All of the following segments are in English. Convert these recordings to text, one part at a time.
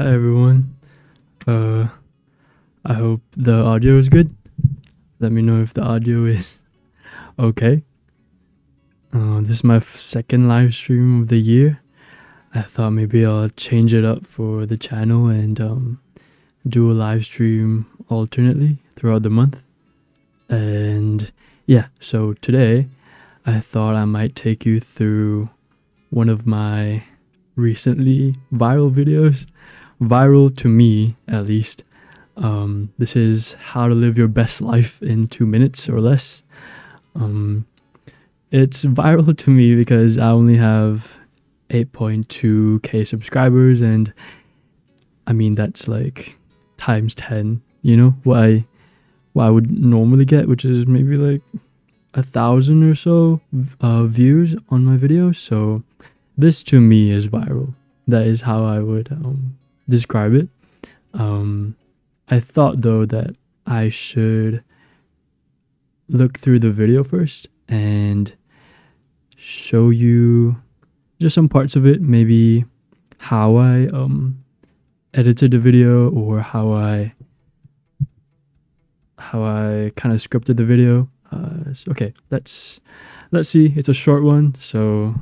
Hi everyone. Uh, I hope the audio is good. Let me know if the audio is okay. This is my second live stream of the year. I thought maybe I'll change it up for the channel and do a live stream alternately throughout the month. And yeah, so today I thought I might take you through one of my recently viral videos. Viral to me, at least. This is how to live your best life in 2 minutes or less. It's viral to me because I only have 8.2k subscribers, and I mean that's like times 10, what I would normally get, which is maybe like 1,000 or so views on my videos. So this to me is viral. That is how I would describe it. I thought though that I should look through the video first and show you just some parts of it, maybe how I edited the video, or how I kind of scripted the video. Okay, let's see. It's a short one, so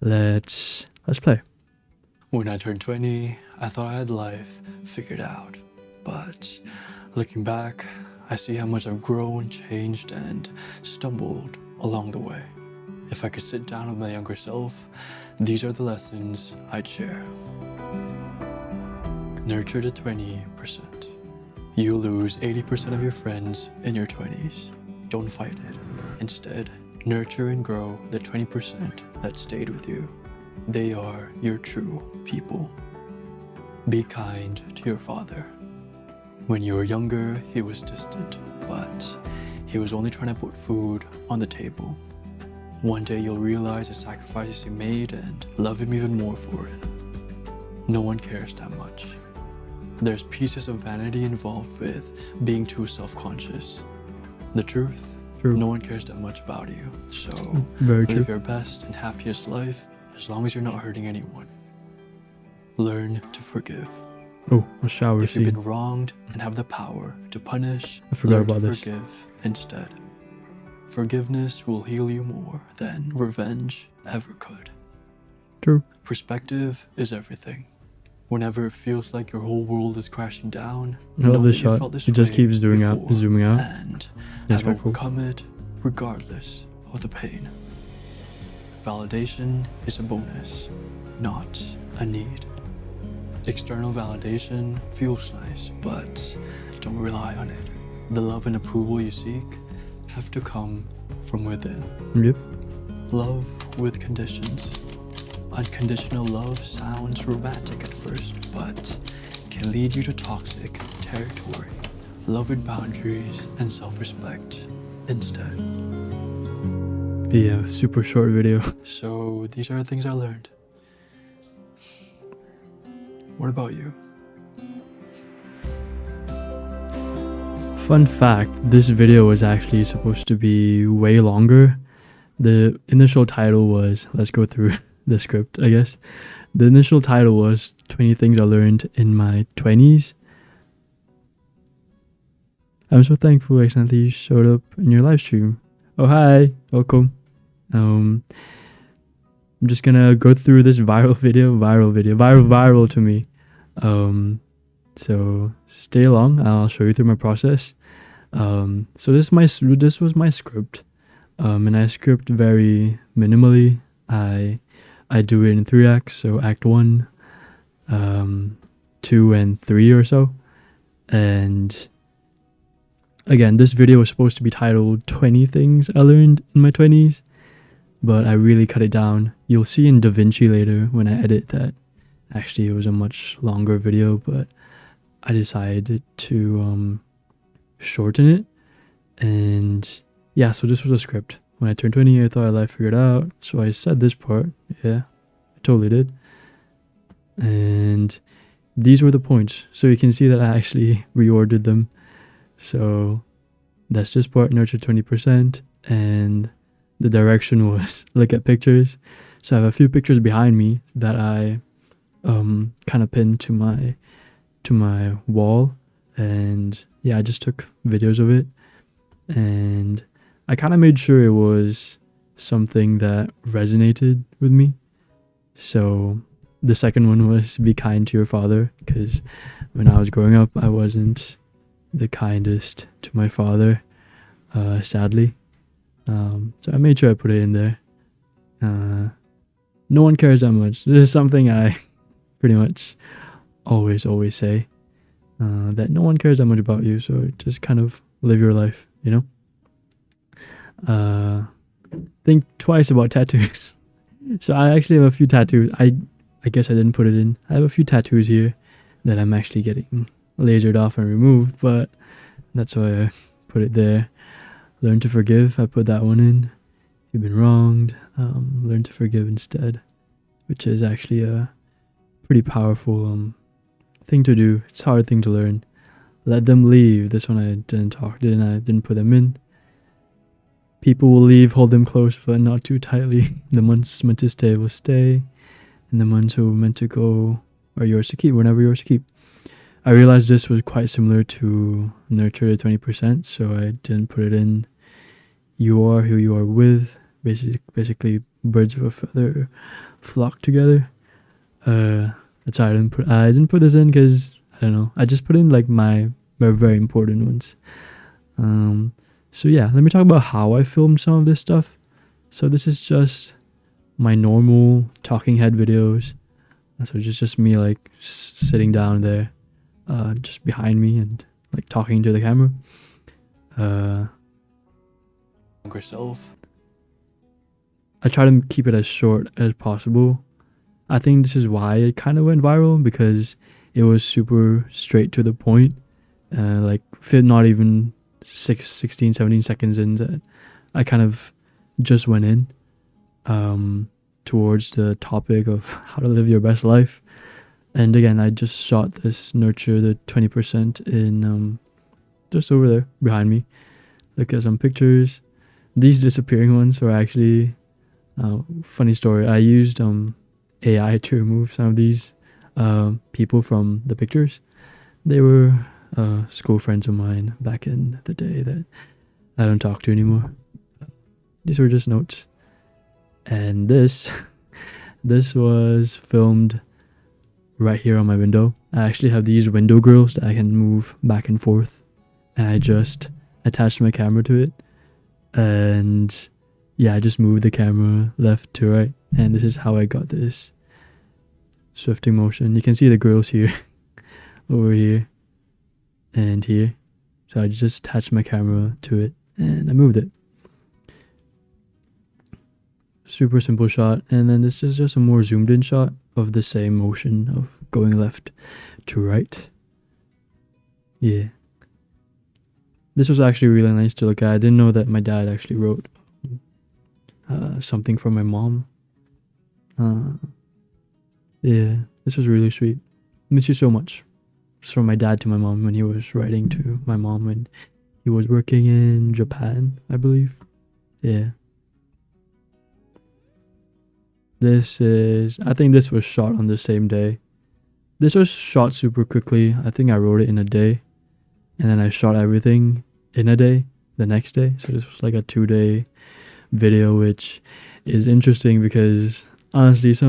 let's play. When I turned 20, I thought I had life figured out, but looking back, I see how much I've grown, changed, and stumbled along the way. If I could sit down with my younger self, these are the lessons I'd share. Nurture the 20%. You lose 80% of your friends in your 20s. Don't fight it. Instead, nurture and grow the 20% that stayed with you. They are your true people. Be kind to your father. When you were younger, he was distant, but he was only trying to put food on the table. One day you'll realize the sacrifices he made and love him even more for it. No one cares that much. There's pieces of vanity involved with being too self-conscious. The truth, True. No one cares that much about you. So Very true. live your best and happiest life as long as you're not hurting anyone. Learn to forgive. Oh, a shower If you've scene. been wronged and have the power to punish, I forgot learn about to this. forgive instead. Forgiveness will heal you more than revenge ever could. True. Perspective is everything. Whenever it feels like your whole world is crashing down, I love know this that you shot. felt this It just way keeps zooming out, before zooming out. and That's have very cool. overcome it regardless of the pain. Validation is a bonus, not a need. External validation feels nice, but don't rely on it. The love and approval you seek have to come from within. Yep. Love with conditions. Unconditional love sounds romantic at first, but can lead you to toxic territory. Love with boundaries and self-respect instead. Yeah, super short video. So these are the things I learned. What about you? Fun fact, this video was actually supposed to be way longer. The initial title was, let's go through the script, I guess. The initial title was 20 Things I Learned in My 20s. I'm so thankful accidentally you showed up in your live stream. Oh, hi, welcome. I'm just gonna go through this viral to me. So stay along. I'll show you through my process. So this was my script, and I script very minimally. I do it in 3 acts, so Act 1, 2, and 3 or so. And again, this video was supposed to be titled 20 Things I Learned in My 20s, but I really cut it down. You'll see in DaVinci later when I edit that actually it was a much longer video, but I decided to shorten it. And yeah, so this was a script. When I turned 20, I thought I had life figured out, so I said this part. Yeah, I totally did. And these were the points, so you can see that I actually reordered them. So that's this part, nurture 20%, and the direction was look at pictures. So I have a few pictures behind me that I kind of pinned to my wall, and yeah, I just took videos of it, and I kind of made sure it was something that resonated with me. So the second one was be kind to your father, because when I was growing up, I wasn't the kindest to my father, sadly. So I made sure I put it in there. No one cares that much. This is something I pretty much always say, that no one cares that much about you, so just kind of live your life, you know? Think twice about tattoos. So I actually have a few tattoos. I guess I didn't put it in. I have a few tattoos here that I'm actually getting lasered off and removed, but that's why I put it there. Learn to forgive. I put that one in. You've been wronged. Learn to forgive instead, which is actually a pretty powerful thing to do. It's a hard thing to learn. Let them leave. This one I didn't put them in. People will leave, hold them close, but not too tightly. The ones meant to stay will stay, and the ones who were meant to go are yours to keep, whenever yours to keep. I realized this was quite similar to nurture the 20%, so I didn't put it in. You are who you are with. Basically, birds of a feather flock together. That's why I didn't put this in because I don't know. I just put in like my very important ones. So yeah, let me talk about how I filmed some of this stuff. So this is just my normal talking head videos. So just me like sitting down there, just behind me and like talking to the camera. Younger self. I try to keep it as short as possible. I think this is why it kind of went viral, because it was super straight to the point. Like fit not even 16, 17 seconds in that I kind of just went in towards the topic of how to live your best life. And again, I just shot this nurture the 20% in just over there behind me. Look at some pictures. These disappearing ones were actually funny story. I used AI to remove some of these people from the pictures. They were school friends of mine back in the day that I don't talk to anymore. These were just notes. And this was filmed right here on my window. I actually have these window grills that I can move back and forth, and I just attached my camera to it, and yeah, I just moved the camera left to right, and this is how I got this swifting motion. You can see the grills here, over here, and here. So I just attached my camera to it, and I moved it. Super simple shot, and then this is just a more zoomed in shot of the same motion of going left to right. Yeah. This was actually really nice to look at. I didn't know that my dad actually wrote something for my mom. Yeah, this was really sweet. Miss you so much. It's from my dad to my mom when he was writing to my mom when he was working in Japan, I believe. Yeah. I think this was shot on the same day. This was shot super quickly. I think I wrote it in a day, and then I shot everything in a day, the next day. So this was like a 2-day video, which is interesting because honestly, this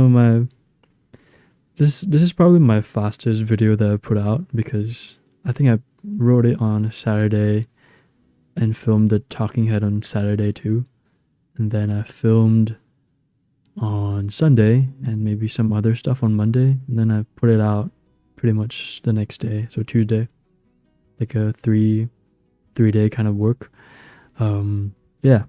is probably my fastest video that I put out, because I think I wrote it on Saturday and filmed the talking head on Saturday too, and then I filmed on Sunday and maybe some other stuff on Monday, and then I put it out pretty much the next day, so Tuesday, like a three-day kind of work. Yeah,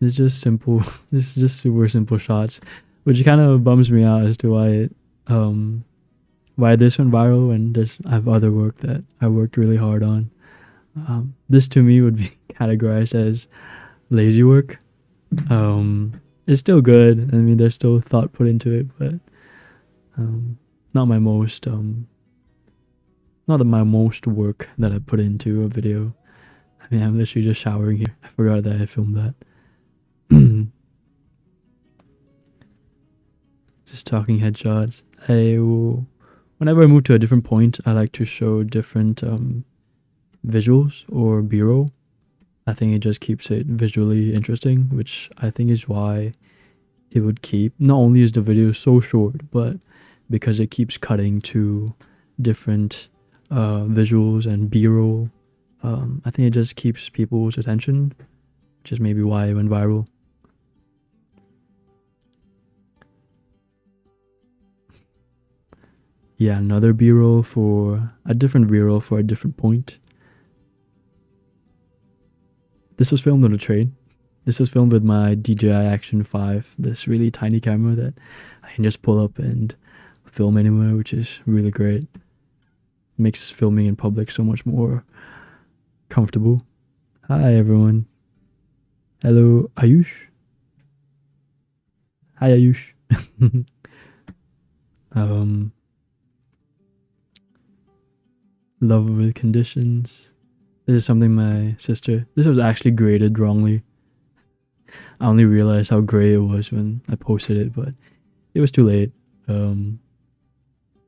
it's just simple. This is just super simple shots, which kind of bums me out as to why this went viral, and I have other work that I worked really hard on. This to me would be categorized as lazy work. It's still good. I mean, there's still thought put into it, but not my most work that I put into a video. I mean, I'm literally just showering here. I forgot that I filmed that. Just talking headshots. Whenever I move to a different point, I like to show different visuals or B-roll. I think it just keeps it visually interesting, which I think is why it would keep. Not only is the video so short, but because it keeps cutting to different visuals and B-roll, I think it just keeps people's attention, which is maybe why it went viral. Yeah, another B-roll for a different B-roll for a different point. This was filmed on a train. This was filmed with my DJI Action 5, this really tiny camera that I can just pull up and film anywhere, which is really great. Makes filming in public so much more comfortable. Hi everyone. Hello, Ayush. Hi Ayush. Love with conditions. This is something my sister. This was actually graded wrongly. I only realized how gray it was when I posted it, but it was too late.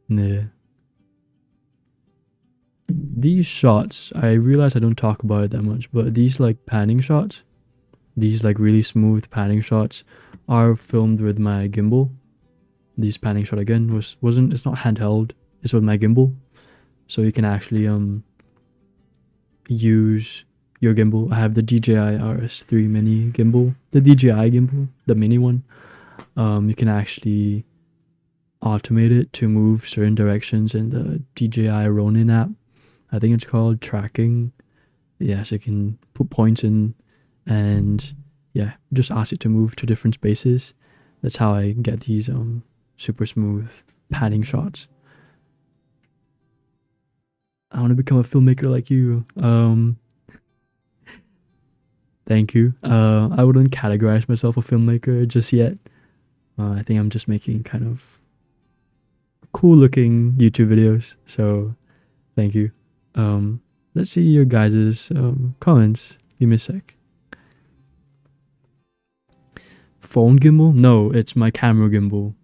Yeah. These shots, I realize I don't talk about it that much, but these like panning shots, these like really smooth panning shots, are filmed with my gimbal. These panning shot again wasn't. It's not handheld. It's with my gimbal, so you can actually use your gimbal. I have the DJI RS3 mini gimbal, the DJI gimbal, the mini one. You can actually automate it to move certain directions in the DJI Ronin app. I think it's called tracking. Yeah, so you can put points in and yeah, just ask it to move to different spaces. That's how I get these super smooth panning shots. I want to become a filmmaker like you. Thank you. I wouldn't categorize myself a filmmaker just yet. I think I'm just making kind of cool looking YouTube videos. So thank you. Let's see your guys' comments. Give me a sec. Phone gimbal? No, it's my camera gimbal.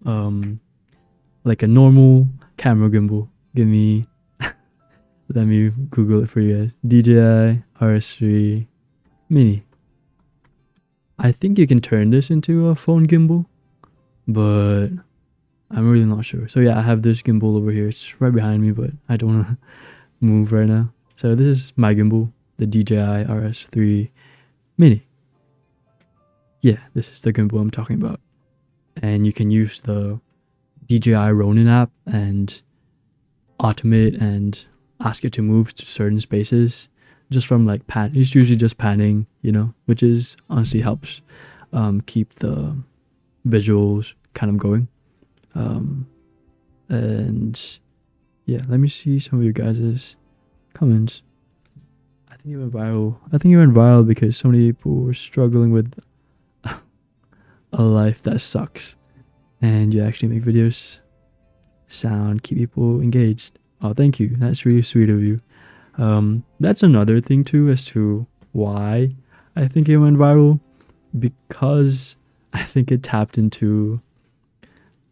Like a normal camera gimbal. Give me let me Google it for you guys. DJI RS3 Mini. I think you can turn this into a phone gimbal, but I'm really not sure. So yeah, I have this gimbal over here. It's right behind me, but I don't want to move right now. So this is my gimbal, the DJI RS3 Mini. Yeah, this is the gimbal I'm talking about. And you can use the DJI Ronin app and automate and ask it to move to certain spaces just from like it's usually just panning, you know, which is honestly helps keep the visuals kind of going. And yeah, let me see some of your guys' comments. I think you went viral. I think you went viral because so many people were struggling with a life that sucks, and you actually make videos keep people engaged. Oh, thank you. That's really sweet of you. That's another thing too as to why I think it went viral, because I think it tapped into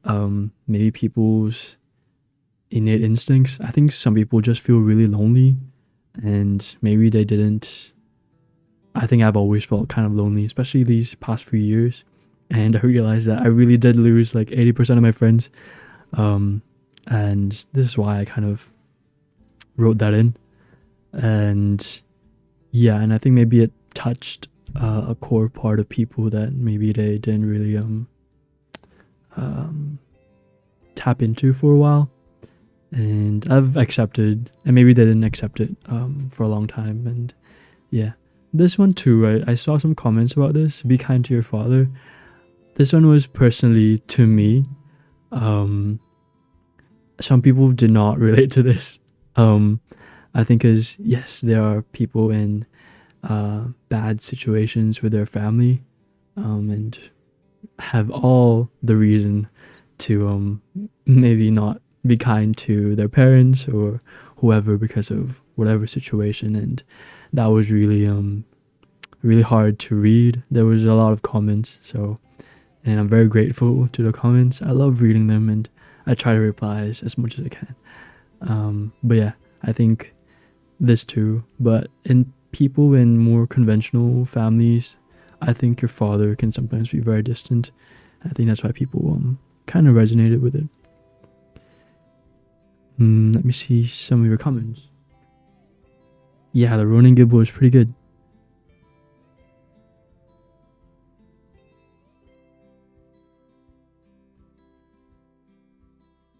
maybe people's innate instincts. I think some people just feel really lonely, and maybe they didn't. I think I've always felt kind of lonely, especially these past few years, and I realized that I really did lose like 80% of my friends, and this is why I kind of wrote that in. And yeah, and I think maybe it touched a core part of people that maybe they didn't really tap into for a while, and I've accepted, and maybe they didn't accept it for a long time. And yeah, this one too, I saw some comments about this. Be kind to your father. This one was personally to me. Some people did not relate to this. I think as yes, there are people in bad situations with their family, and have all the reason to maybe not be kind to their parents or whoever because of whatever situation. And that was really really hard to read. There was a lot of comments, so and I'm very grateful to the comments. I love reading them, and I try to reply as much as I can. But yeah, I think this too. But in people in more conventional families, I think your father can sometimes be very distant. I think that's why people kind of resonated with it. Let me see some of your comments. Yeah, the Ronin Gibble is pretty good.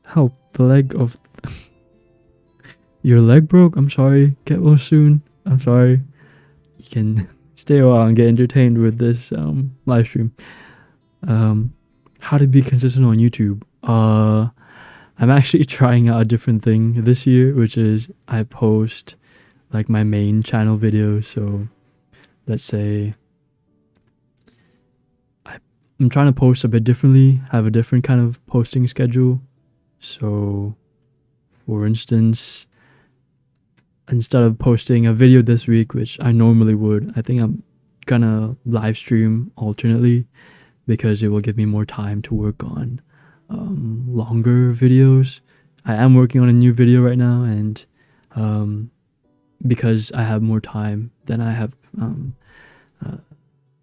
Help, the leg of... Your leg broke? I'm sorry. Get well soon. I'm sorry. You can stay a while and get entertained with this live stream. How to be consistent on YouTube? I'm actually trying out a different thing this year, which is I post like my main channel videos. So let's say I'm trying to post a bit differently, have a different kind of posting schedule. So for instance, instead of posting a video this week, which I normally would, I think I'm gonna live stream alternately, because it will give me more time to work on longer videos. I am working on a new video right now, and because I have more time, then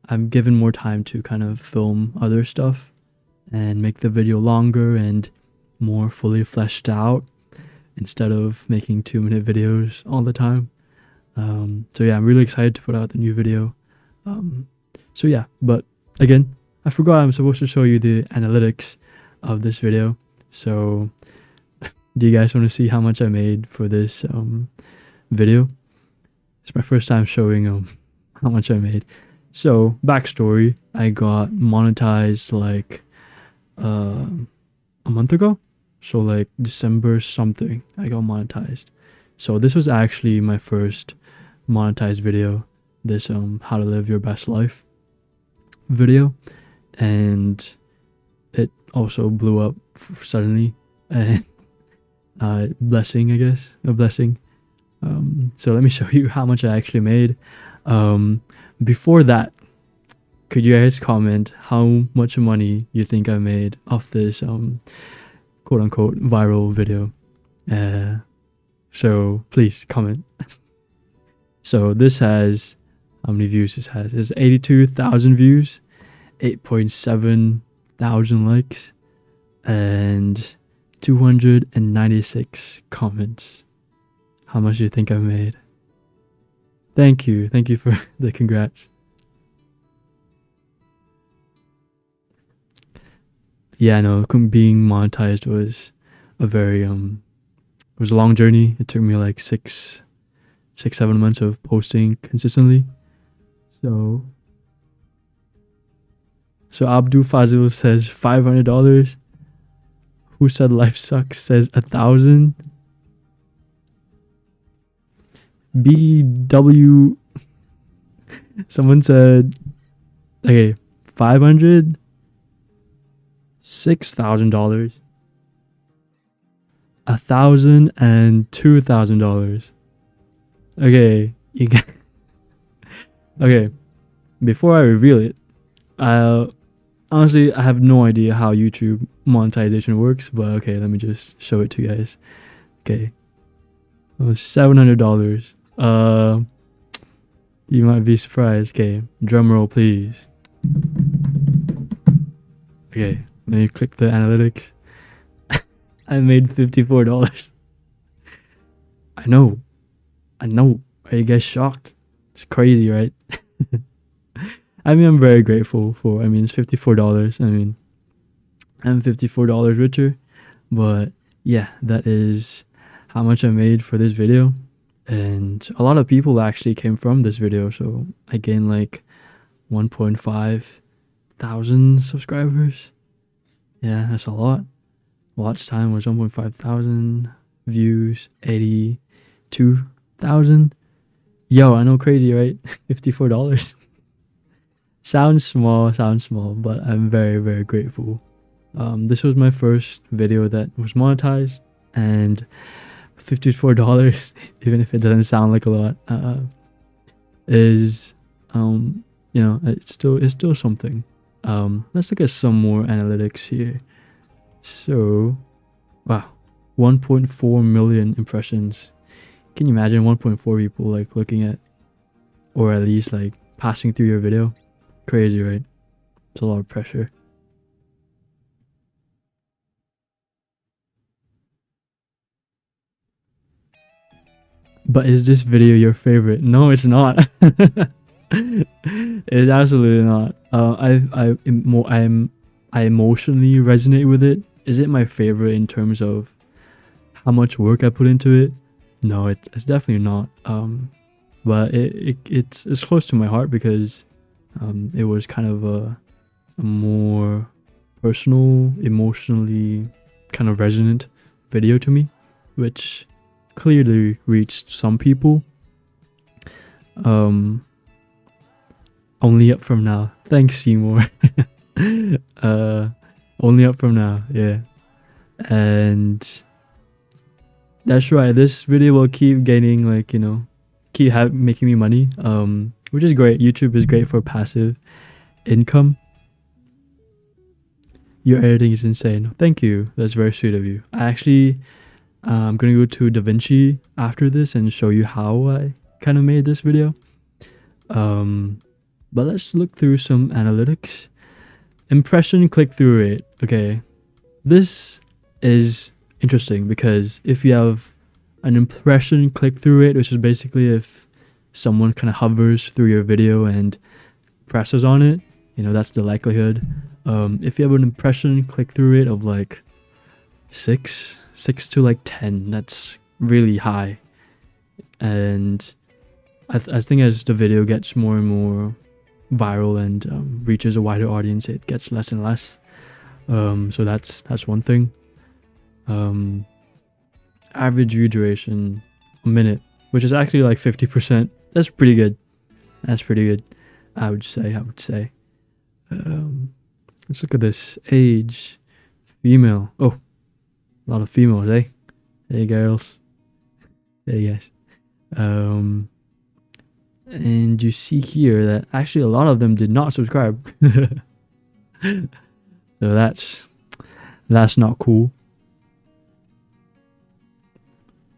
I'm given more time to kind of film other stuff and make the video longer and more fully fleshed out, instead of making 2-minute videos all the time. So yeah, I'm really excited to put out the new video. So yeah, but again, I forgot I'm supposed to show you the analytics of this video. So do you guys want to see how much I made for this video? It's my first time showing how much I made. So backstory, I got monetized like a month ago. So like December something, I got monetized. So this was actually my first monetized video, this how to live your best life video, and it also blew up suddenly, and blessing, I guess, a blessing. So let me show you how much I actually made. Before that, could you guys comment how much money you think I made off this quote unquote viral video? So please comment. So this has, how many views this has? It's 82,000 views, 8.7 thousand likes, and 296 comments. How much do you think I made? Thank you for the congrats. Yeah, no, being monetized was a very it was a long journey. It took me like 6-7 months of posting consistently. So Abdul Fazil says $500. Who said life sucks says 1,000. BW, someone said, okay, 500, $6,000, 1,000, and $2,000. Okay, you get. Okay, before I reveal it, honestly, I have no idea how YouTube monetization works, but okay, let me just show it to you guys. Okay, it was $700. You might be surprised. Okay, drum roll, please. Okay, let me click the analytics. I made $54. I know. Are you guys shocked? It's crazy, right? I mean, I'm very grateful for, it's $54. I mean, I'm $54 richer, but yeah, that is how much I made for this video. And a lot of people actually came from this video, so I gained like 1.5 thousand subscribers. Yeah, that's a lot. Watch time was 1.5 thousand, views 82,000. Yo, I know, crazy, right? $54. Sounds small, but I'm very, very grateful. This was my first video that was monetized, and $54, even if it doesn't sound like a lot, is it's still something. Let's look at some more analytics here. So, wow, 1.4 million impressions. Can you imagine 1.4 people like looking at, or at least like passing through your video? Crazy, right? It's a lot of pressure. But is this video your favorite? No, it's not. It's absolutely not. I emotionally resonate with it. Is it my favorite in terms of how much work I put into it? No, it's definitely not. But it's close to my heart because it was kind of a more personal, emotionally kind of resonant video to me, which clearly reached some people. Only up from now. Thanks, Seymour. Only up from now, yeah. And that's right. This video will keep gaining, like, you know, making me money. Which is great. YouTube is great for passive income. Your editing is insane. Thank you. That's very sweet of you. I'm gonna go to DaVinci after this and show you how I kind of made this video. But let's look through some analytics. Impression click-through rate. Okay, this is interesting because if you have an impression click-through rate, which is basically if someone kind of hovers through your video and presses on it, you know, that's the likelihood. If you have an impression click-through rate of like 6 to like 10, that's really high. And I think as the video gets more and more viral and reaches a wider audience, it gets less and less. So that's one thing. Average view duration, a minute, which is actually like 50%. That's pretty good. I would say. Let's look at this. Age, female. Oh, a lot of females, eh? Hey girls. Hey guys. And you see here that actually a lot of them did not subscribe. So that's not cool.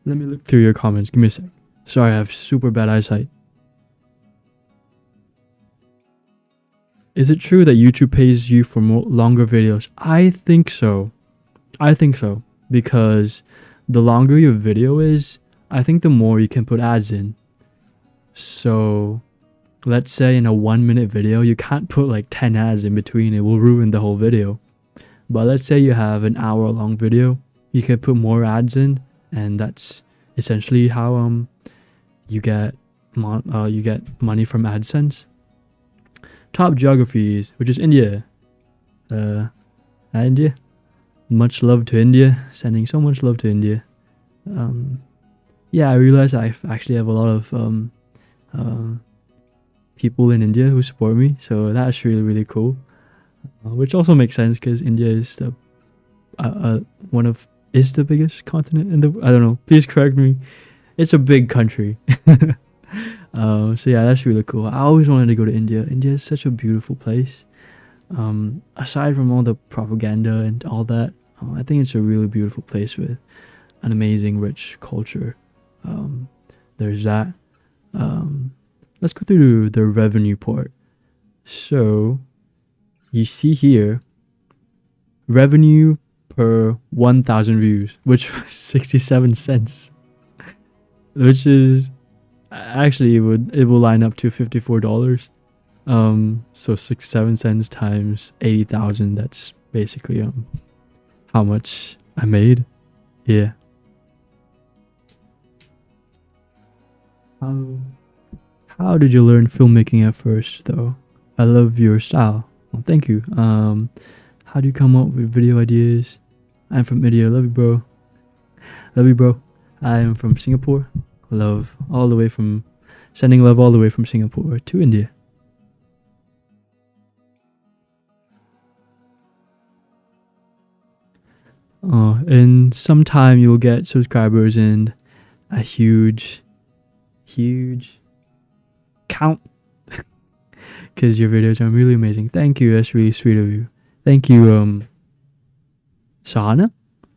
Let me look through your comments. Give me a sec. Sorry, I have super bad eyesight. Is it true that YouTube pays you for longer videos? I think so. Because the longer your video is, I think the more you can put ads in. So let's say in a 1-minute video, you can't put like 10 ads in between. It will ruin the whole video. But let's say you have an hour-long video, you can put more ads in, and that's essentially how you get money from AdSense. Top geographies, which is India. India. Much love to India. Sending so much love to India. Yeah, I realized I actually have a lot of people in India who support me, so that's really cool. Which also makes sense because India is the the biggest continent in the. I don't know. Please correct me. It's a big country. So yeah, that's really cool. I always wanted to go to India. India is such a beautiful place. Aside from all the propaganda and all that, I think it's a really beautiful place with an amazing, rich culture. There's that. Let's go through the revenue part. So you see here, revenue per 1,000 views, which was 67 cents, which is actually it will line up to $54. So 67 cents times 80,000. That's basically how much I made. Yeah. How did you learn filmmaking at first, though? I love your style. Well, thank you. How do you come up with video ideas? I'm from India. Love you, bro. Love you, bro. I am from Singapore. Sending love all the way from Singapore to India. In some time you'll get subscribers and a huge because your videos are really amazing. Thank you. That's really sweet of you. Thank you, Sahana.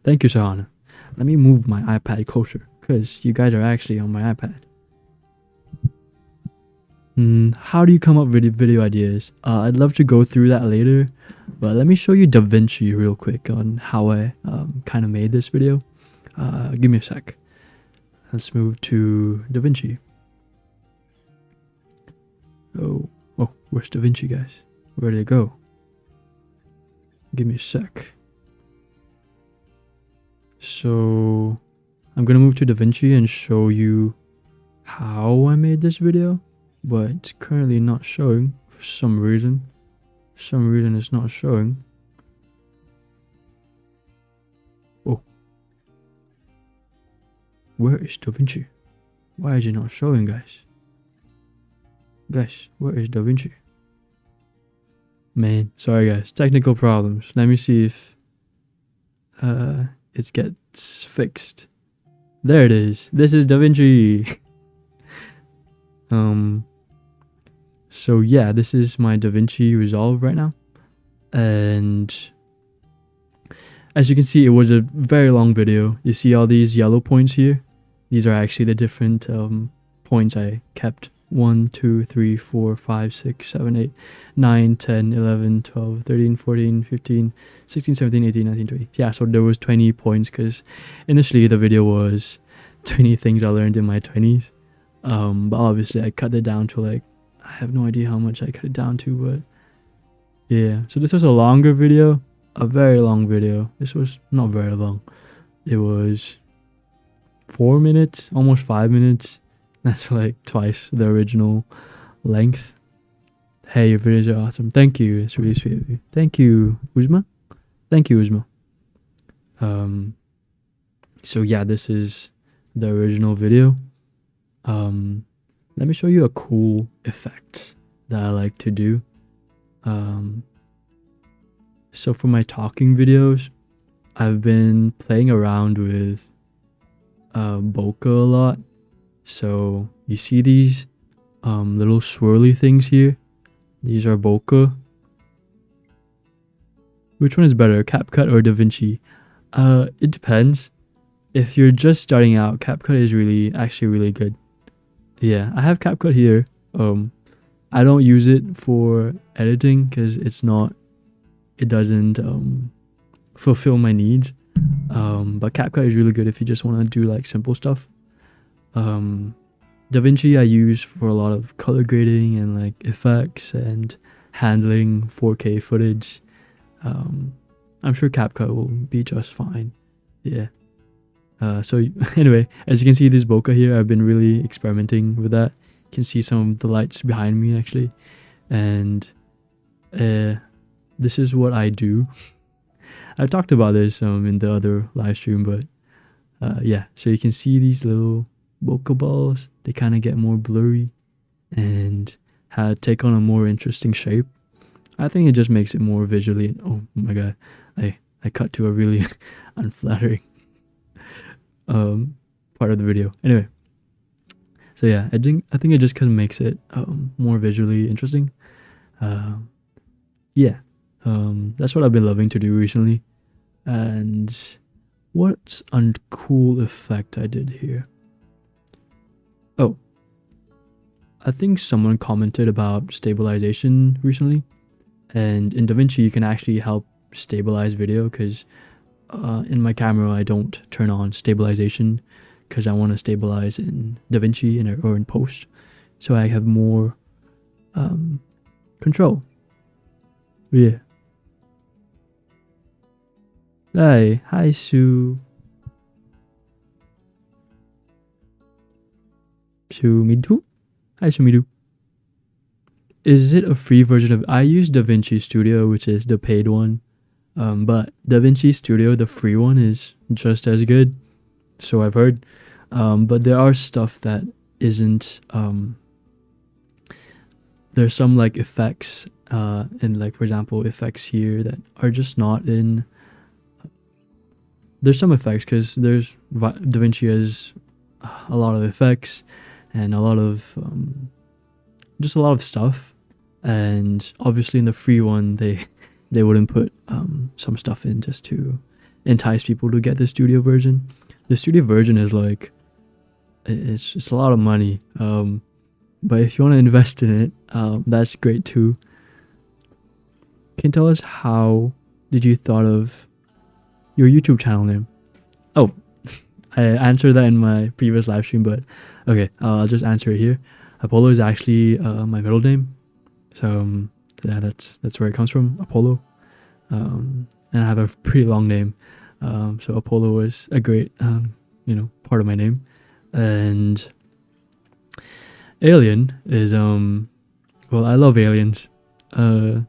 Thank you, Sahana. Let me move my iPad closer because you guys are actually on my iPad. How do you come up with video ideas? I'd love to go through that later, but let me show you DaVinci real quick on how I kind of made this video. Give me a sec. Let's move to DaVinci. Oh, where's DaVinci, guys? Where did it go? Give me a sec. So I'm gonna move to DaVinci and show you how I made this video, but it's currently not showing for some reason. For some reason it's not showing. Oh, where is DaVinci? Why is it not showing, guys? Guys, where is DaVinci? Man, sorry guys, technical problems. Let me see if it gets fixed. There it is. This is DaVinci. So yeah, this is my DaVinci Resolve right now, and as you can see, it was a very long video. You see all these yellow points here? These are actually the different points I kept. 1, 2, 3, 4, 5, 6, 7, 8, 9, 10, 11, 12, 13, 14, 15, 16, 17, 18, 19, 20. Yeah, so there was 20 points because initially the video was 20 things I learned in my 20s. But obviously I cut it down to like, I have no idea how much I cut it down to, but yeah. So this was a longer video, a very long video. This was not very long. It was 4 minutes, almost 5 minutes. That's like twice the original length. Hey, your videos are awesome. Thank you. It's really sweet of you. Thank you, Uzma. Thank you, Uzma. So yeah, this is the original video. Let me show you a cool effect that I like to do. So for my talking videos, I've been playing around with bokeh a lot. So you see these little swirly things here? These are bokeh. Which one is better, CapCut or DaVinci? It depends. If you're just starting out, CapCut is actually really good. Yeah, I have CapCut here. I don't use it for editing because it doesn't fulfill my needs. But CapCut is really good if you just want to do like simple stuff. DaVinci I use for a lot of color grading and like effects and handling 4K footage. I'm sure CapCut will be just fine. Yeah. So anyway, as you can see this bokeh here, I've been really experimenting with that. You can see some of the lights behind me actually. And this is what I do. I talked about this in the other live stream, but yeah, so you can see these little bokeh balls. They kind of get more blurry and take on a more interesting shape. I think it just makes it more visually. Oh my god, I cut to a really unflattering part of the video. Anyway, so yeah, I think it just kind of makes it more visually interesting. Yeah, that's what I've been loving to do recently. And what's a cool effect I did here? Oh, I think someone commented about stabilization recently, and in DaVinci you can actually help stabilize video because in my camera I don't turn on stabilization because I want to stabilize in DaVinci or in post, so I have more control. Yeah. Hi Sue. Sumidu? Hi Sumidu. Is it a free version of... I use DaVinci Studio, which is the paid one. But DaVinci Studio, the free one, is just as good. So I've heard. But there are stuff that isn't... there's some like effects, and like for example, effects here that are just not in... There's some effects because DaVinci has a lot of effects and a lot of just a lot of stuff, and obviously in the free one they wouldn't put some stuff in just to entice people to get the studio version. The studio version is like it's a lot of money, but if you want to invest in it, that's great too. Can you tell us how did you thought of your YouTube channel name? Oh, I answered that in my previous live stream, but okay, I'll just answer it here. Apollo is actually my middle name, so yeah, that's where it comes from, Apollo. And I have a pretty long name, so Apollo was a great part of my name. And Alien is well, I love aliens. I'm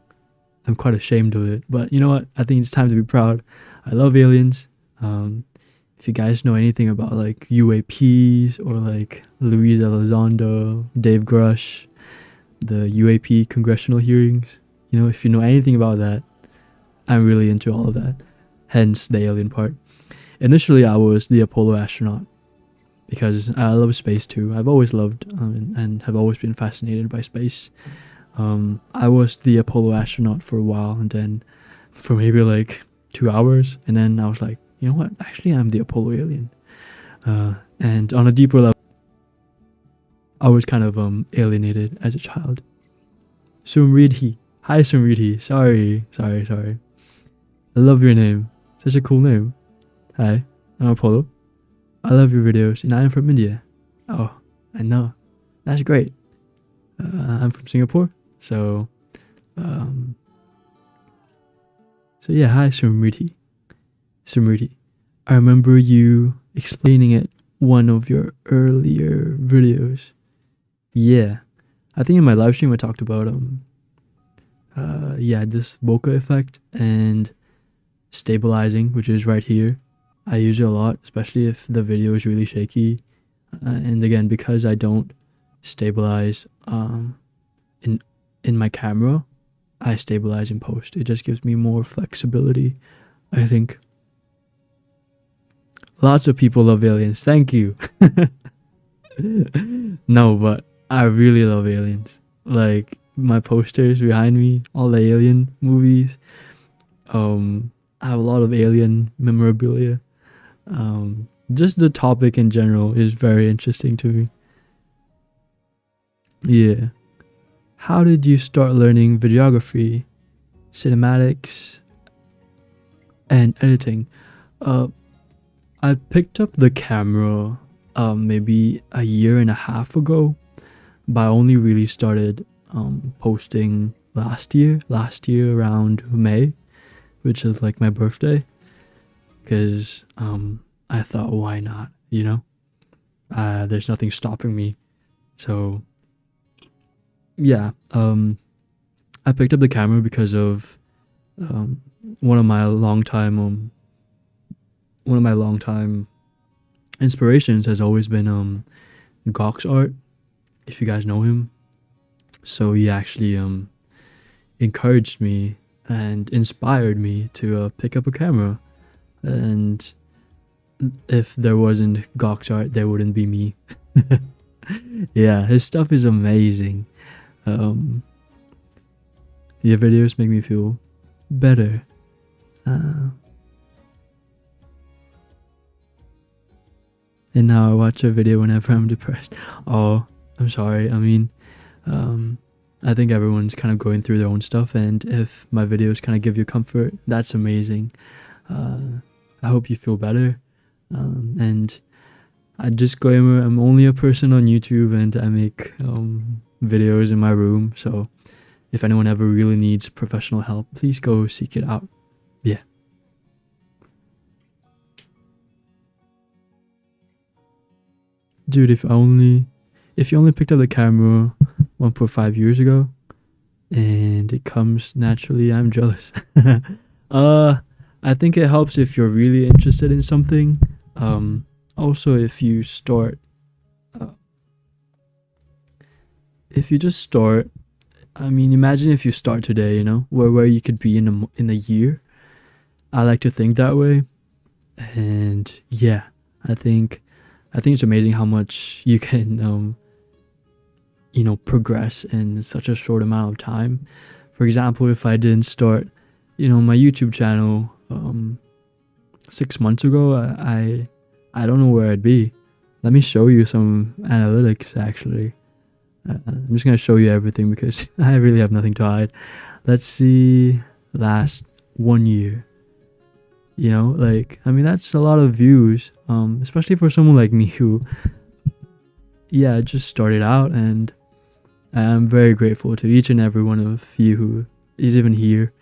quite ashamed of it, but you know what? I think it's time to be proud. I love aliens. If you guys know anything about like UAPs or like Luis Elizondo, Dave Grush, the UAP congressional hearings, if you know anything about that, I'm really into all of that. Hence the alien part. Initially, I was the Apollo astronaut because I love space too. I've always loved and have always been fascinated by space. I was the Apollo astronaut for a while, and then for maybe like 2 hours, and then I was like, you know what? Actually, I'm the Apollo alien. And on a deeper level, I was kind of alienated as a child. Sumridhi. Hi Sumridhi. Sorry. I love your name. Such a cool name. Hi, I'm Apollo. I love your videos, and I am from India. Oh, I know. That's great. I'm from Singapore, so yeah. Hi, Sumridhi. I remember you explaining it one of your earlier videos. Yeah, I think in my live stream I talked about this bokeh effect and stabilizing, which is right here. I use it a lot, especially if the video is really shaky. And again, because I don't stabilize in my camera, I stabilize in post. It just gives me more flexibility, I think. Lots of people love aliens. Thank you. No, but I really love aliens. Like my posters behind me, all the alien movies. I have a lot of alien memorabilia. Just the topic in general is very interesting to me. Yeah. How did you start learning videography, cinematics, and editing? I picked up the camera maybe a year and a half ago, but I only really started posting last year around May, which is like my birthday, because I thought, why not, there's nothing stopping me. So yeah, I picked up the camera because of one of my longtime inspirations has always been Gawk's art, if you guys know him. So he actually encouraged me and inspired me to pick up a camera, and if there wasn't Gawk's art, there wouldn't be me. Yeah, his stuff is amazing. Your videos make me feel better. And now I watch a video whenever I'm depressed. Oh, I'm sorry. I mean, I think everyone's kind of going through their own stuff, and if my videos kind of give you comfort, that's amazing. I hope you feel better. And I disclaimer, I'm only a person on YouTube, and I make videos in my room, so if anyone ever really needs professional help, please go seek it out. Yeah. Dude, if you only picked up the camera 1.5 years ago and it comes naturally, I'm jealous. I think it helps if you're really interested in something. Also, if you just start, I mean, imagine if you start today, where you could be in a year. I like to think that way. And yeah, I think it's amazing how much you can progress in such a short amount of time. For example, if I didn't start, my YouTube channel 6 months ago, I don't know where I'd be. Let me show you some analytics, actually. I'm just going to show you everything because I really have nothing to hide. Let's see, last 1 year. That's a lot of views, especially for someone like me who, just started out, and I'm very grateful to each and every one of you who is even here.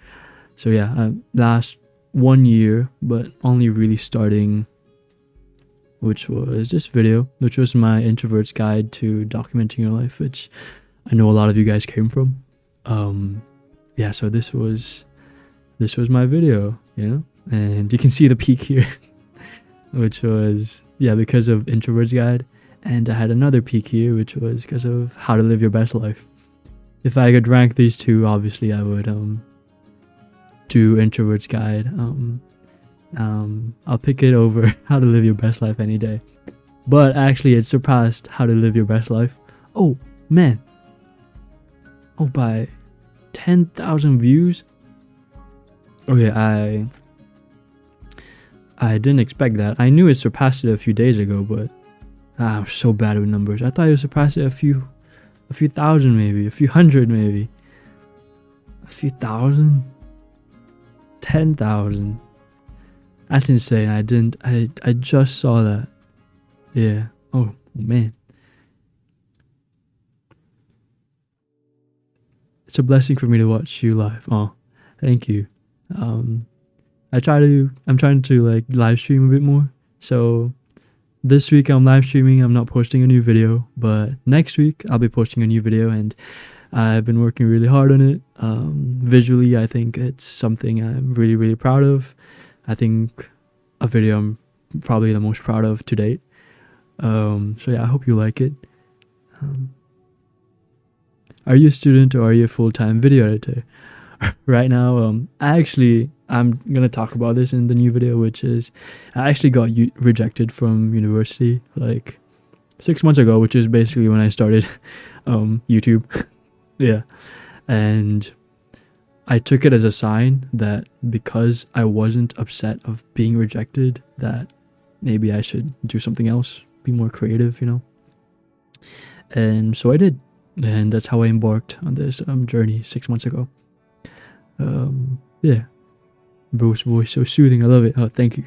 So last 1 year, but only really starting, which was this video, which was my introvert's guide to documenting your life, which I know a lot of you guys came from. So this was my video, and you can see the peak here, which was because of introvert's guide, and I had another peak here, which was because of how to live your best life. If I could rank these two, obviously I would do introvert's guide. I'll pick it over how to live your best life any day. But actually it surpassed how to live your best life. Oh man. Oh, by 10,000 views. Okay, I didn't expect that. I knew it surpassed it a few days ago, but I'm so bad with numbers. I thought it surpassed it a few thousand, maybe a few hundred, maybe a few thousand. 10,000. That's insane. I just saw that. Yeah. Oh man. It's a blessing for me to watch you live. Oh, thank you. I'm trying to like live stream a bit more. So this week I'm live streaming. I'm not posting a new video, but next week I'll be posting a new video, and I've been working really hard on it. Visually, I think it's something I'm really, really proud of. I think a video I'm probably the most proud of to date. I hope you like it. Are you a student or are you a full-time video editor? Right now, I'm gonna talk about this in the new video, which is I actually got rejected from university like 6 months ago, which is basically when I started YouTube. Yeah, and I took it as a sign that because I wasn't upset of being rejected, that maybe I should do something else, be more creative, And so I did, and that's how I embarked on this journey 6 months ago. Bro's voice so soothing. I love it. Oh, thank you.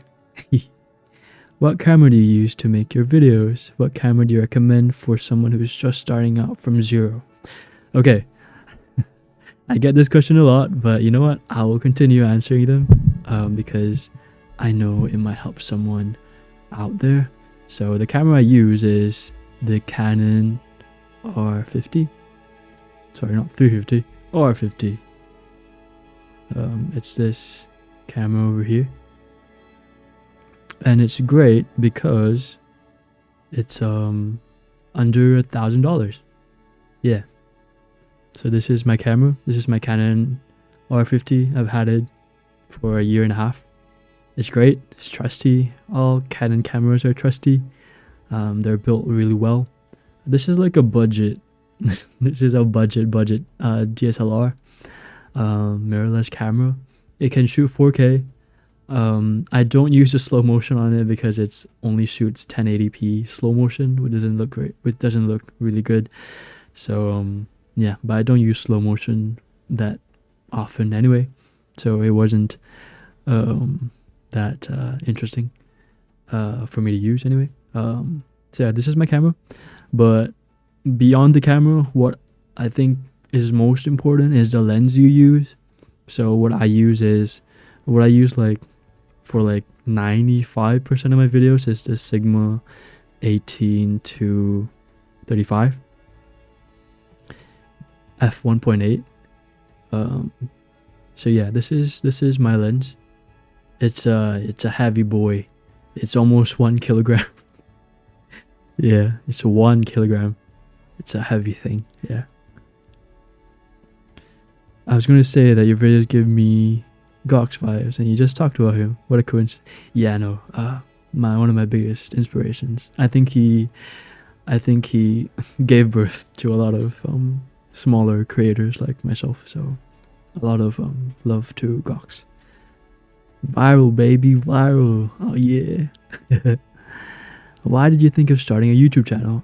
What camera do you use to make your videos? What camera do you recommend for someone who's just starting out from zero? Okay. I get this question a lot, but you know what? I will continue answering them because I know it might help someone out there. So the camera I use is the Canon R50. Sorry, not 350. R50. It's this camera over here. And it's great because it's under $1,000. Yeah. So this is my camera. This is my Canon R50. I've had it for 1.5 years. It's great. It's trusty. All Canon cameras are trusty. They're built really well. This is like a budget. This is a budget DSLR mirrorless camera. It can shoot 4K. I don't use the slow motion on it because it's only shoots 1080p slow motion, which doesn't look great. It doesn't look really good. So but I don't use slow motion that often anyway. So it wasn't that interesting for me to use anyway. This is my camera. But beyond the camera, what I think is most important is the lens you use. So what I use like for like 95% of my videos is the Sigma 18 to 35 f1.8. This is my lens. It's a heavy boy. It's almost 1 kilogram. Yeah, it's 1 kilogram. It's a heavy thing. Yeah. I was gonna say that your videos give me Gox vibes, and you just talked about him. What a coincidence. Yeah, no. One of my biggest inspirations. I think he I think he gave birth to a lot of smaller creators like myself. So a lot of love to Gox. Viral, baby, viral. Oh yeah. Why did you think of starting a YouTube channel?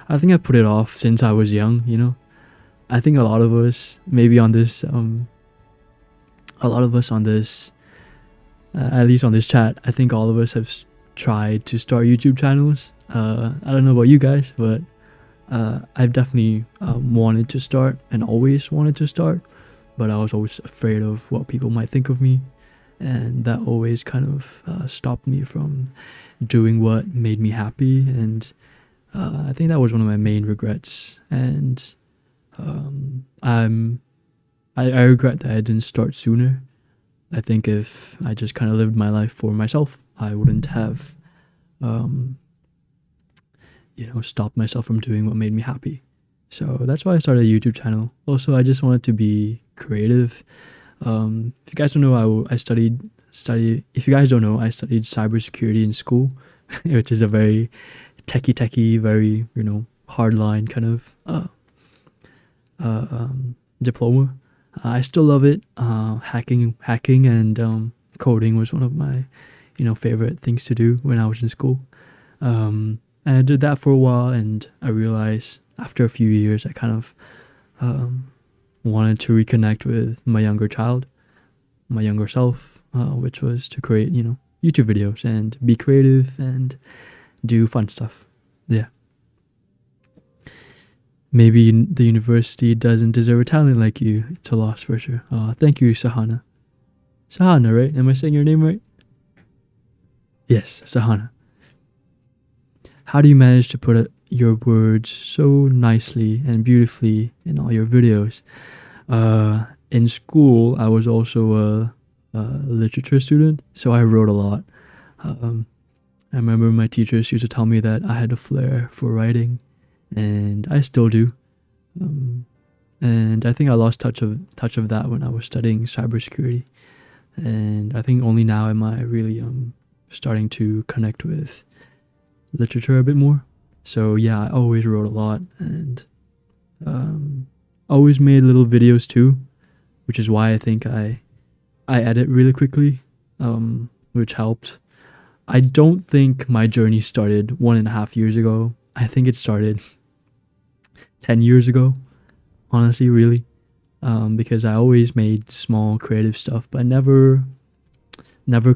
I think I put it off since I was young, you know. I think a lot of us, maybe on this, a lot of us on this, at least on this chat, I think all of us have tried to start YouTube channels. I don't know about you guys, but I've definitely wanted to start and always wanted to start, but I was always afraid of what people might think of me, and that always kind of stopped me from doing what made me happy. And I think that was one of my main regrets. And I regret that I didn't start sooner. I think if I just kind of lived my life for myself, I wouldn't have stopped myself from doing what made me happy. So that's why I started a YouTube channel. Also, I just wanted to be creative. If you guys don't know, I studied. If you guys don't know, I studied cybersecurity in school, which is a very techie, very hardline kind of diploma. I still love it. Hacking and coding was one of my favorite things to do when I was in school. And I did that for a while, and I realized after a few years I kind of wanted to reconnect with my younger self, which was to create YouTube videos and be creative and do fun stuff. Yeah. Maybe the university doesn't deserve a talent like you. It's a loss for sure. Thank you, Sahana. Sahana, right? Am I saying your name right? Yes, Sahana. How do you manage to put your words so nicely and beautifully in all your videos? In school, I was also a literature student, so I wrote a lot. I remember my teachers used to tell me that I had a flair for writing, and I still do. And I think I lost touch of that when I was studying cybersecurity. And I think only now am I really starting to connect with literature a bit more. So yeah, I always wrote a lot, and always made little videos too, which is why I think I edit really quickly, which helped. I don't think my journey started 1.5 years ago. I think it started 10 years ago, honestly, really, because I always made small creative stuff, but never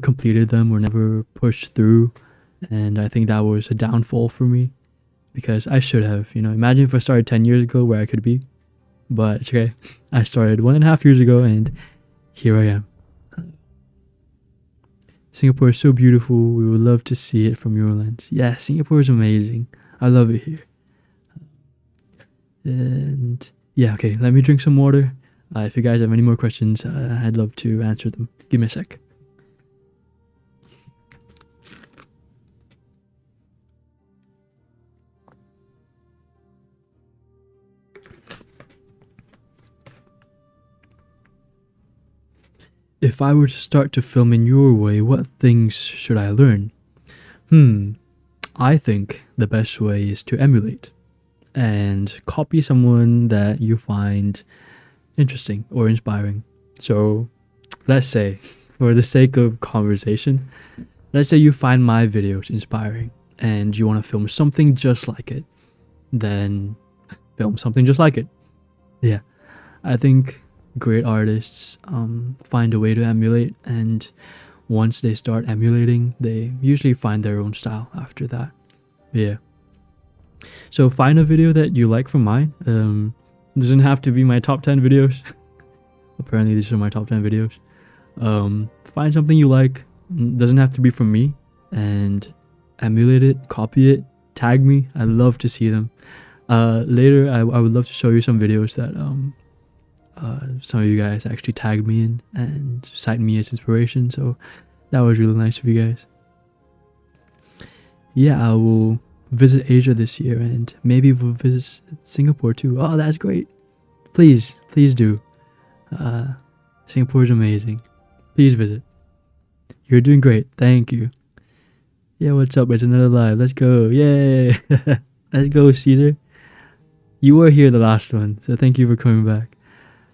completed them or never pushed through. And I think that was a downfall for me, because I should have, imagine if I started 10 years ago, where I could be. But it's okay. I started 1.5 years ago, and here I am. Singapore is so beautiful. We would love to see it from your lens. Yeah, Singapore is amazing. I love it here. And yeah, okay, let me drink some water. If you guys have any more questions, I'd love to answer them. Give me a sec. If I were to start to film in your way, what things should I learn? I think the best way is to emulate and copy someone that you find interesting or inspiring. So let's say, for the sake of conversation, let's say you find my videos inspiring and you want to film something just like it, then film something just like it. Yeah, I think great artists find a way to emulate, and once they start emulating, they usually find their own style after that. Yeah. So find a video that you like from mine. Doesn't have to be my top 10 videos. Apparently these are my top 10 videos. Find something you like. Doesn't have to be from me, and emulate it, copy it, tag me. I love to see them. Later I would love to show you some videos that some of you guys actually tagged me in and cite me as inspiration, so that was really nice of you guys. Yeah, I will visit Asia this year, and maybe we'll visit Singapore too. Oh, that's great. Please do. Singapore is amazing. Please visit. You're doing great. Thank you. Yeah, what's up? It's another live. Let's go. Yay. Let's go, Caesar. You were here the last one, so thank you for coming back.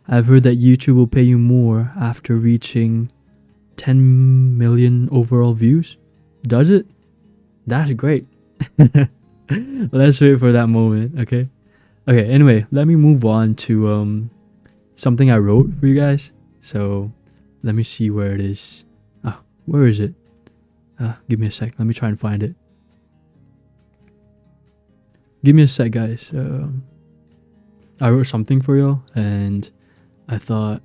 I've heard that YouTube will pay you more after reaching 10 million overall views. Does it? That's great. Let's wait for that moment, okay? Okay, anyway, let me move on to something I wrote for you guys. So, let me see where it is. Where is it? Give me a sec. Let me try and find it. Give me a sec, guys. I wrote something for y'all, and I thought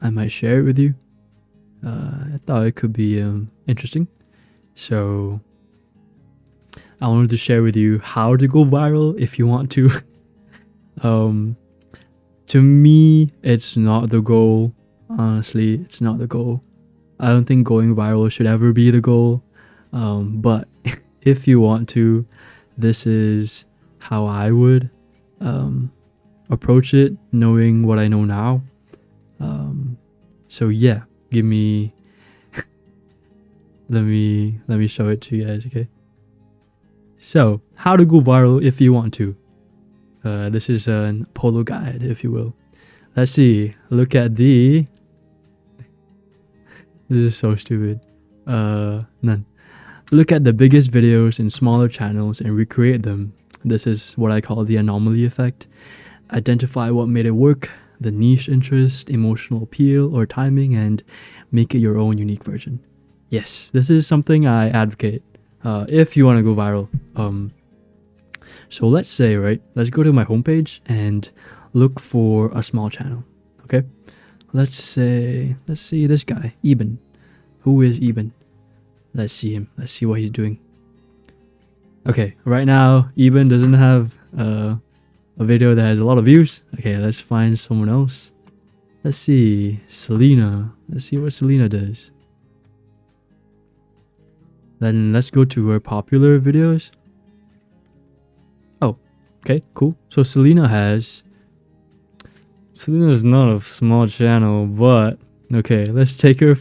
I might share it with you. I thought it could be interesting. So, I wanted to share with you how to go viral if you want to. To me, it's not the goal. Honestly, it's not the goal. I don't think going viral should ever be the goal. But if you want to, this is how I would approach it, knowing what I know now. So yeah, give me let me show it to you guys, okay? So, how to go viral if you want to. This is an Apollo guide, if you will. Let's see. Look at the... This is so stupid. None. Look at the biggest videos in smaller channels and recreate them. This is what I call the anomaly effect. Identify what made it work, the niche interest, emotional appeal, or timing, and make it your own unique version. Yes, this is something I advocate if you want to go viral. So let's say, right, let's go to my homepage and look for a small channel, okay? Let's see this guy, Eben. Who is Eben? Let's see him. Let's see what he's doing. Okay, right now, Eben doesn't have a video that has a lot of views. Okay, let's find someone else. Let's see, Selena. Let's see what Selena does. Then let's go to her popular videos. Oh, okay, cool. So Selena's not a small channel, but okay, let's take her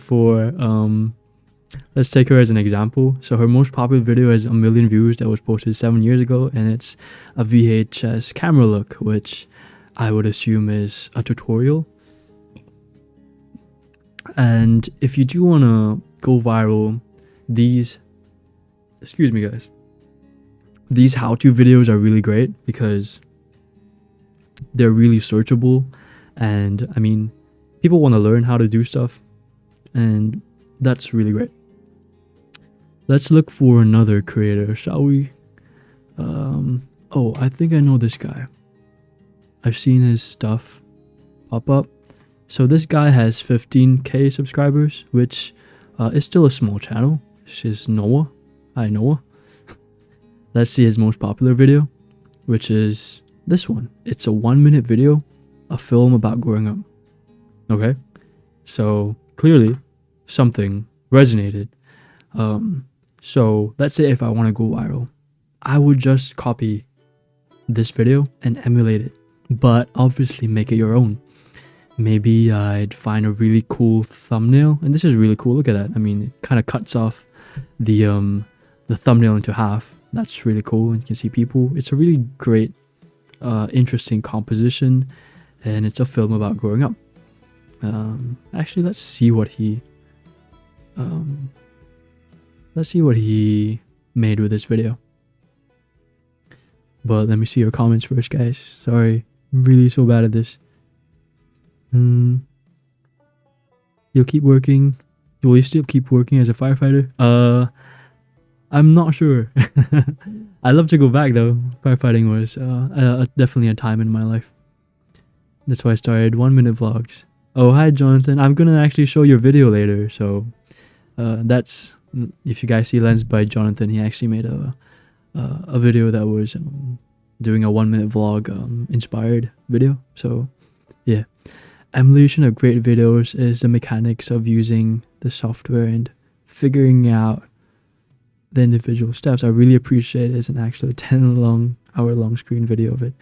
as an example. So her most popular video has 1 million views that was posted 7 years ago, and it's a VHS camera look, which I would assume is a tutorial. And if you do want to go viral, these how-to videos are really great because they're really searchable, and I mean, people want to learn how to do stuff, and that's really great. Let's look for another creator, shall we? Oh, I think I know this guy. I've seen his stuff pop up. So this guy has 15k subscribers, which is still a small channel. This is Noah. Hi, Noah. Let's see his most popular video, which is this one. It's a 1-minute video, a film about growing up. Okay, so clearly something resonated. So let's say if I want to go viral, I would just copy this video and emulate it, but obviously make it your own. Maybe I'd find a really cool thumbnail, and this is really cool. Look at that. I mean, it kind of cuts off the thumbnail into half. That's really cool, and you can see people. It's a really great, interesting composition, and it's a film about growing up. Actually, let's see what he made with this video. But let me see your comments first, guys. Sorry, I'm really so bad at this. You'll keep working. Will you still keep working as a firefighter? I'm not sure. I'd love to go back though. Firefighting was definitely a time in my life. That's why I started 1-minute vlogs. Oh, hi Jonathan. I'm gonna actually show your video later. So that's, if you guys see Lens by Jonathan, he actually made a video that was doing a 1-minute vlog inspired video. So yeah, emulation of great videos is the mechanics of using the software and figuring out the individual steps. I really appreciate it. It's an actual 10-hour-long screen video of it.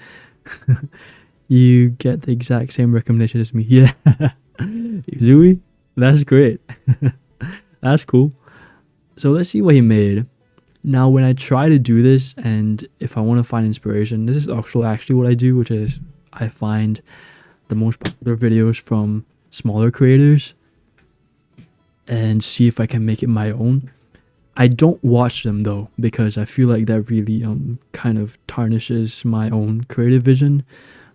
You get the exact same recommendation as me. Yeah. Zooey? That's great. That's cool. So let's see what he made. Now, when I try to do this, and if I want to find inspiration, this is actually what I do, which is I find the most popular videos from smaller creators and see if I can make it my own. I don't watch them though, because I feel like that really kind of tarnishes my own creative vision.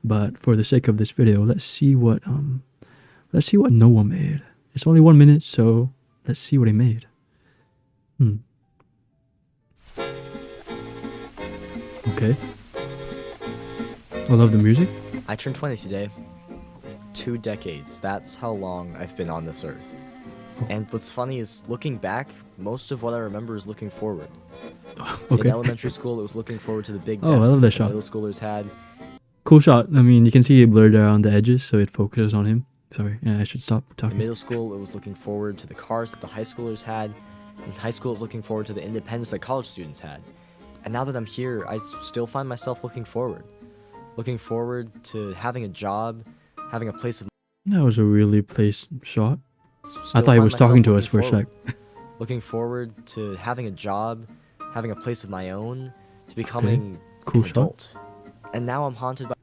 But for the sake of this video, let's see what Noah made. It's only 1 minute, so let's see what he made. Okay. I love the music. I turned 20 today. 2 decades. That's how long I've been on this earth. And what's funny is, looking back, most of what I remember is looking forward. Okay. In elementary school, it was looking forward to the big I desks love that that shot. middle schoolers had. Cool shot. I mean, you can see it blurred around the edges, so it focuses on him. Sorry, yeah, I should stop In talking. middle school, it was looking forward to the cars that the high schoolers had. In high school, it was looking forward to the independence that college students had. And now that I'm here, I still find myself looking forward. Looking forward to having a job, having a place of... That was a really placed shot. I still thought he find was talking to myself us for a looking sec. forward. Looking forward to having a job, having a place of my own, to becoming Cool an shot. adult. And now I'm haunted by...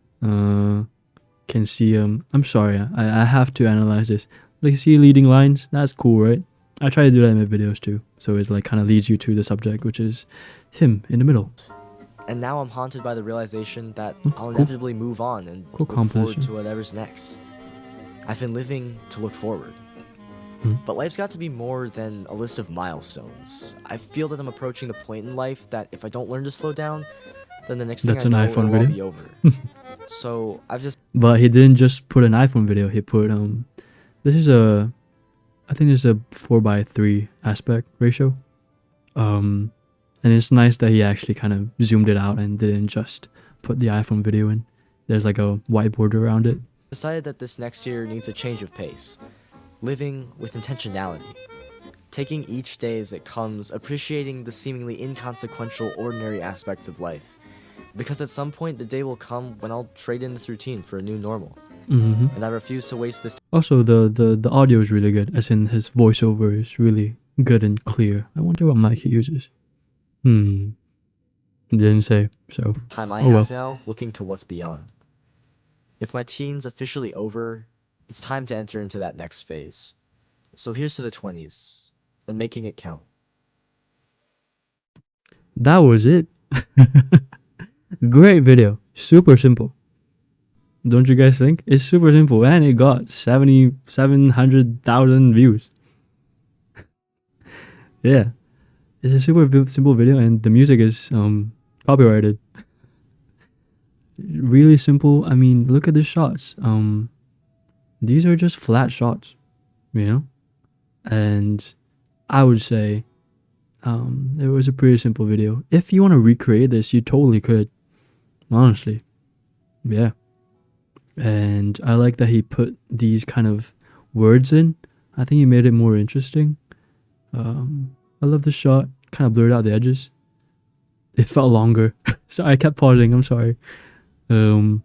Can see I'm sorry, I have to analyze this. Like, see leading lines? That's cool, right? I try to do that in my videos too. So it like kind of leads you to the subject, which is him in the middle. And now I'm haunted by the realization that I'll cool. inevitably move on and Cool look forward composition. to whatever's next. I've been living to look forward. Hmm. But life's got to be more than a list of milestones. I feel that I'm approaching the point in life that if I don't learn to slow down, then the next That's thing I an know, iPhone it'll all video. be over. So I've just... But he didn't just put an iPhone video, he put this is I think it's a 4:3 aspect ratio. And it's nice that he actually kind of zoomed it out and didn't just put the iPhone video in. There's like a whiteboard around it. decided that this next year needs a change of pace. Living with intentionality. Taking each day as it comes, appreciating the seemingly inconsequential, ordinary aspects of life. Because at some point, the day will come when I'll trade in this routine for a new normal. And I refuse to waste this... Also, the audio is really good, as in his voiceover is really good and clear. I wonder what mic he uses. Didn't say, so. time I Oh, have well. now, looking to what's beyond. With my teens officially over, it's time to enter into that next phase. So here's to the 20s, and making it count. That was it. Great video. Super simple. Don't you guys think? It's super simple, and it got 700,000 views. Yeah. It's a super simple video, and the music is copyrighted. Really simple. I mean, look at the shots. These are just flat shots, you know? And I would say it was a pretty simple video. If you want to recreate this, you totally could. Honestly. Yeah. And I like that he put these kind of words in. I think he made it more interesting. I love the shot. Kind of blurred out the edges. It felt longer. So I kept pausing. I'm sorry. Yeah.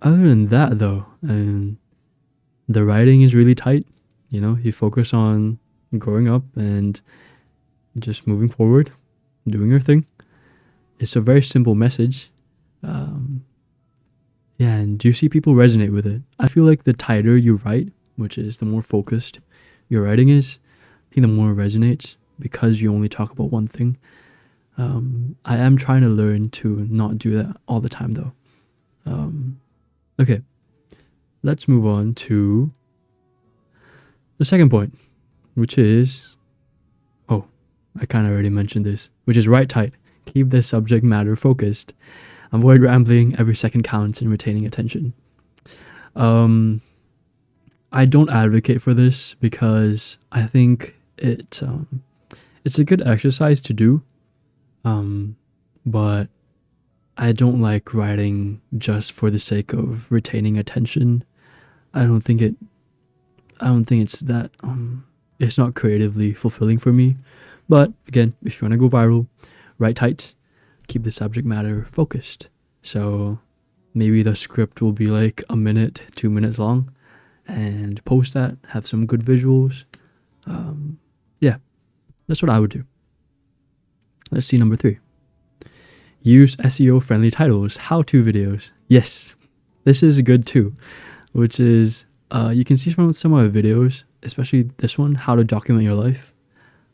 Other than that, though, the writing is really tight. You know, he focused on growing up and just moving forward, doing your thing. It's a very simple message. Yeah, and do you see people resonate with it? I feel like the tighter you write, which is the more focused your writing is, I think the more it resonates because you only talk about one thing. I am trying to learn to not do that all the time, though. Okay, let's move on to the second point, which is, I kind of already mentioned this, which is write tight. Keep the subject matter focused. Avoid rambling. Every second counts in retaining attention. I don't advocate for this because I think it's a good exercise to do, but I don't like writing just for the sake of retaining attention. I don't think it's that it's not creatively fulfilling for me. But again, if you want to go viral, write tight, keep the subject matter focused. So maybe the script will be like 1 minute, 2 minutes long, and post that, have some good visuals, Yeah, that's what I would do. Let's see number 3. Use SEO friendly titles, how-to videos. Yes, this is good too, which is, you can see from some of my videos, especially this one, how to document your life.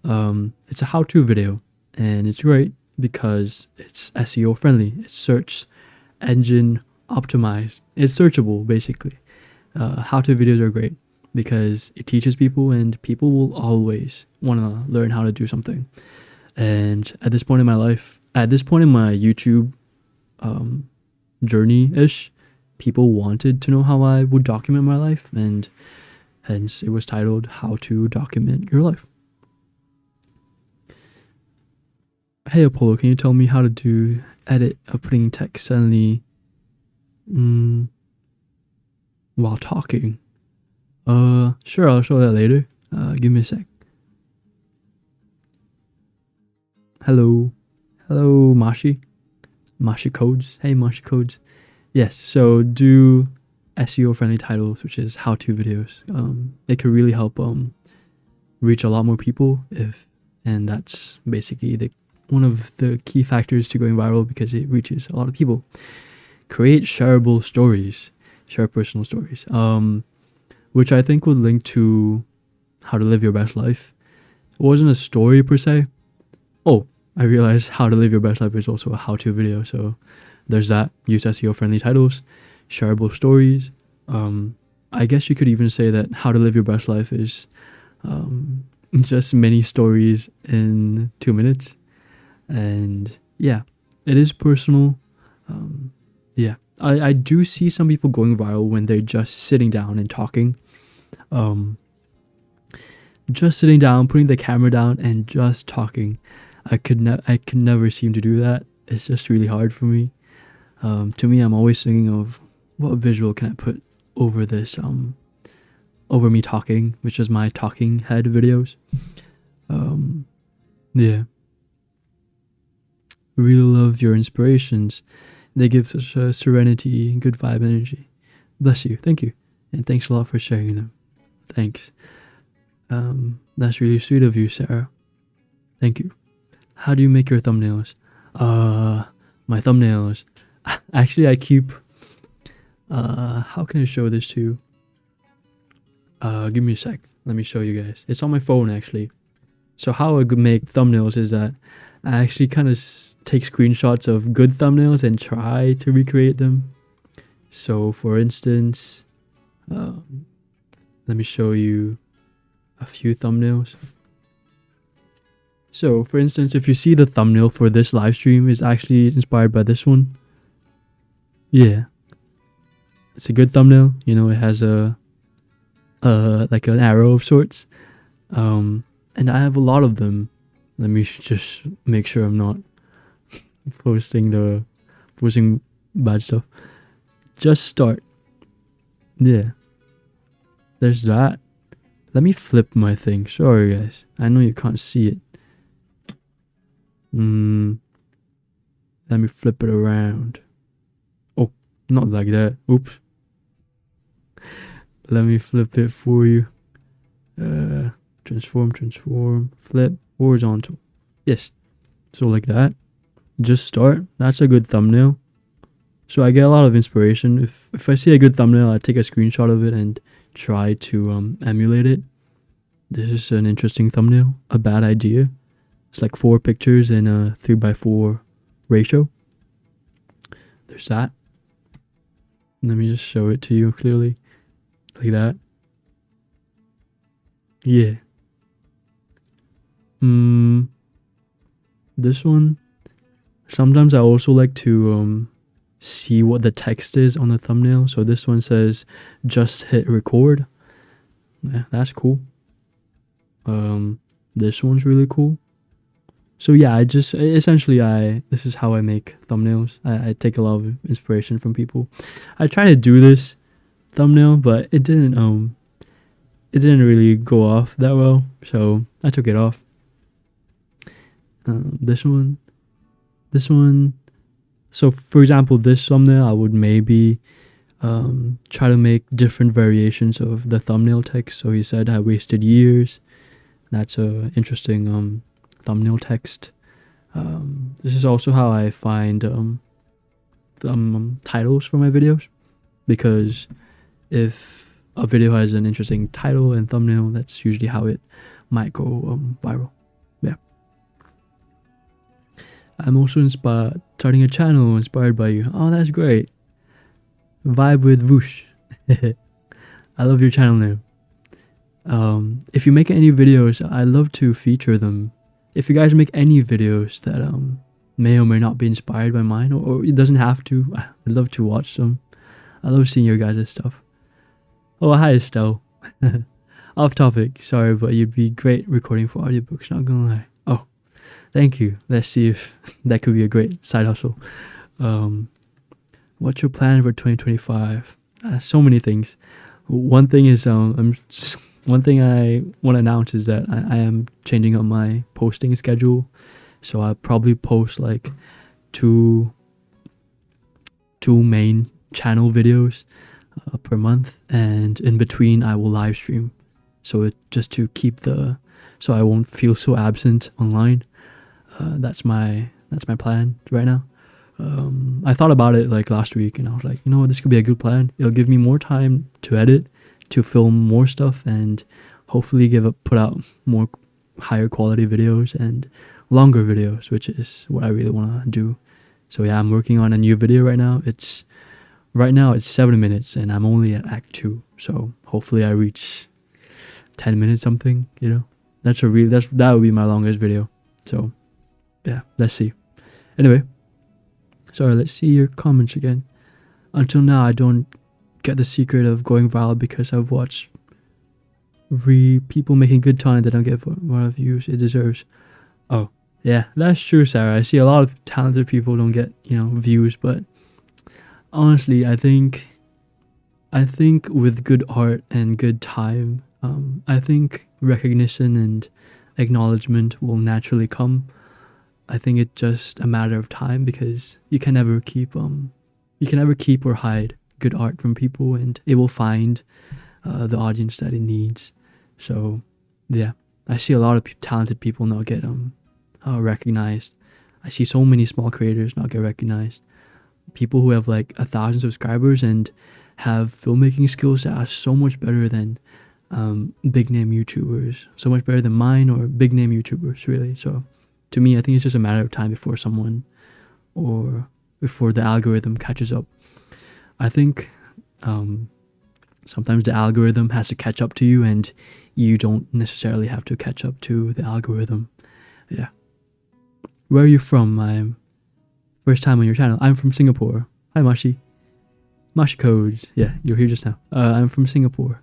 It's a how-to video, and it's great because it's SEO friendly. It's search engine optimized. It's searchable, basically. How-to videos are great because it teaches people, and people will always want to learn how to do something. And at this point in my life, at this point in my YouTube journey-ish, people wanted to know how I would document my life, and hence it was titled How to Document Your Life. Hey Apollo, can you tell me how to do edit of putting text suddenly while talking? Sure, I'll show that later. Give me a sec. Hello, Mashi Codes. Hey, Mashi Codes. Yes, so do SEO friendly titles, which is how-to videos. It could really help reach a lot more people, and that's basically one of the key factors to going viral, because it reaches a lot of people. Create shareable stories, share personal stories, which I think would link to how to live your best life. It wasn't a story per se. Oh, I realized how to live your best life is also a how-to video, so there's that. Use SEO friendly titles, shareable stories. I guess you could even say that how to live your best life is just many stories in 2 minutes. And yeah, it is personal. Yeah, I do see some people going viral when they're just sitting down and talking. Just sitting down, putting the camera down and just talking. I could never seem to do that. It's just really hard for me. To me, I'm always thinking of what visual can I put over this, over me talking, which is my talking head videos. Yeah. Really love your inspirations. They give such a serenity and good vibe energy. Bless you. Thank you. And thanks a lot for sharing them. Thanks. That's really sweet of you, Sarah. Thank you. How do you make your thumbnails? My thumbnails. Actually, I keep... how can I show this to you? Give me a sec. Let me show you guys. It's on my phone, actually. So how I make thumbnails is that I actually kind of take screenshots of good thumbnails and try to recreate them. So, for instance, let me show you a few thumbnails. So, for instance, if you see the thumbnail for this live stream is actually inspired by this one. Yeah. It's a good thumbnail. You know, it has like an arrow of sorts. And I have a lot of them. Let me just make sure I'm not posting bad stuff. Just start. Yeah. There's that. Let me flip my thing. Sorry guys. I know you can't see it. Let me flip it around. Oh, not like that. Oops. Let me flip it for you. Transform, flip, horizontal. Yes. So like that. Just start. That's a good thumbnail. So I get a lot of inspiration. If I see a good thumbnail, I take a screenshot of it and try to emulate it. This is an interesting thumbnail. A bad idea. It's like 4 pictures in a 3:4 ratio. There's that. Let me just show it to you clearly. Like that. Yeah. This one. Sometimes I also like to see what the text is on the thumbnail. So this one says, just hit record. Yeah, that's cool. This one's really cool. So yeah, this is how I make thumbnails. I take a lot of inspiration from people. I tried to do this thumbnail, but it didn't really go off that well, so I took it off. This one. So for example, this thumbnail, I would maybe try to make different variations of the thumbnail text. So he said I wasted years. That's a interesting thumbnail text. This is also how I find titles for my videos, because if a video has an interesting title and thumbnail, that's usually how it might go viral. Yeah. I'm also starting a channel inspired by you. Oh, that's great. Vibe with Whoosh. I love your channel name. If you make any videos, I'd love to feature them. If you guys make any videos that may or may not be inspired by mine, or it doesn't have to, I'd love to watch them. I love seeing your guys' stuff. Oh, hi Estelle. Off topic, sorry, but you'd be great recording for audiobooks, not gonna lie. Oh, thank you. Let's see if that could be a great side hustle. What's your plan for 2025? So many things. One thing is, one thing I want to announce is that I am changing up my posting schedule. So I'll probably post like two main channel videos per month, and in between I will live stream, so just to keep so I won't feel so absent online. That's my plan right now. I thought about it like last week, and I was like, you know what, this could be a good plan. It'll give me more time to edit, to film more stuff, and hopefully put out more higher quality videos and longer videos, which is what I really want to do. So yeah, I'm working on a new video right now. Right now it's 7 minutes and I'm only at act 2, so hopefully I reach 10 minutes something, you know. That would be my longest video. So yeah, let's see. Anyway, sorry, let's see your comments again. Until now, I don't get the secret of going viral because I've watched people making good content that don't get more views it deserves. Oh yeah, that's true, Sarah. I see a lot of talented people don't get, views, but honestly, I think with good art and good time, I think recognition and acknowledgement will naturally come. I think it's just a matter of time, because you can never keep or hide good art from people, and it will find the audience that it needs. So yeah, I see a lot of talented people not get recognized. I see so many small creators not get recognized. People who have like 1,000 subscribers and have filmmaking skills that are so much better than big name YouTubers, so much better than mine or big name YouTubers, really. So to me, I think it's just a matter of time before before the algorithm catches up. I think sometimes the algorithm has to catch up to you, and you don't necessarily have to catch up to the algorithm. Yeah. Where are you from? I'm first time on your channel. I'm from Singapore. Hi, Mashi. Mashi Codes. Yeah, you're here just now. I'm from Singapore.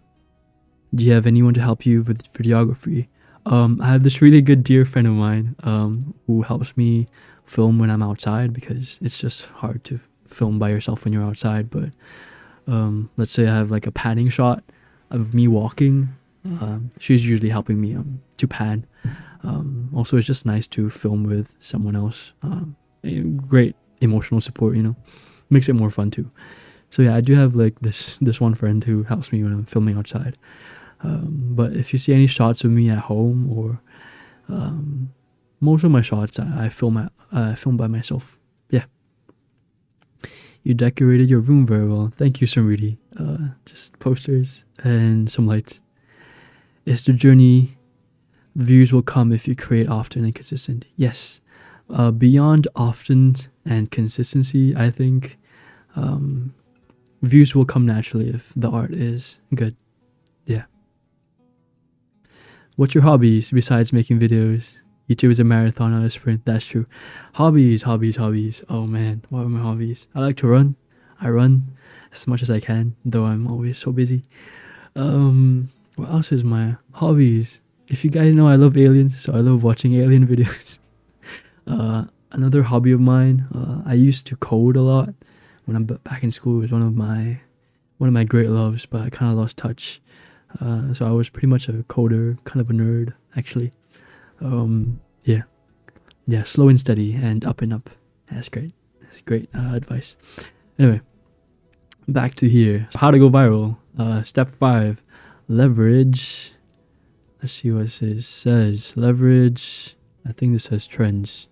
Do you have anyone to help you with videography? I have this really good dear friend of mine who helps me film when I'm outside, because it's just hard to film by yourself when you're outside. But let's say I have like a panning shot of me walking. She's usually helping me to pan. Also, it's just nice to film with someone else. Great emotional support, makes it more fun too. So yeah, I do have like this one friend who helps me when I'm filming outside. But if you see any shots of me at home, or most of my shots I film by myself. Yeah. You decorated your room very well. Thank you, Samriti. Just posters and some lights. It's the journey. The views will come if you create often and consistent. Yes. Beyond often and consistency, I think views will come naturally if the art is good. Yeah. What's your hobbies besides making videos? YouTube is a marathon, not a sprint. That's true. Hobbies. Oh man, what are my hobbies? I like to run. I run as much as I can, though I'm always so busy. What else is my hobbies? If you guys know, I love aliens, so I love watching alien videos. Another hobby of mine, I used to code a lot when I'm back in school. It was one of my great loves, but I kind of lost touch. So I was pretty much a coder, kind of a nerd, actually. Yeah, slow and steady and up and up. That's great. That's great advice. Anyway, back to here. How to go viral. Step 5, leverage Let's see what this says. Leverage. I think this says trends.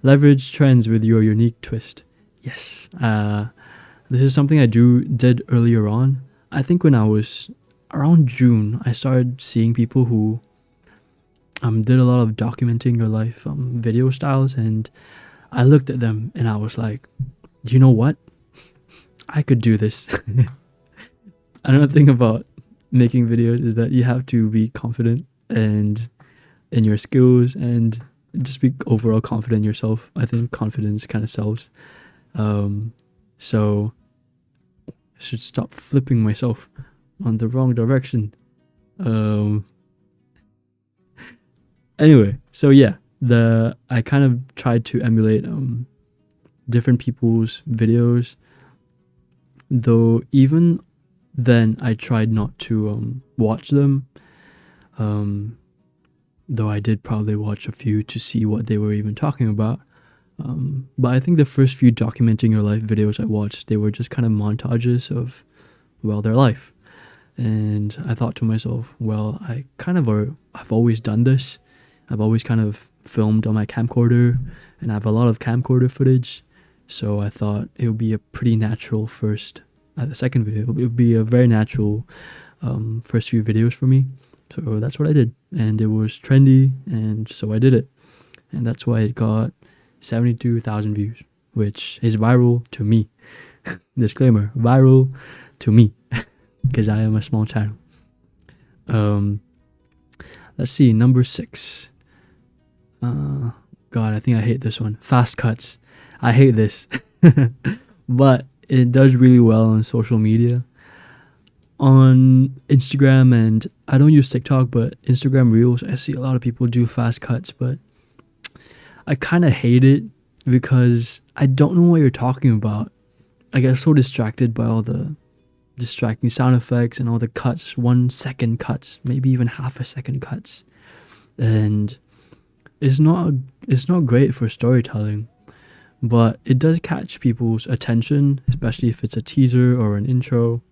Leverage trends with your unique twist. Yes. This is something I did earlier on. I think when I was around June, I started seeing people who did a lot of documenting your life video styles, and I looked at them and I was like, you know what? I could do this. Another thing about making videos is that you have to be confident and in your skills and just be overall confident in yourself. I think confidence kind of sells. So I should stop flipping myself on the wrong direction. Anyway, so yeah, I kind of tried to emulate different people's videos, though even then I tried not to watch them, though I did probably watch a few to see what they were even talking about. But I think the first few documenting your life videos I watched, they were just kind of montages of, well, their life. And I thought to myself, well, I've always done this. I've always kind of filmed on my camcorder, and I have a lot of camcorder footage. So I thought it would be a pretty natural second video. It would be a very natural first few videos for me. So that's what I did. And it was trendy, and so I did it. And that's why it got 72,000 views, which is viral to me. Disclaimer, viral to me, because I am a small channel. Let's see, number 6. God, I think I hate this one. Fast cuts. I hate this. But it does really well on social media. On Instagram, and I don't use TikTok, but Instagram Reels, I see a lot of people do fast cuts, but I kind of hate it because I don't know what you're talking about. I get so distracted by all the distracting sound effects and all the cuts, 1 second cuts, maybe even half a second cuts. And it's not great for storytelling, but it does catch people's attention, especially if it's a teaser or an intro.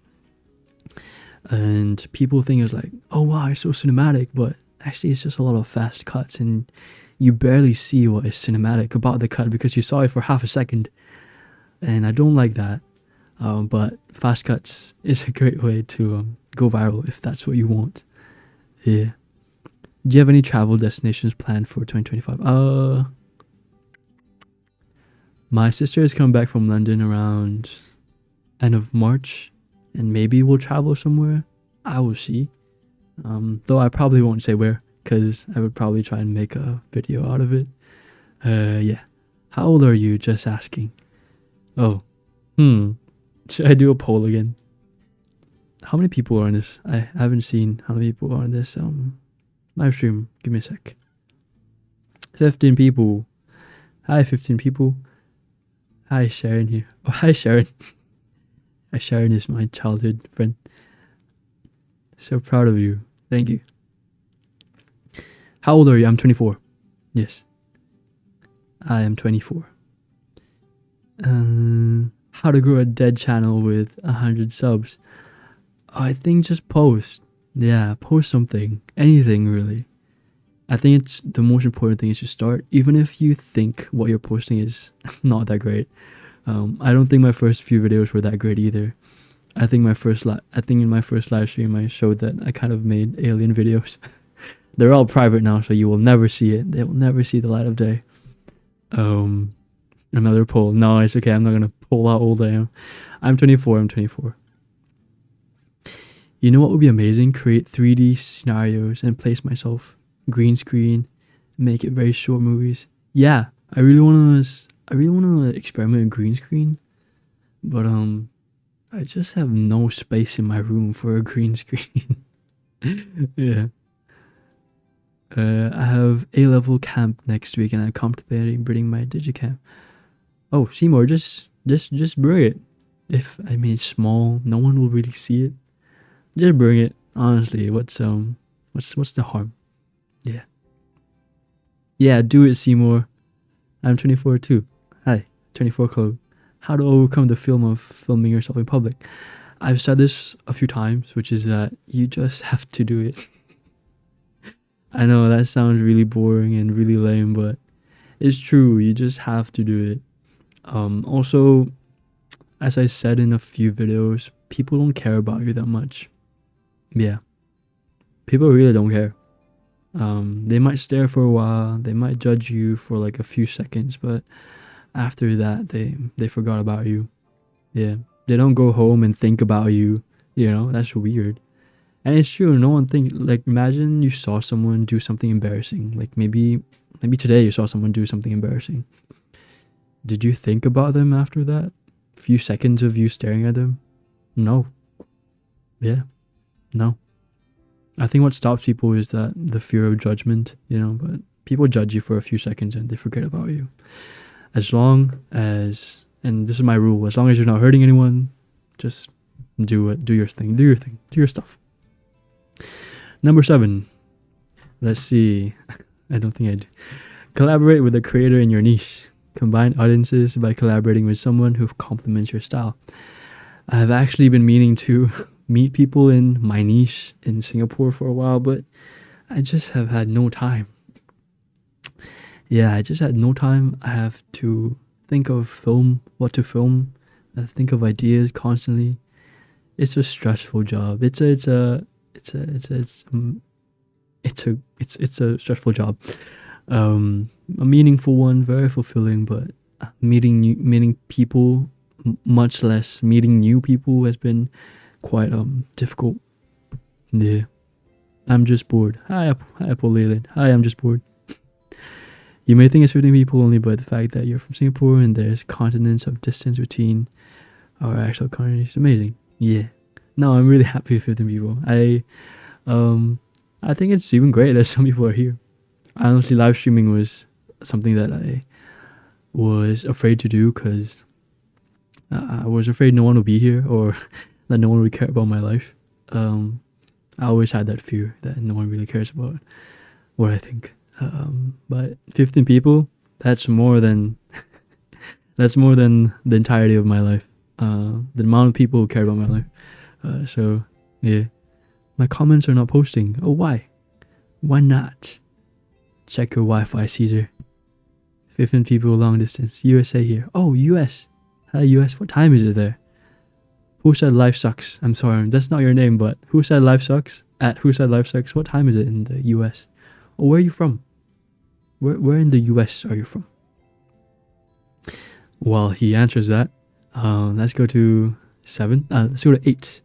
And people think it's like, oh wow, it's so cinematic, but actually it's just a lot of fast cuts, and you barely see what is cinematic about the cut because you saw it for half a second. And I don't like that. But fast cuts is a great way to go viral if that's what you want. Yeah. Do you have any travel destinations planned for 2025? My sister has come back from London around end of March, and maybe we'll travel somewhere. I will see. Though I probably won't say where, because I would probably try and make a video out of it. Yeah. How old are you? Just asking. Oh. Should I do a poll again? How many people are on this? I haven't seen how many people are on this live stream. Give me a sec. 15 people. Hi, 15 people. Hi, Sharon here. Oh, hi, Sharon. Hi, Sharon is my childhood friend. So proud of you. Thank you. How old are you? I'm 24. Yes. I am 24. How to grow a dead channel with 100 subs. I think just post. Yeah, post something. Anything, really. I think it's the most important thing is to start, even if you think what you're posting is not that great. I don't think my first few videos were that great either. I think in my first live stream I showed that I kind of made alien videos. They're all private now, so you will never see it. They will never see the light of day. Another poll. No, it's okay. I'm not gonna poll how old I am. I'm 24. You know what would be amazing? Create 3D scenarios and place myself. Green screen. Make it very short movies. Yeah, I really wanna experiment with green screen, but I just have no space in my room for a green screen. Yeah. I have A-level camp next week, and I'm contemplating bringing my digicam. Oh, Seymour, just bring it. It's small, no one will really see it. Just bring it. Honestly, what's the harm? Yeah. Yeah, do it, Seymour. I'm 24 too. Hi, 24 Club. How to overcome the film of filming yourself in public. I've said this a few times, which is that you just have to do it. I know that sounds really boring and really lame, but it's true. You just have to do it. Also, as I said in a few videos, people don't care about you that much. Yeah, people really don't care. They might stare for a while, they might judge you for like a few seconds, but after that, they forgot about you. Yeah, they don't go home and think about you. You know, that's weird. And it's true. No one thinks like imagine you saw someone do something embarrassing. Like maybe today you saw someone do something embarrassing. Did you think about them after that? Few seconds of you staring at them? No. Yeah. No. I think what stops people is that the fear of judgment, but people judge you for a few seconds and they forget about you. As long as, and this is my rule, as long as you're not hurting anyone, just do it. Do your thing. Do your stuff. Number 7. Let's see. I don't think I'd collaborate with a creator in your niche. Combine audiences by collaborating with someone who complements your style. I've actually been meaning to meet people in my niche in Singapore for a while, but I just have had no time. Yeah, I just had no time. I have to think of what to film, think of ideas constantly. It's a stressful job. It's a stressful job. A meaningful one, very fulfilling, but meeting people, much less meeting new people, has been quite difficult. Yeah, I'm just bored. Hi ApolloAlien. Hi, I'm just bored. You may think it's 15 people only, but the fact that you're from Singapore and there's continents of distance between our actual countries is amazing. Yeah. No, I'm really happy with 15 people. I think it's even great that some people are here. Honestly, live streaming was something that I was afraid to do because I was afraid no one would be here or that no one would care about my life. I always had that fear that no one really cares about what I think. But 15 people, that's more than the entirety of my life. The amount of people who care about my life. So yeah, my comments are not posting. Oh, why? Why not? Check your Wi-Fi, Caesar. 15 people long distance. USA here. Oh, US. Hi, US. What time is it there? Who said life sucks? I'm sorry, that's not your name, but who said life sucks? At who said life sucks? What time is it in the US? Oh, where are you from? Where in the US are you from? While he answers that, let's go to 7. Let's go to 8.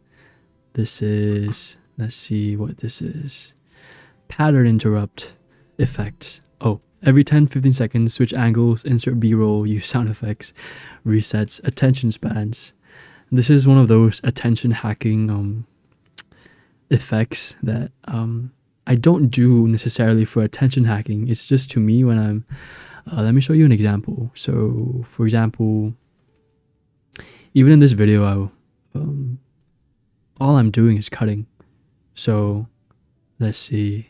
This is, let's see what this is. Pattern interrupt effects. Oh, every 10-15 seconds, switch angles, insert B-roll, use sound effects, resets attention spans. This is one of those attention hacking effects that I don't do necessarily for attention hacking. It's just to me when I'm let me show you an example. So for example, even in this video, all I'm doing is cutting. So let's see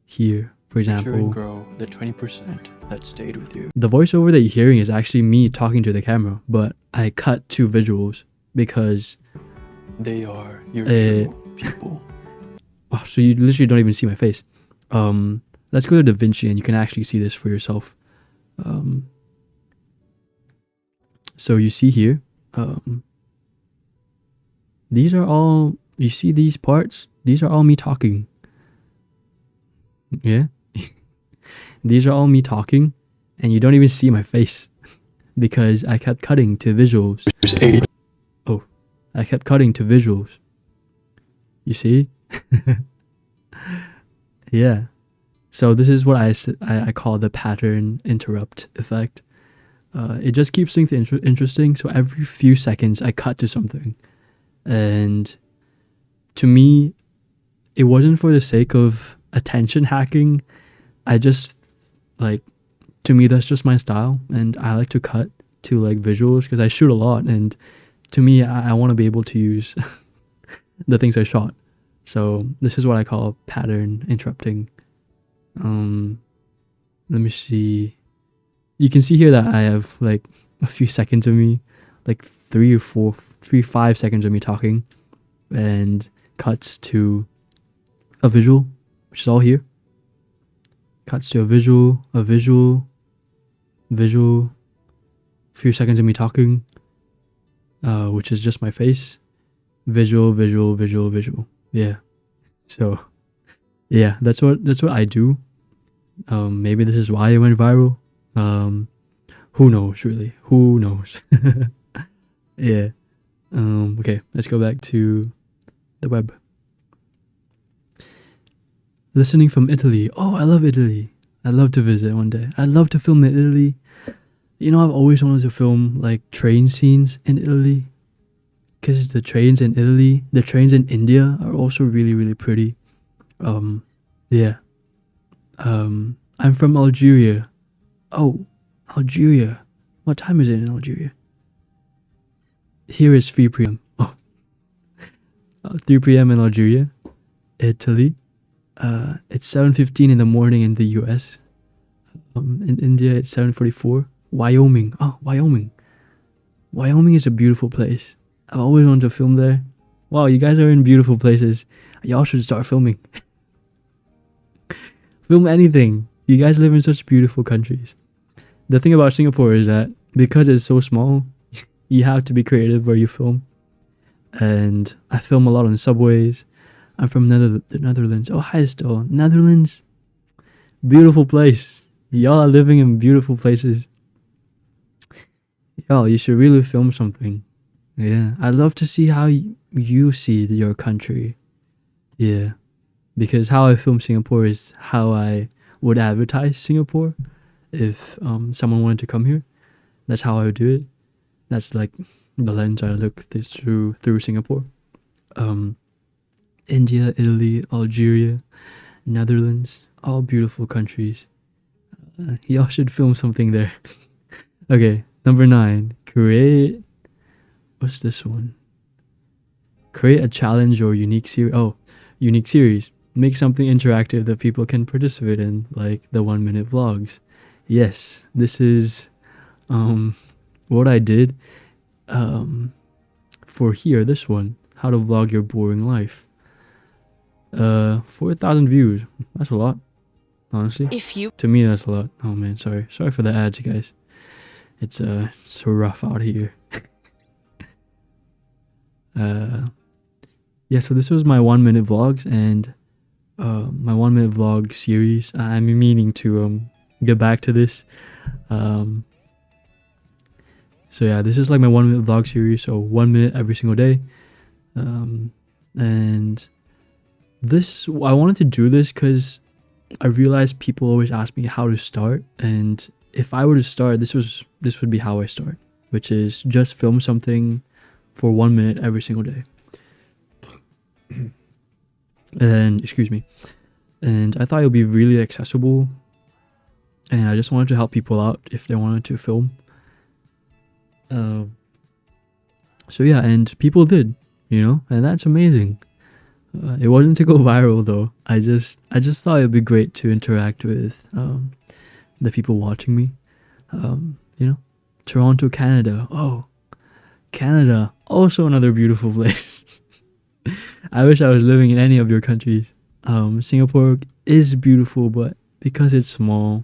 here, for example, and grow the 20% that stayed with you. The voiceover that you're hearing is actually me talking to the camera, but I cut 2 visuals because they are your true people. Oh, so you literally don't even see my face. Let's go to DaVinci and you can actually see this for yourself. So you see here, these are all, you see these parts? These are all me talking. Yeah? These are all me talking and you don't even see my face because I kept cutting to visuals. Oh, I kept cutting to visuals. You see? Yeah. So this is what I call the pattern interrupt effect. It just keeps things interesting. So every few seconds I cut to something. And to me, it wasn't for the sake of attention hacking. I just to me, that's just my style. And I like to cut to visuals because I shoot a lot. And to me, I want to be able to use the things I shot. So this is what I call pattern interrupting. Let me see. You can see here that I have a few seconds of me, 5 seconds of me talking, and cuts to a visual, which is all here. Cuts to a visual, few seconds of me talking, which is just my face. Visual. Yeah. So, yeah, that's what I do. Maybe this is why it went viral. Who knows, really? Who knows? Yeah. Okay, let's go back to the web. Listening from Italy. Oh, I love Italy. I'd love to visit one day. I'd love to film in Italy. You know, I've always wanted to film like train scenes in Italy. Because the trains in India are also really, really pretty. Yeah. I'm from Algeria. Oh, Algeria. What time is it in Algeria? Here is 3 p.m. Oh. 3 p.m. in Algeria, Italy. It's 7:15 in the morning in the US. In India, it's 7:44. Wyoming. Oh, Wyoming. Wyoming is a beautiful place. I've always wanted to film there. Wow, you guys are in beautiful places. Y'all should start filming. Film anything. You guys live in such beautiful countries. The thing about Singapore is that because it's so small, you have to be creative where you film. And I film a lot on subways. I'm from the Netherlands. Oh, hi, still. Netherlands. Beautiful place. Y'all are living in beautiful places. Y'all, you should really film something. Yeah, I'd love to see how you see your country. Yeah, because how I film Singapore is how I would advertise Singapore if someone wanted to come here. That's how I would do it. That's like the lens I look through Singapore. India, Italy, Algeria, Netherlands, all beautiful countries. Y'all should film something there. Okay, number 9. What's this one? Create a challenge or unique series. Oh, unique series. Make something interactive that people can participate in, like the 1-minute vlogs. Yes, this is what I did for here, this one. How to vlog your boring life. 4,000 views. That's a lot, honestly. To me, that's a lot. Oh man, sorry for the ads, guys. It's so rough out here. Yeah, so this was my 1-minute vlogs and my 1-minute vlog series. I'm meaning to get back to this. So yeah, this is like my 1-minute vlog series, so 1 minute every single day. And this, I wanted to do this because I realized people always ask me how to start, and if I were to start, this would be how I start, which is just film something for 1 minute every single day. And excuse me. And I thought it would be really accessible, and I just wanted to help people out if they wanted to film. So yeah, and people did, and that's amazing. It wasn't to go viral though. I just thought it'd be great to interact with the people watching me. Toronto, Canada. Oh, Canada, also another beautiful place. I wish I was living in any of your countries. Singapore is beautiful, but because it's small,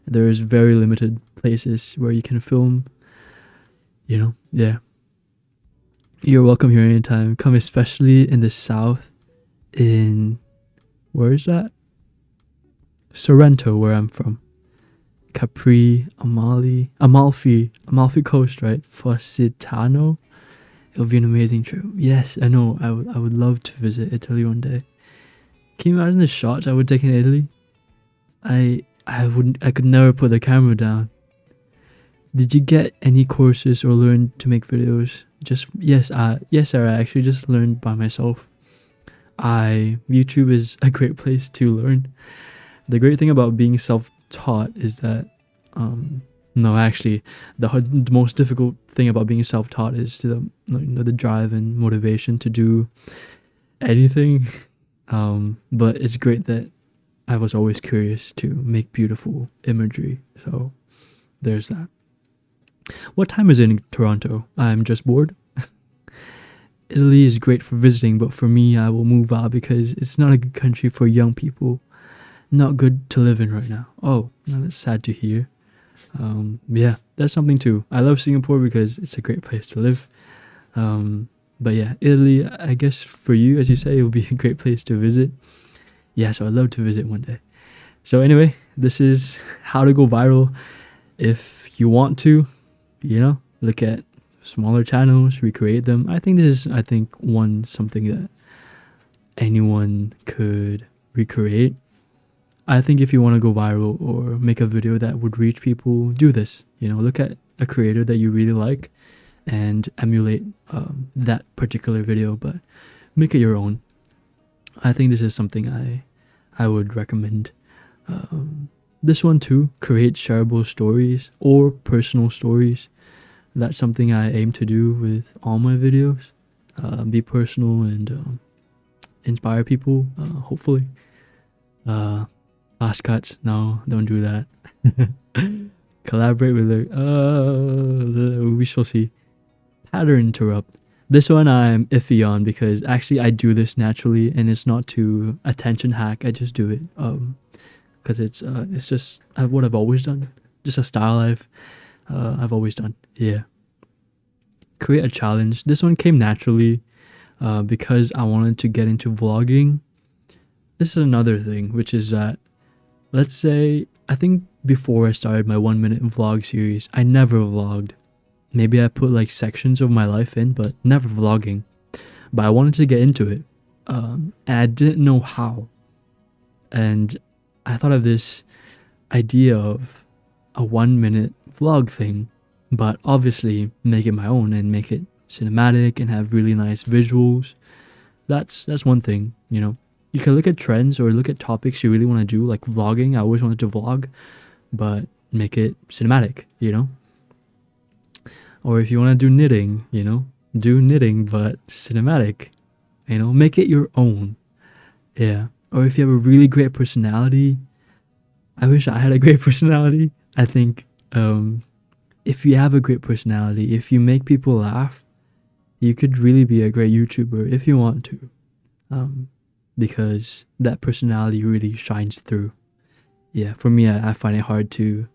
there's very limited places where you can film. Yeah. You're welcome here anytime. Come, especially in the south. Where is that? Sorrento, where I'm from. Capri, Amalfi Coast, right? Positano. It'll be an amazing trip. Yes, I know. I would love to visit Italy one day. Can you imagine the shots I would take in Italy? I could never put the camera down. Did you get any courses or learn to make videos? Yes, Sarah. I actually just learned by myself. YouTube is a great place to learn. The great thing about being self-taught is that, the most difficult thing about being self-taught is the drive and motivation to do anything. But it's great that I was always curious to make beautiful imagery. So there's that. What time is it in Toronto? I'm just bored. Italy is great for visiting, but for me, I will move out because it's not a good country for young people. not good to live in right now. Oh, no, that's sad to hear. Yeah, that's something too. I love Singapore because it's a great place to live. But yeah, Italy, I guess for you, as you say, it will be a great place to visit. Yeah, so I'd love to visit one day. So anyway, this is how to go viral. If you want to, look at smaller channels, recreate them. I think this is, something that anyone could recreate. I think if you want to go viral or make a video that would reach people, do this. Look at a creator that you really like and emulate that particular video, but make it your own. I think this is something I would recommend. This one too, create shareable stories or personal stories. That's something I aim to do with all my videos. Be personal and inspire people, hopefully. Fast cuts, no, don't do that. Collaborate with we shall see. Pattern interrupt. This one I'm iffy on because actually I do this naturally and it's not to attention hack. I just do it because it's just what I've always done. Just a style I've always done. Yeah. Create a challenge. This one came naturally because I wanted to get into vlogging. This is another thing, which is that, let's say, I think before I started my 1-minute vlog series, I never vlogged. Maybe I put like sections of my life in, but never vlogging. But I wanted to get into it. And I didn't know how. And I thought of this idea of a 1-minute vlog thing, but obviously make it my own and make it cinematic and have really nice visuals. That's one thing, You can look at trends or look at topics you really want to do, like vlogging. I always wanted to vlog, but make it cinematic, Or if you want to do knitting, do knitting, but cinematic, make it your own. Yeah. Or if you have a really great personality, I wish I had a great personality. I think if you have a great personality, if you make people laugh, you could really be a great YouTuber if you want to. Because that personality really shines through. Yeah, for me, I find it hard to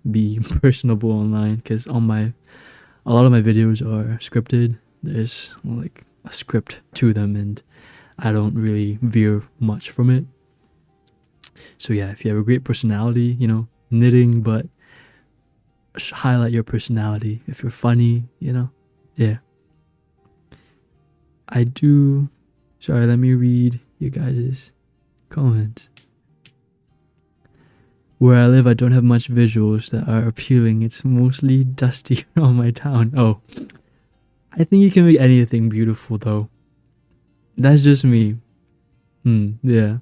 be personable online because a lot of my videos are scripted. There's like a script to them and I don't really veer much from it. So yeah, if you have a great personality, knitting, but highlight your personality. If you're funny, yeah. Sorry, let me read you guys' comments. Where I live, I don't have much visuals that are appealing. It's mostly dusty around my town. Oh, I think you can make anything beautiful though. That's just me. Yeah.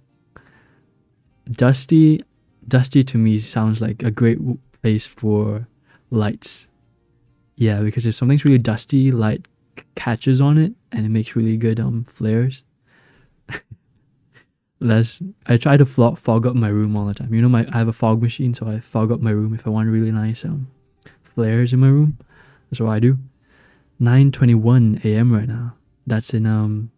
Dusty to me sounds like a great place for lights. Yeah, because if something's really dusty, light catches on it and it makes really good flares. I try to fog up my room all the time. I have a fog machine, so I fog up my room if I want really nice flares in my room. That's what I do. 9:21 a.m. right now. That's in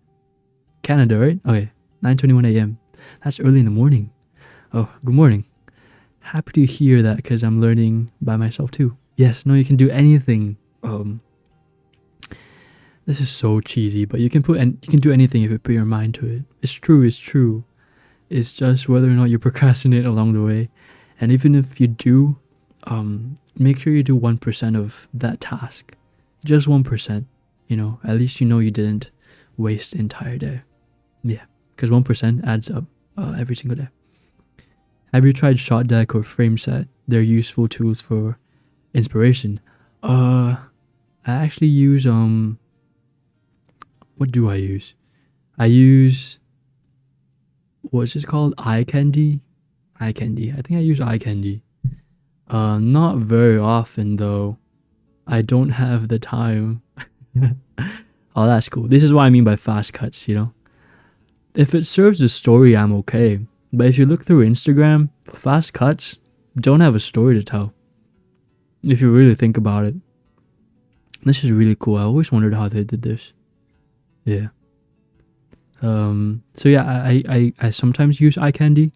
Canada, right? Okay, 9:21 a.m. That's early in the morning. Oh, good morning. Happy to hear that because I'm learning by myself too. Yes, no, you can do anything. This is so cheesy, but you can do anything if you put your mind to it. It's true. It's just whether or not you procrastinate along the way. And even if you do, make sure you do 1% of that task. Just 1%, at least you didn't waste the entire day. Yeah, because 1% adds up every single day. Have you tried Shot Deck or Frame Set? They're useful tools for inspiration. I actually use what do I use? I use, what's it called? Eye Candy. I think I use Eye Candy. Not very often though. I don't have the time. Oh, that's cool. This is what I mean by fast cuts, If it serves the story, I'm okay. But if you look through Instagram, fast cuts don't have a story to tell. If you really think about it. This is really cool. I always wondered how they did this. Yeah. So yeah, I sometimes use Eye Candy.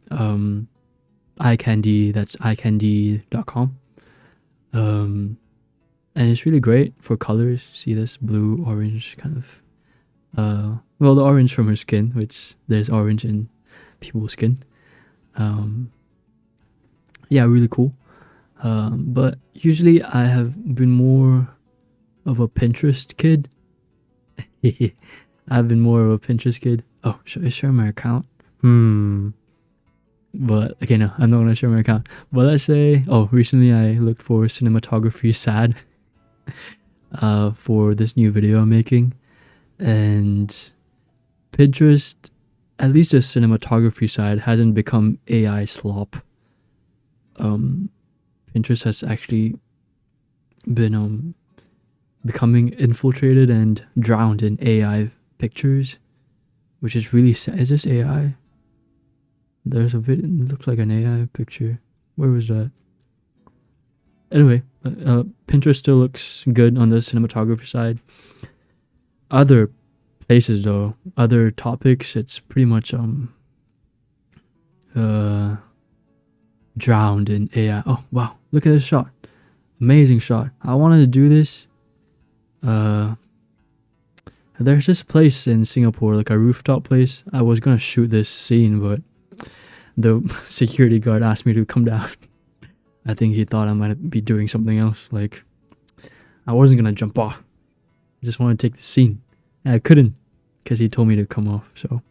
eye candy. That's eyecandy.com. And it's really great for colors. See this blue, orange kind of. Well, the orange from her skin, which there's orange in people's skin. Yeah, really cool. But usually I have been more of a Pinterest kid. I've been more of a Pinterest kid. Oh, should I share my account? But okay, no, I'm not gonna share my account. But let's say, recently I looked for cinematography sad for this new video I'm making, and Pinterest, at least the cinematography side, hasn't become AI slop. Pinterest has actually been becoming infiltrated and drowned in AI pictures, which is really sad. Is this AI? There's a video, it looks like an AI picture. Where was that? Anyway, Pinterest still looks good on the cinematography side. Other places though, other topics, it's pretty much drowned in AI. Oh wow, look at this shot. Amazing shot. I wanted to do this. There's this place in Singapore, like a rooftop place. I was gonna shoot this scene, but the security guard asked me to come down. I think he thought I might be doing something else. Like, I wasn't gonna jump off. I just wanted to take the scene. And I couldn't, because he told me to come off, so,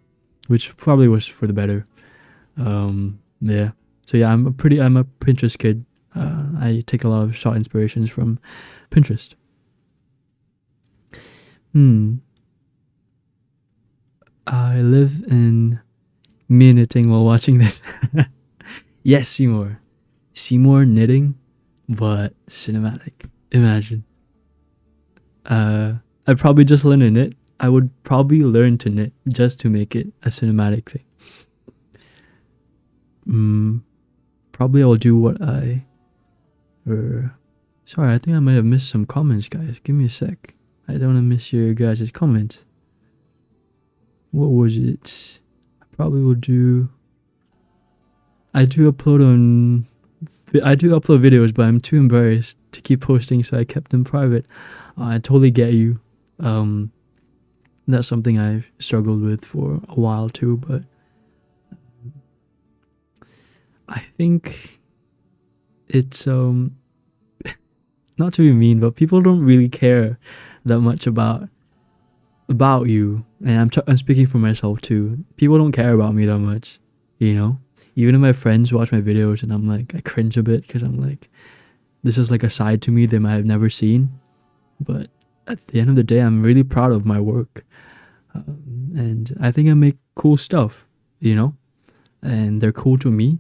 which probably was for the better. Yeah. So yeah, I'm a Pinterest kid. I take a lot of shot inspirations from Pinterest. I live in knitting while watching this. Yes, Seymour. Seymour knitting, but cinematic. Imagine. I'd probably just learn to knit. I would probably learn to knit just to make it a cinematic thing. Probably I'll do what sorry, I think I might have missed some comments, guys. Give me a sec. I don't want to miss your guys' comments. What was it? I probably will do... I do upload videos, but I'm too embarrassed to keep posting, so I kept them private. I totally get you. That's something I've struggled with for a while too, but I think it's not to be mean, but people don't really care that much about you, and I'm speaking for myself too. People don't care about me that much, you know. Even if my friends watch my videos and I'm like, I cringe a bit because I'm like, this is like a side to me they might have never seen. But at the end of the day, I'm really proud of my work, and I think I make cool stuff, you know, and they're cool to me,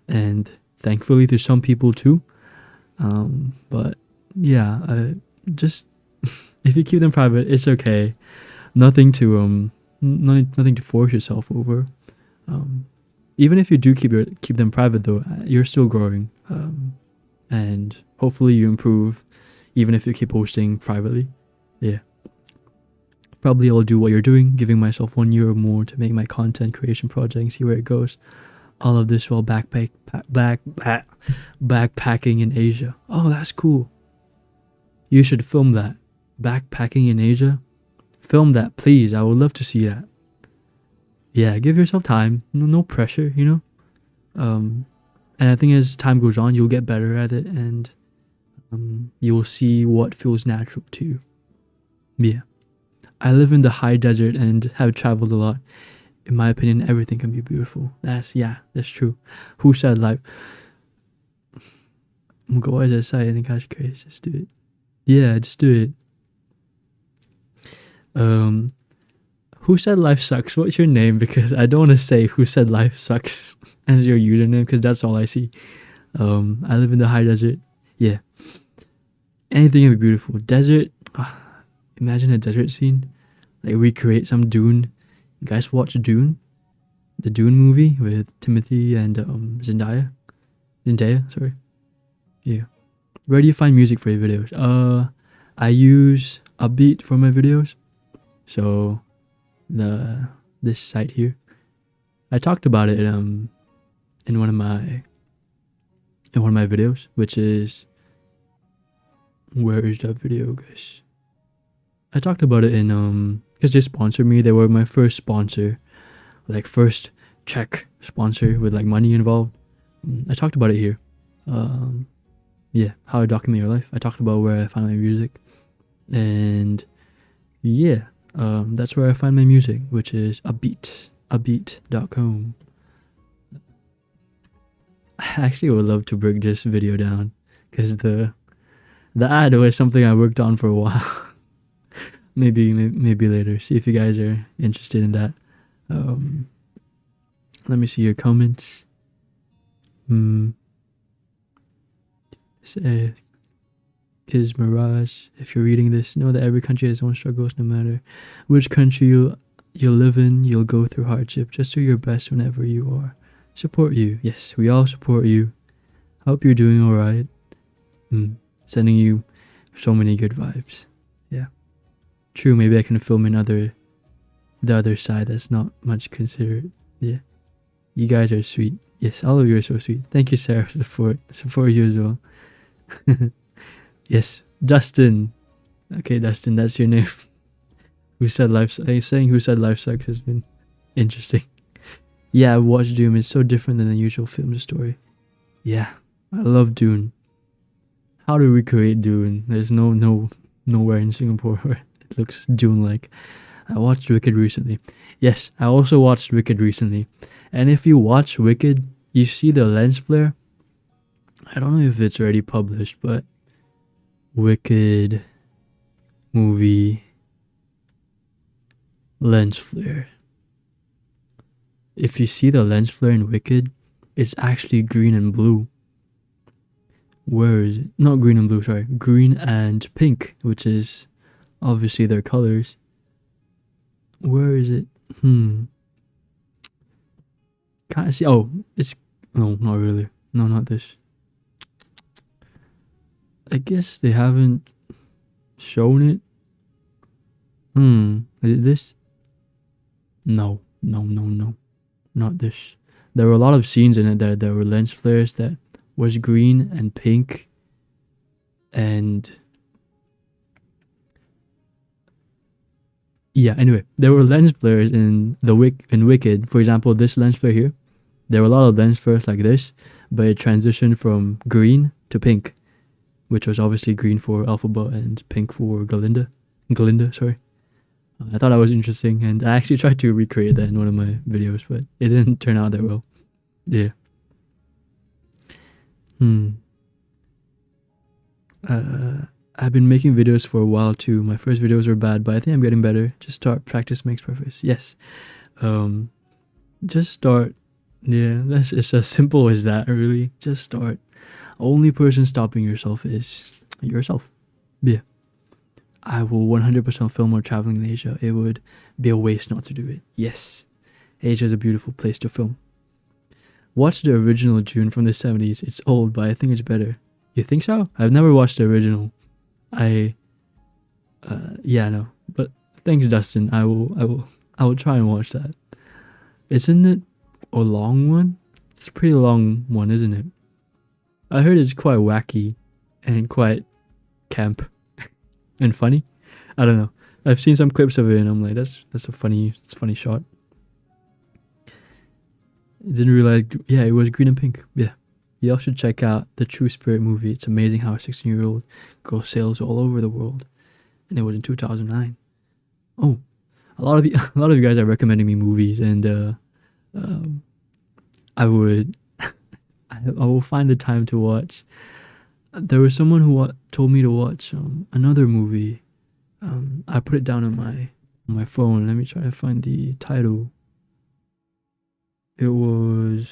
and thankfully to some people too. But yeah, just if you keep them private, it's okay. Nothing to force yourself over. Even if you do keep them private though, you're still growing, and hopefully you improve, even if you keep posting privately. Yeah. Probably I'll do what you're doing, giving myself 1 year or more to make my content creation project and see where it goes. All of this while backpacking in Asia. Oh, that's cool. You should film that. Backpacking in Asia. Film that, please. I would love to see that. Yeah, give yourself time. No pressure, you know. And I think as time goes on, you'll get better at it, and you'll see what feels natural to you. Yeah. I live in the high desert and have traveled a lot. In my opinion, everything can be beautiful. That's true. Who said life? Oh my God, what did I say? I think I should just do it. Yeah, just do it. Who said life sucks? What's your name? Because I don't want to say who said life sucks as your username, because that's all I see. I live in the high desert. Yeah. Anything can be beautiful. Desert. Imagine a desert scene. Like recreate some Dune. You guys watch Dune? The Dune movie with Timothy and Zendaya? Sorry. Yeah. Where do you find music for your videos? I use Upbeat for my videos. So this site here. I talked about it in one of my videos, which is, where is that video, guys? I talked about it in because they sponsored me. They were my first sponsor, like first check sponsor with like money involved. I talked about it here. Yeah, how I document your life. I talked about where I find my music, and yeah, that's where I find my music, which is abeat.com. I actually would love to break this video down, because the ad was something I worked on for a while. maybe later. See if you guys are interested in that. Let me see your comments. Kiz Mirage, if you're reading this, know that every country has its own struggles. No matter which country you live in, you'll go through hardship. Just do your best whenever you are. Support you. Yes, we all support you. Hope you're doing alright. Sending you so many good vibes. Yeah. True, maybe I can film the other side that's not much considered. Yeah. You guys are sweet. Yes, all of you are so sweet. Thank you, Sarah, for support you as well. Yes, Dustin. Okay, Dustin, that's your name. Who said life sucks has been interesting. Yeah, I watched Doom. It's so different than the usual film story. Yeah, I love Dune. How to recreate Dune? There's nowhere in Singapore where it looks Dune-like. I watched Wicked recently. Yes, I also watched Wicked recently. And if you watch Wicked, you see the lens flare. I don't know if it's already published, but Wicked movie lens flare. If you see the lens flare in Wicked, it's actually green and blue. Where is it? Not green and blue, sorry. Green and pink, which is obviously their colors. Where is it? Can't see. Oh, it's... No, not really. No, not this. I guess they haven't shown it. Is it this? No. Not this. There were a lot of scenes in it that there were lens flares that was green and pink, and yeah, anyway, there were lens flares in Wicked. For example, this lens flare here, there were a lot of lens flares like this, but it transitioned from green to pink, which was obviously green for Elphaba and pink for Galinda, sorry. I thought that was interesting, and I actually tried to recreate that in one of my videos, but it didn't turn out that well. Yeah. I've been making videos for a while too. My first videos were bad, but I think I'm getting better. Just start. Practice makes perfect. Yes. Just start. Yeah, it's as simple as that, really. Just start. Only person stopping yourself is yourself. Yeah. I will 100% film while traveling in Asia. It would be a waste not to do it. Yes. Asia is a beautiful place to film. Watch the original Dune from the 70s. It's old, but I think it's better. You think so? I've never watched the original. No. But thanks, Dustin. I will try and watch that. Isn't it a long one? It's a pretty long one, isn't it? I heard it's quite wacky and quite camp and funny. I don't know. I've seen some clips of it and I'm like, that's a funny shot. I didn't realize, yeah, it was green and pink. Yeah. Y'all should check out the True Spirit movie. It's amazing how a 16-year-old girl sails all over the world. And it was in 2009. Oh, a lot of you guys are recommending me movies, and I will find the time to watch. There was someone who told me to watch another movie. I put it down on my phone. Let me try to find the title. It was...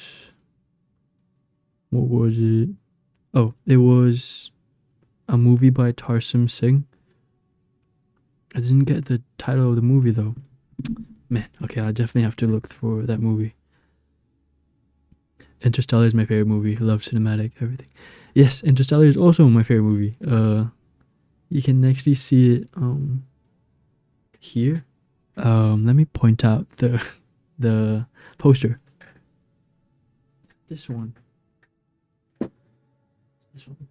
What was it? Oh, it was a movie by Tarsem Singh. I didn't get the title of the movie though. Man, okay, I definitely have to look for that movie. Interstellar is my favorite movie. Love cinematic, everything. Yes, Interstellar is also my favorite movie. You can actually see it here. Let me point out the poster. This one. This one.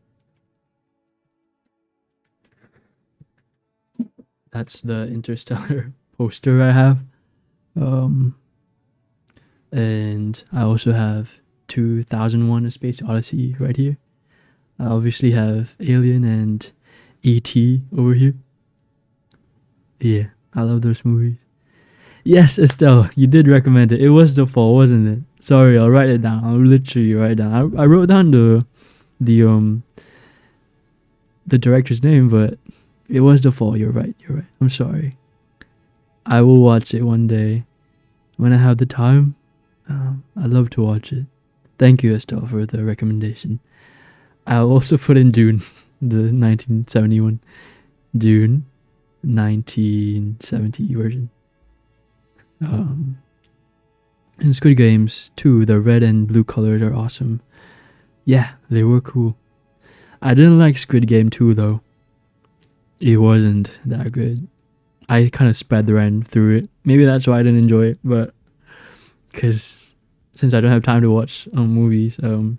That's the Interstellar poster I have. And I also have 2001: A Space Odyssey right here. I obviously have Alien and E.T. over here. Yeah, I love those movies. Yes, Estelle, you did recommend it. It was The Fall, wasn't it? Sorry, I'll write it down. I'll literally write it down. I wrote down the director's name, but it was The Fall. You're right. You're right. I'm sorry. I will watch it one day when I have the time. I'd love to watch it. Thank you, Estelle, for the recommendation. I'll also put in Dune, the 1971 Dune 1970 version. And Squid Games too. The red and blue colors are awesome. Yeah, they were cool. I didn't like Squid Game 2 though. It wasn't that good. I kind of ran through it. Maybe that's why I didn't enjoy it, but because since I don't have time to watch movies, I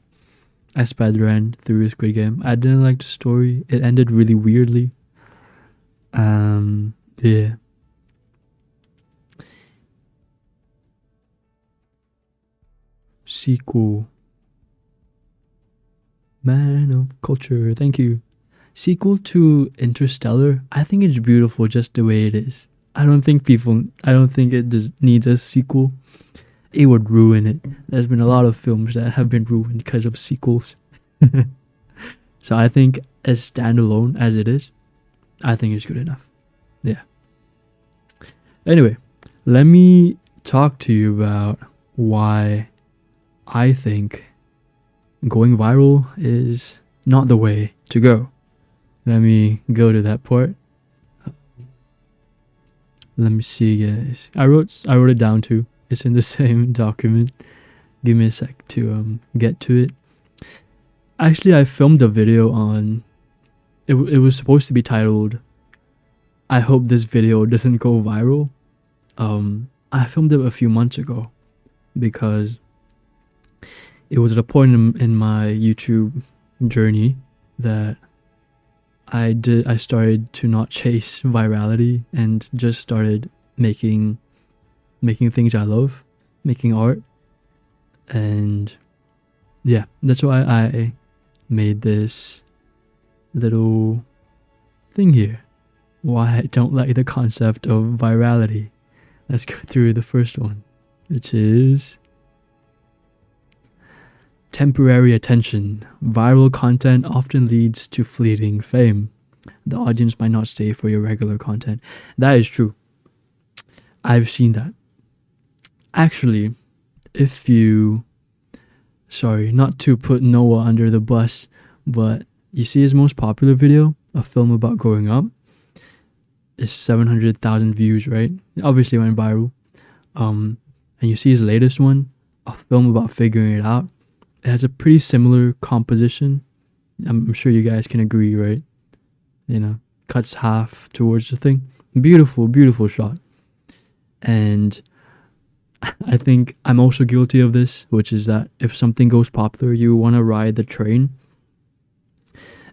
ran through Squid Game. I didn't like the story. It ended really weirdly. Yeah. Sequel. Man of culture. Thank you. Sequel to Interstellar. I think it's beautiful just the way it is. I don't think it just needs a sequel. It would ruin it. There's been a lot of films that have been ruined because of sequels. So I think as standalone as it is, I think it's good enough. Yeah. Anyway, let me talk to you about why I think going viral is not the way to go. Let me go to that part. Let me see, guys. I wrote it down too. It's in the same document. Give me a sec to get to it. Actually, I filmed a video on. It was supposed to be titled, "I hope this video doesn't go viral." I filmed it a few months ago because it was at a point in my YouTube journey that I started to not chase virality and just started making things I love, making art. And yeah, that's why I made this little thing here. Why I don't like the concept of virality. Let's go through the first one, which is temporary attention. Viral content often leads to fleeting fame. The audience might not stay for your regular content. That is true. I've seen that. Actually, sorry, not to put Noah under the bus, but you see his most popular video, a film about growing up, is 700,000 views, right? It obviously went viral. And you see his latest one, a film about figuring it out. It has a pretty similar composition. I'm sure you guys can agree, right? You know, cuts half towards the thing. Beautiful, beautiful shot. And I think I'm also guilty of this, which is that if something goes popular, you want to ride the train.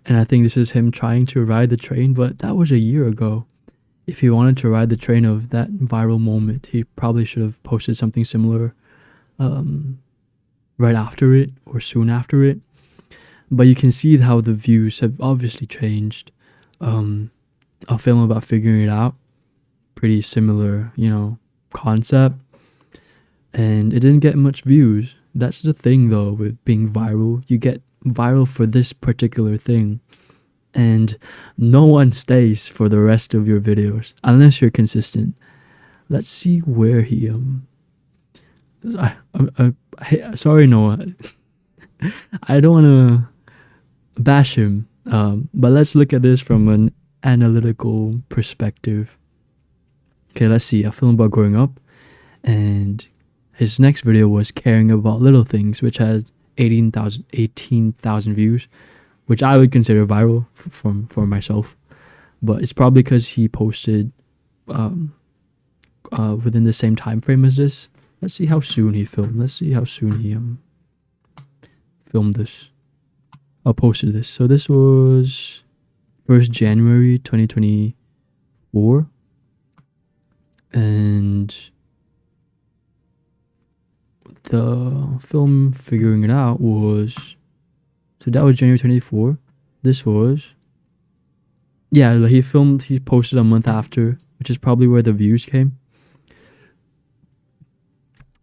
And I think this is him trying to ride the train, but that was a year ago. If he wanted to ride the train of that viral moment, he probably should have posted something similar right after it or soon after it. But you can see how the views have obviously changed. A film about figuring it out, pretty similar, concept. And it didn't get much views. That's the thing though with being viral. You get viral for this particular thing. And no one stays for the rest of your videos unless you're consistent. Let's see where he sorry Noah. I don't want to bash him, but let's look at this from an analytical perspective. Okay, let's see. A film about growing up, and his next video was caring about little things, which has 18,000 views, which I would consider viral for myself. But it's probably because he posted within the same time frame as this. Let's see how soon he filmed. Let's see how soon filmed this. I posted this. So this was 1st January 2024. And the film Figuring It Out was, so that was January 24. This was, yeah, he posted a month after, which is probably where the views came.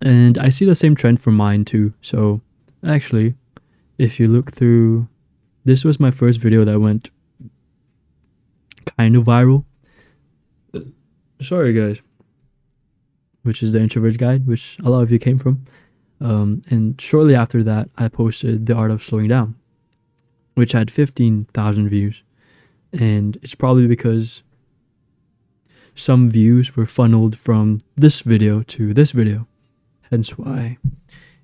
And I see the same trend for mine too. So actually, if you look through, this was my first video that went kind of viral. Sorry guys. Which is the Introvert's Guide, which a lot of you came from. And shortly after that, I posted The Art of Slowing Down, which had 15,000 views. And it's probably because some views were funneled from this video to this video. Hence why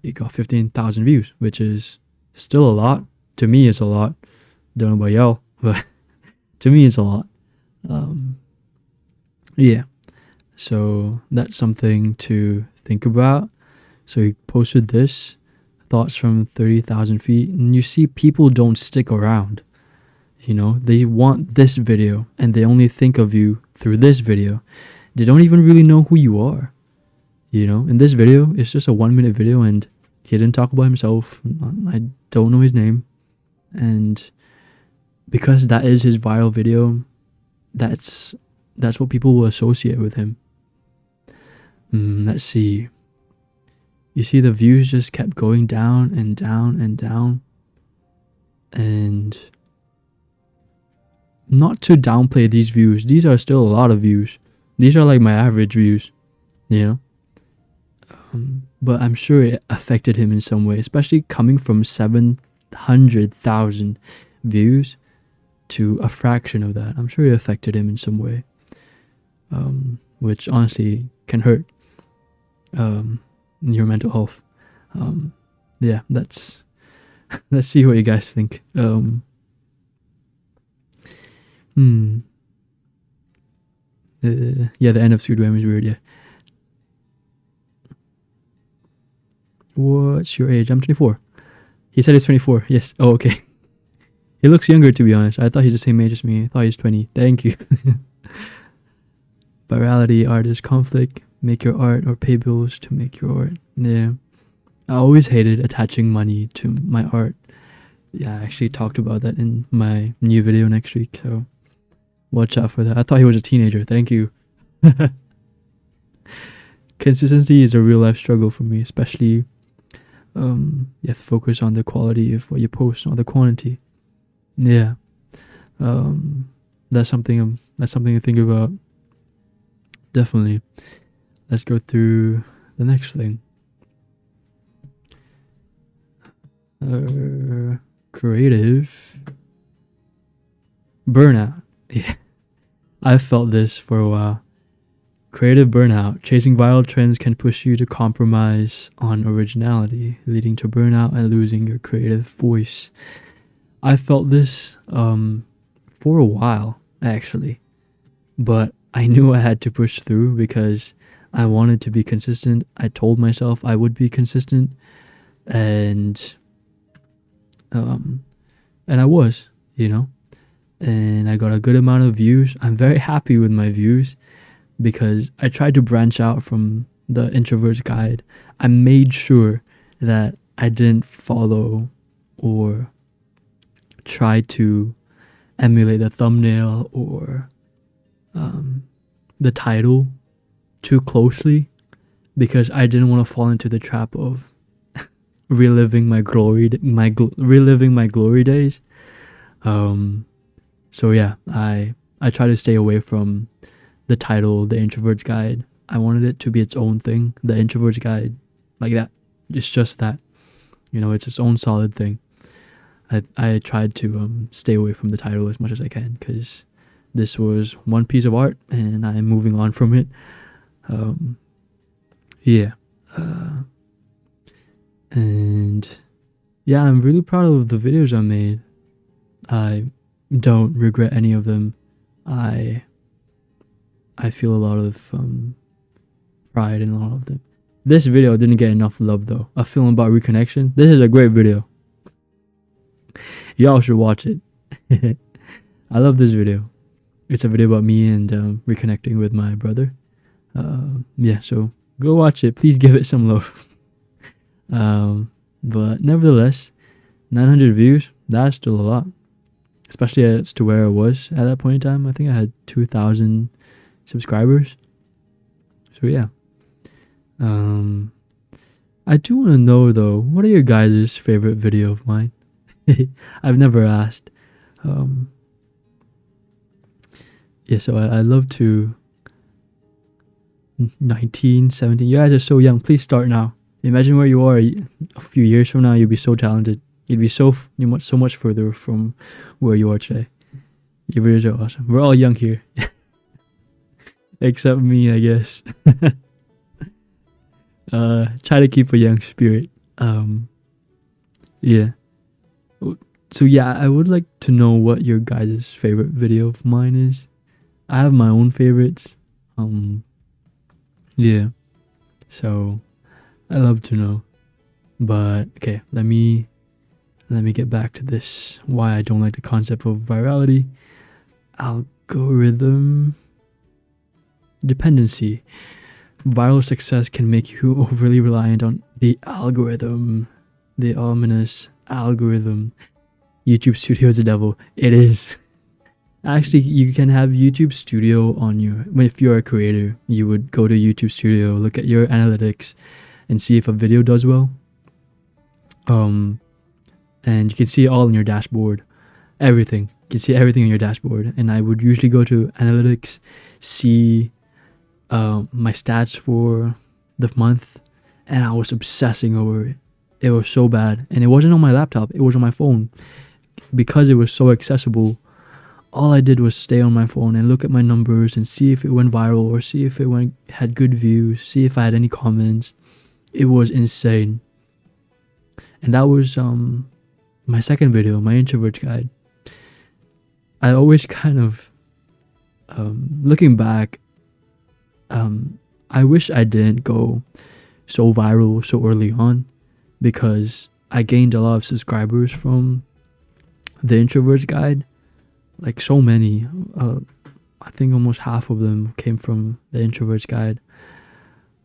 it got 15,000 views, which is still a lot. To me, it's a lot. Don't know about y'all, but to me, it's a lot. Yeah. So that's something to think about. So he posted this, thoughts from 30,000 feet, and you see people don't stick around. You know, they want this video and they only think of you through this video. They don't even really know who you are. You know, in this video, it's just a 1-minute video and he didn't talk about himself. I don't know his name. And because that is his viral video, that's what people will associate with him. Let's see. You see the views just kept going down and down and down. And not to downplay these views. These are still a lot of views. These are like my average views, you know. But I'm sure it affected him in some way, especially coming from 700,000 views to a fraction of that. I'm sure it affected him in some way, which honestly can hurt your mental health. Yeah, let's see what you guys think. Yeah, the end of Squid Game is weird. Yeah. What's your age? I'm 24. He said he's 24. Yes. Oh, okay. He looks younger, to be honest. I thought he's the same age as me. I thought he's 20. Thank you. Virality, art is conflict. Make your art or pay bills to make your art. Yeah. I always hated attaching money to my art. Yeah, I actually talked about that in my new video next week, so watch out for that. I thought he was a teenager. Thank you. Consistency is a real life struggle for me, especially you have to focus on the quality of what you post, not the quantity. Yeah. That's something to think about. Definitely. Let's go through the next thing. Creative burnout. Yeah. I've felt this for a while. Creative burnout. Chasing viral trends can push you to compromise on originality, leading to burnout and losing your creative voice. I felt this for a while, actually. But I knew I had to push through because I wanted to be consistent. I told myself I would be consistent, and I was, you know. And I got a good amount of views. I'm very happy with my views because I tried to branch out from the Introvert's Guide. I made sure that I didn't follow or try to emulate the thumbnail or the title too closely, because I didn't want to fall into the trap of reliving my glory days. So yeah, I try to stay away from the title, The Introvert's Guide. I wanted it to be its own thing, The Introvert's Guide, like that. It's just that, you know, it's its own solid thing. I tried to stay away from the title as much as I can, because this was one piece of art and I'm moving on from it. Yeah. And yeah, I'm really proud of the videos I made. I don't regret any of them. I feel a lot of pride in a lot of them. This video didn't get enough love though. A film about reconnection. This is a great video. Y'all should watch it. I love this video. It's a video about me and reconnecting with my brother. Yeah, so go watch it. Please give it some love. But nevertheless, 900 views, that's still a lot. Especially as to where I was at that point in time. I think I had 2,000 subscribers. So yeah. I do want to know though, what are your guys' favorite video of mine? I've never asked. Yeah, so I love to 19, 17. You guys are so young. Please start now. Imagine where you are a few years from now. You'd be so talented. You'd be so much further from where you are today. You're really so awesome. We're all young here. Except me, I guess. Try to keep a young spirit. Yeah. So yeah, I would like to know what your guys' favorite video of mine is. I have my own favorites. Yeah. So I love to know. But okay, let me get back to this. Why I don't like the concept of virality. Algorithm dependency. Viral success can make you overly reliant on the algorithm. The ominous algorithm. YouTube Studio is the devil. It is. Actually, you can have YouTube Studio on your... If you're a creator, you would go to YouTube Studio, look at your analytics, and see if a video does well. And you can see it all in your dashboard. Everything. You can see everything on your dashboard. And I would usually go to analytics, see my stats for the month, and I was obsessing over it. It was so bad. And it wasn't on my laptop. It was on my phone. Because it was so accessible, all I did was stay on my phone and look at my numbers and see if it went viral or see if it had good views, see if I had any comments. It was insane. And that was my second video, my introvert's guide. I always kind of, looking back, I wish I didn't go so viral so early on, because I gained a lot of subscribers from the introvert's guide. Like so many. I think almost half of them came from the introvert's guide.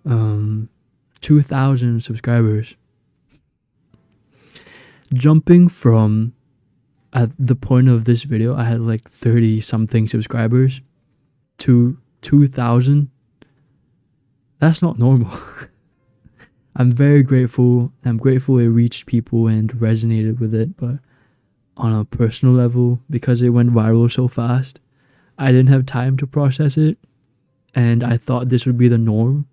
2,000 subscribers. Jumping from, at the point of this video, I had like 30 something subscribers to 2,000. That's not normal. I'm very grateful. I'm grateful it reached people and resonated with it, but on a personal level, because it went viral so fast, I didn't have time to process it, and I thought this would be the norm,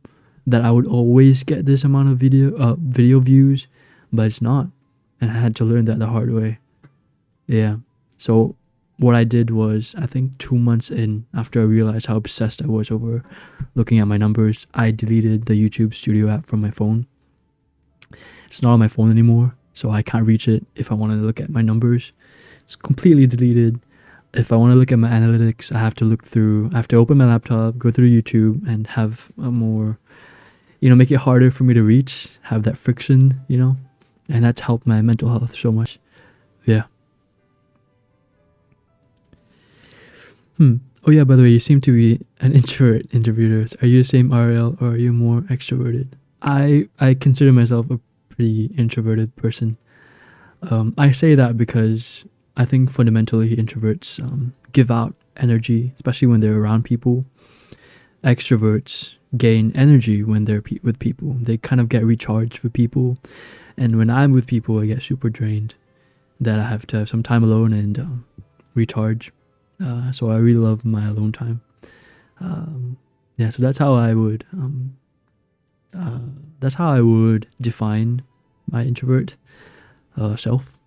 that I would always get this amount of video views, but it's not, and I had to learn that the hard way. Yeah, so what I did was, I think 2 months in, after I realized how obsessed I was over looking at my numbers, I deleted the YouTube Studio app from my phone. It's not on my phone anymore, so I can't reach it if I want to look at my numbers. It's completely deleted. If I want to look at my analytics, I have to open my laptop, go through YouTube, and have a more, make it harder for me to reach, have that friction, and that's helped my mental health so much. Yeah. Oh yeah, by the way, you seem to be an introvert interviewer. Are you the same RL, or are you more extroverted? I consider myself a pretty introverted person. I say that because I think fundamentally introverts give out energy, especially when they're around people. Extroverts gain energy when they're with people. They kind of get recharged with people. And when I'm with people, I get super drained, that I have to have some time alone and recharge. So I really love my alone time. Yeah, so that's how I would define my introvert self.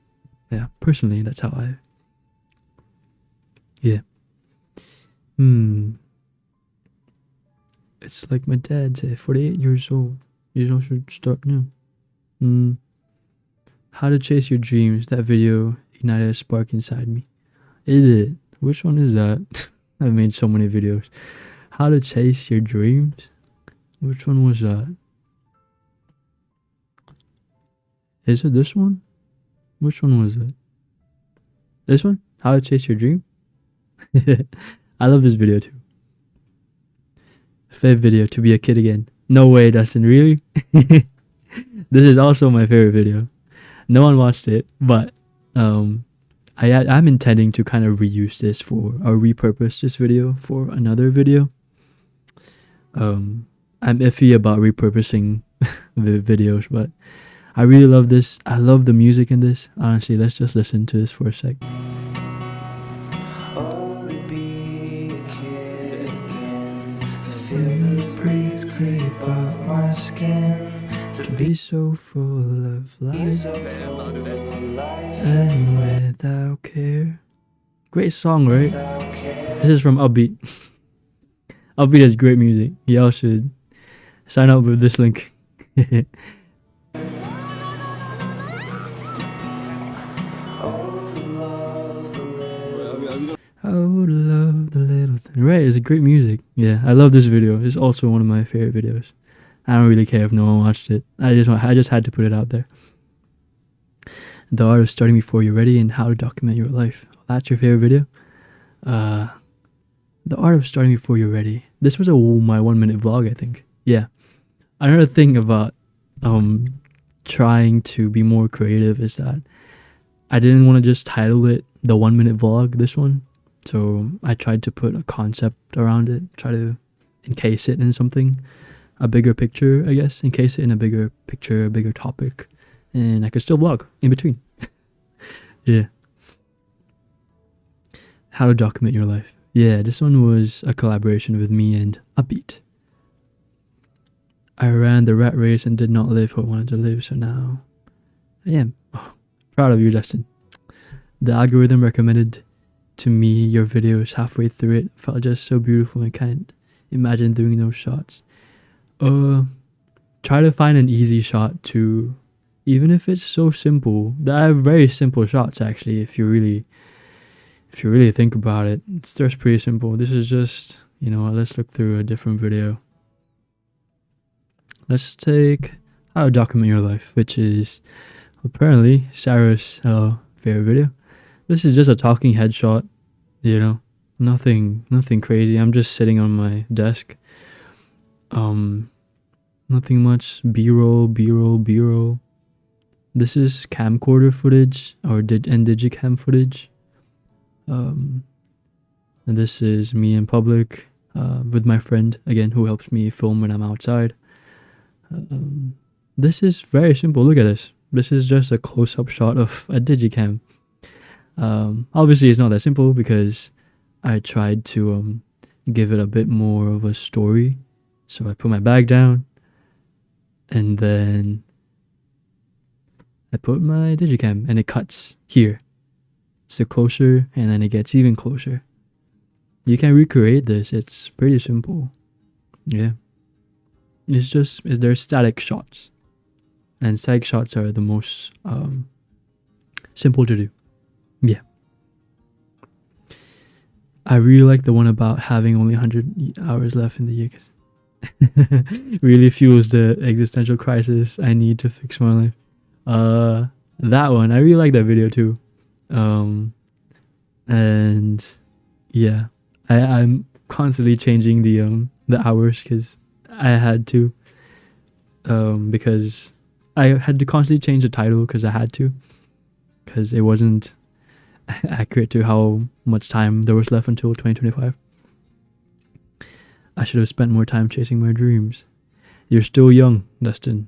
Yeah, personally, that's how I. Yeah. It's like my dad said, 48 years old. You should start now. How to chase your dreams. That video ignited a spark inside me. Is it? Which one is that? I've made so many videos. How to chase your dreams? Which one was that? Is it this one? Which one was it? This one, how to chase your dream. I love this video too. Favorite video, to be a kid again. No way, Dustin, really? This is also my favorite video. No one watched it, but I'm intending to kind of reuse this or repurpose this video for another video. I'm iffy about repurposing the videos, but I really love this. I love the music in this. Honestly, let's just listen to this for a sec. Feel the breeze creep up my skin. To be so full of life and without care. Great song, right? This is from Upbeat. Upbeat has great music. Y'all should sign up with this link. Oh, love the little thing. Right, it's a great music. Yeah, I love this video. It's also one of my favorite videos. I don't really care if no one watched it. I just had to put it out there. The art of starting before you're ready and how to document your life. That's your favorite video? The art of starting before you're ready. This was my 1 minute vlog, I think. Yeah. Another thing about trying to be more creative is that I didn't want to just title it the 1 minute vlog, this one. So I tried to put a concept around it, try to encase it in something, a bigger picture, I guess, encase it in a bigger picture, a bigger topic, and I could still vlog in between. Yeah. How to document your life. Yeah, this one was a collaboration with me and Upbeat. I ran the rat race and did not live what I wanted to live, so now I am. Oh, proud of you, Justin. The algorithm recommended to me your videos. Halfway through it felt just so beautiful and can't imagine doing those shots. Try to find an easy shot to, even if it's so simple. There are very simple shots actually. If you really think about it, it's just pretty simple. This is just, let's look through a different video. Let's take how to document your life, which is apparently Sarah's favorite video. This is just a talking head shot, nothing crazy. I'm just sitting on my desk. Nothing much. B-roll. This is camcorder footage and digicam footage. And this is me in public with my friend again, who helps me film when I'm outside. This is very simple. Look at this. This is just a close-up shot of a digicam. Obviously it's not that simple because I tried to give it a bit more of a story. So I put my bag down and then I put my digicam and it cuts here. So closer and then it gets even closer. You can recreate this. It's pretty simple. Yeah. There's static shots. And static shots are the most simple to do. Yeah. I really like the one about having only 100 hours left in the year. Really fuels the existential crisis I need to fix my life. That one, I really like that video too. And yeah, I'm constantly changing the hours because I had to. Because I had to constantly change the title because I had to. Because it wasn't accurate to how much time there was left until 2025. I should have spent more time chasing my dreams. You're still young, Dustin.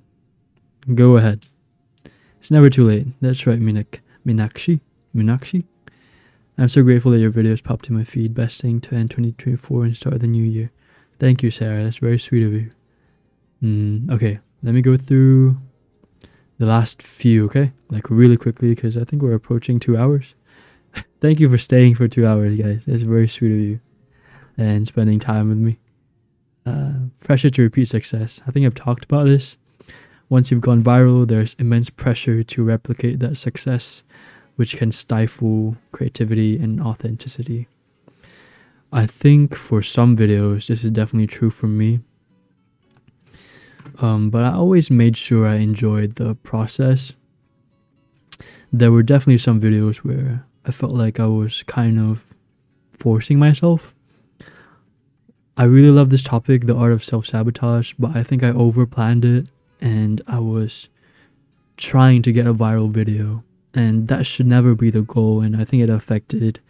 Go ahead. It's never too late. That's right, Minakshi. I'm so grateful that your videos popped in my feed. Best thing to end 2024 and start the new year. Thank you, Sarah. That's very sweet of you. Okay, let me go through the last few, okay? Like really quickly because I think we're approaching 2 hours. Thank you for staying for 2 hours, guys. That's very sweet of you. And spending time with me. Pressure to repeat success. I think I've talked about this. Once you've gone viral, there's immense pressure to replicate that success, which can stifle creativity and authenticity. I think for some videos, this is definitely true for me. But I always made sure I enjoyed the process. There were definitely some videos where I felt like I was kind of forcing myself. I really love this topic, the art of self-sabotage, but I think I overplanned it and I was trying to get a viral video, and that should never be the goal, and I think it affected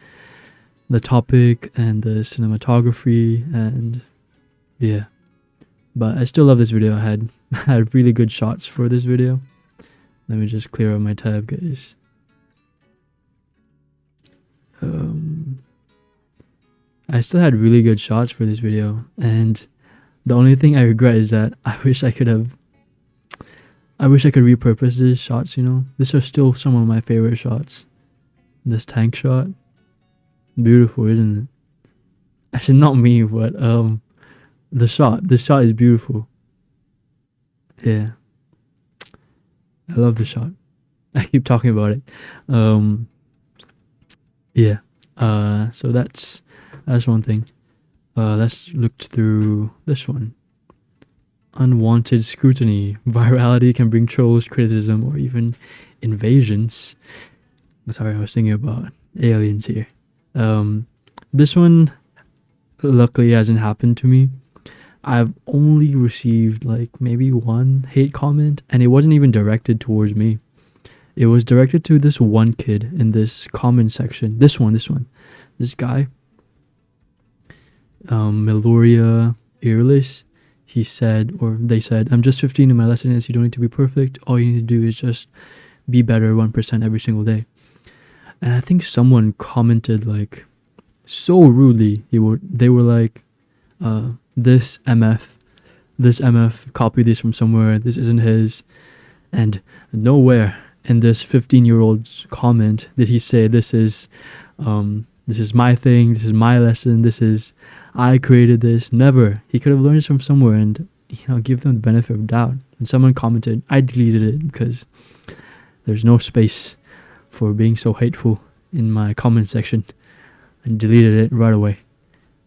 the topic and the cinematography, and yeah. But I still love this video. I had really good shots for this video. Let me just clear out my tab, guys. I still had really good shots for this video, and the only thing I regret is that I wish I could repurpose these shots, you know. These are still some of my favorite shots. This tank shot, beautiful, isn't it? Actually, not me, but this shot is beautiful. Yeah, I love the shot. I keep talking about it. Yeah. So that's one thing. Let's look through this one. Unwanted scrutiny. Virality can bring trolls, criticism, or even invasions. Sorry, I was thinking about aliens here. This one luckily hasn't happened to me. I've only received like maybe one hate comment, and it wasn't even directed towards me. It was directed to this one kid in this comment section. This guy, Meloria Earless. He said, or they said, "I'm just 15 and my lesson is you don't need to be perfect. All you need to do is just be better 1% every single day." And I think someone commented like so rudely. They were like, this MF copied this from somewhere. This isn't his. And nowhere in this 15-year-old's comment did he say this is my thing. This is my lesson. I created this. Never. He could have learned this from somewhere and, give them the benefit of doubt. And someone commented, I deleted it because there's no space for being so hateful in my comment section, and deleted it right away.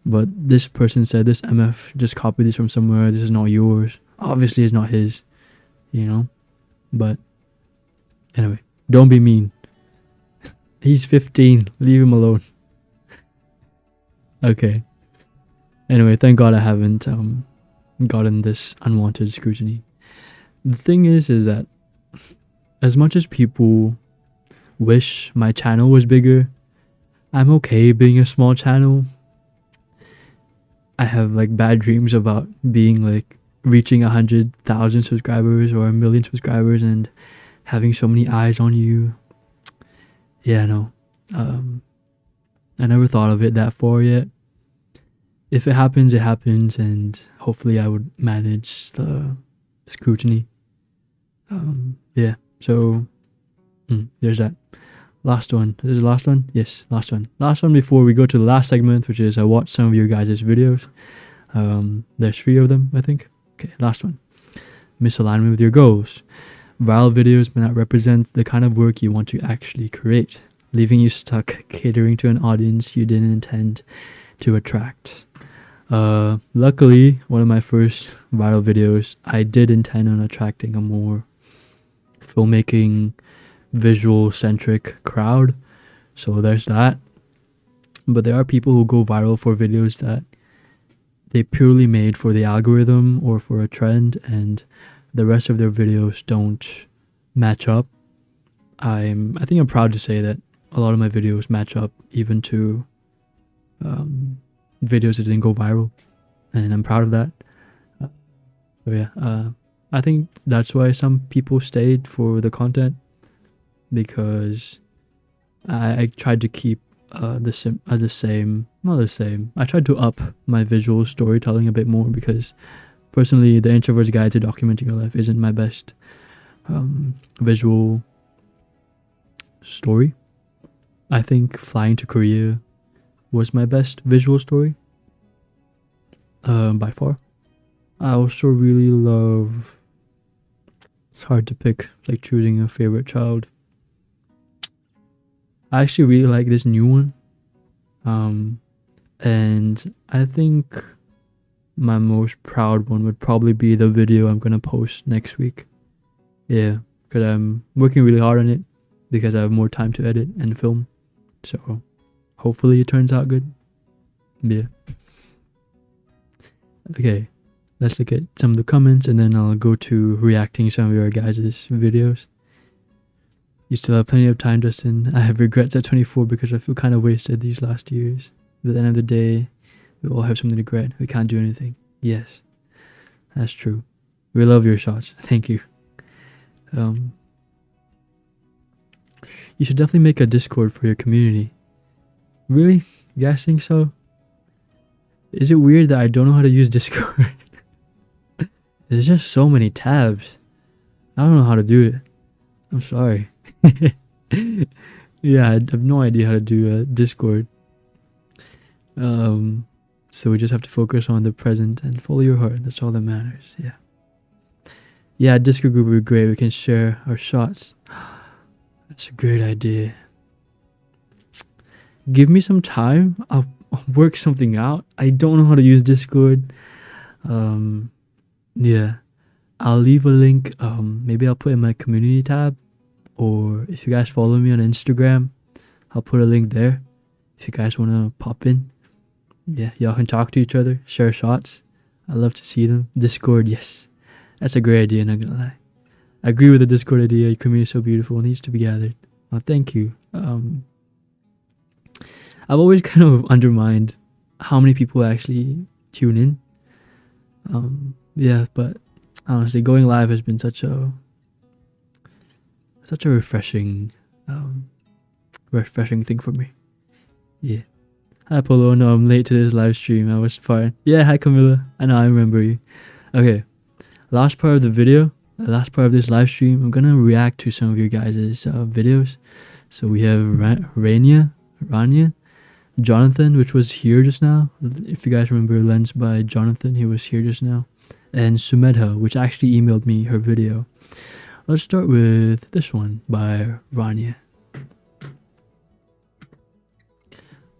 But this person said, this MF just copied this from somewhere. This is not yours. Obviously, it's not his, But anyway, don't be mean. He's 15. Leave him alone. Okay. Anyway, thank God I haven't gotten this unwanted scrutiny. The thing is that as much as people wish my channel was bigger, I'm okay being a small channel. I have like bad dreams about being like reaching 100,000 subscribers or 1,000,000 subscribers and having so many eyes on you. Yeah, no. I never thought of it that far yet. If it happens, it happens, and hopefully I would manage the scrutiny. Yeah, so there's that. Last one. This is the last one? Yes, last one. Last one before we go to the last segment, which is I watched some of your guys' videos. There's 3 of them, I think. Okay, last one. Misalignment with your goals. Viral videos may not represent the kind of work you want to actually create, leaving you stuck catering to an audience you didn't intend to attract. Luckily, one of my first viral videos, I did intend on attracting a more filmmaking, visual-centric crowd. So there's that. But there are people who go viral for videos that they purely made for the algorithm or for a trend, and the rest of their videos don't match up. I think I'm proud to say that a lot of my videos match up even to videos that didn't go viral, and I'm proud of that. So yeah, I think that's why some people stayed for the content, because I tried to keep the same. I tried to up my visual storytelling a bit more, because personally, The Introvert's Guide to Documenting Your Life isn't my best visual story. I think Flying to Korea was my best visual story, by far. I also really love, it's hard to pick, like choosing a favorite child. I actually really like this new one, and I think my most proud one would probably be the video I'm gonna post next week. Yeah, because I'm working really hard on it, because I have more time to edit and film. So hopefully it turns out good. Yeah. Okay, let's look at some of the comments and then I'll go to reacting some of your guys' videos. You still have plenty of time, Justin. I have regrets at 24 because I feel kind of wasted these last years. But at the end of the day, we all have something to regret. We can't do anything. Yes, that's true. We love your shots. Thank you. You should definitely make a Discord for your community. Really? You guys think so? Is it weird that I don't know how to use Discord? There's just so many tabs. I don't know how to do it. I'm sorry. Yeah, I have no idea how to do Discord. So we just have to focus on the present and follow your heart. That's all that matters. Yeah. Yeah, Discord group would be great. We can share our shots. That's a great idea. Give me some time. I'll work something out. I don't know how to use Discord. Yeah. I'll leave a link. Maybe I'll put in my community tab. Or if you guys follow me on Instagram, I'll put a link there. If you guys want to pop in. Yeah, y'all can talk to each other, share shots. I love to see them. Discord, yes. That's a great idea, not gonna lie. I agree with the Discord idea. Your community is so beautiful. It needs to be gathered. Well, thank you. I've always kind of undermined how many people actually tune in. Yeah, but honestly, going live has been such a refreshing thing for me. Yeah. Hi Apollo, no, I'm late to this live stream. I was fine. Yeah, hi Camilla. I know, I remember you. Okay. Last part of the video, the last part of this live stream, I'm gonna react to some of your guys' videos. So we have Rania, Jonathan, which was here just now. If you guys remember Lens by Jonathan, he was here just now. And Sumedha, which actually emailed me her video. Let's start with this one by Rania.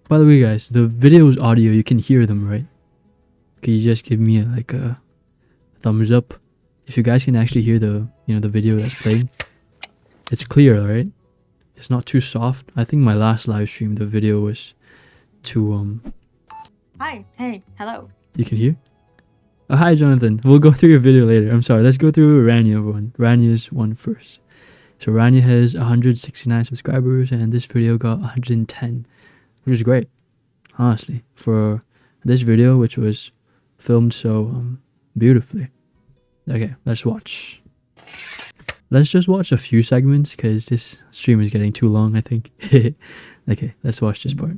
By the way, guys, the video's audio, you can hear them, right? Can you just give me a thumbs up if you guys can actually hear the video that's playing? It's clear, right? It's not too soft. I think my last live stream, the video was too Hi, hey, hello. You can hear? Oh, hi Jonathan. We'll go through your video later. I'm sorry. Let's go through Rania one. Rania's one first. So Rania has 169 subscribers and this video got 110, which is great, honestly, for this video, which was filmed so beautifully. Okay, let's watch. Let's just watch a few segments because this stream is getting too long, I think. Okay, let's watch this part.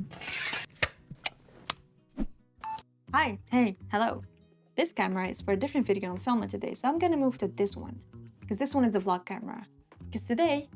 Hi, hey, hello. This camera is for a different video I'm filming today, so I'm gonna move to this one, because this one is the vlog camera. Because today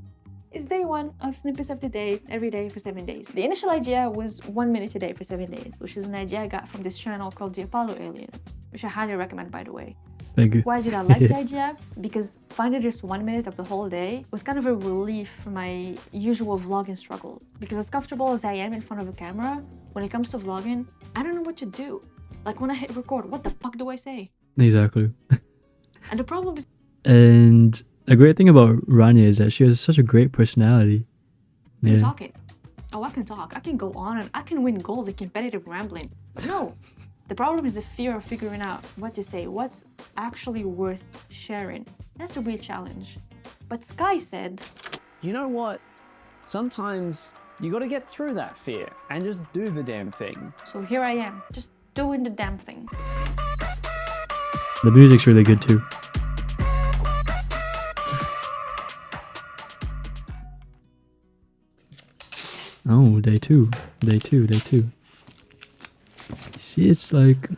is day one of snippets of the day, every day for 7 days. The initial idea was 1 minute a day for 7 days, which is an idea I got from this channel called theApolloAlien, which I highly recommend, by the way. Thank you. Why did I like the idea? Because finding just 1 minute of the whole day was kind of a relief from my usual vlogging struggles. Because as comfortable as I am in front of a camera, when it comes to vlogging, I don't know what to do. Like when I hit record, what the fuck do I say? Exactly. And the problem is... And a great thing about Rania is that she has such a great personality. Yeah. Talking. Oh, I can talk. I can go on and I can win gold in competitive rambling. But no. The problem is the fear of figuring out what to say, what's actually worth sharing. That's a real challenge. But Sky said, you know what? Sometimes you gotta get through that fear and just do the damn thing. So here I am, just doing the damn thing. The music's really good too. Oh, day two. See, it's like,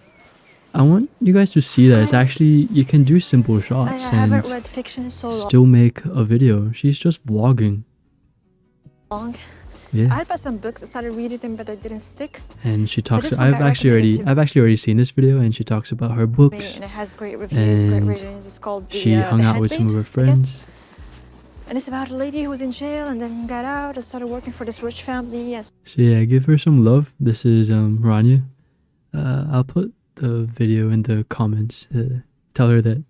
I want you guys to see that it's actually, you can do simple shots I haven't read fiction so still make a video. She's just vlogging. long. Yeah. I had bought some books, I started reading them, but they didn't stick. And she talks. So I've actually already seen this video, and she talks about her books. And it has great reviews, great And ratings. It's called she hung out with some of her friends. And it's about a lady who was in jail and then got out and started working for this rich family. Yes. So yeah, give her some love. This is Rania. I'll put the video in the comments. Tell her that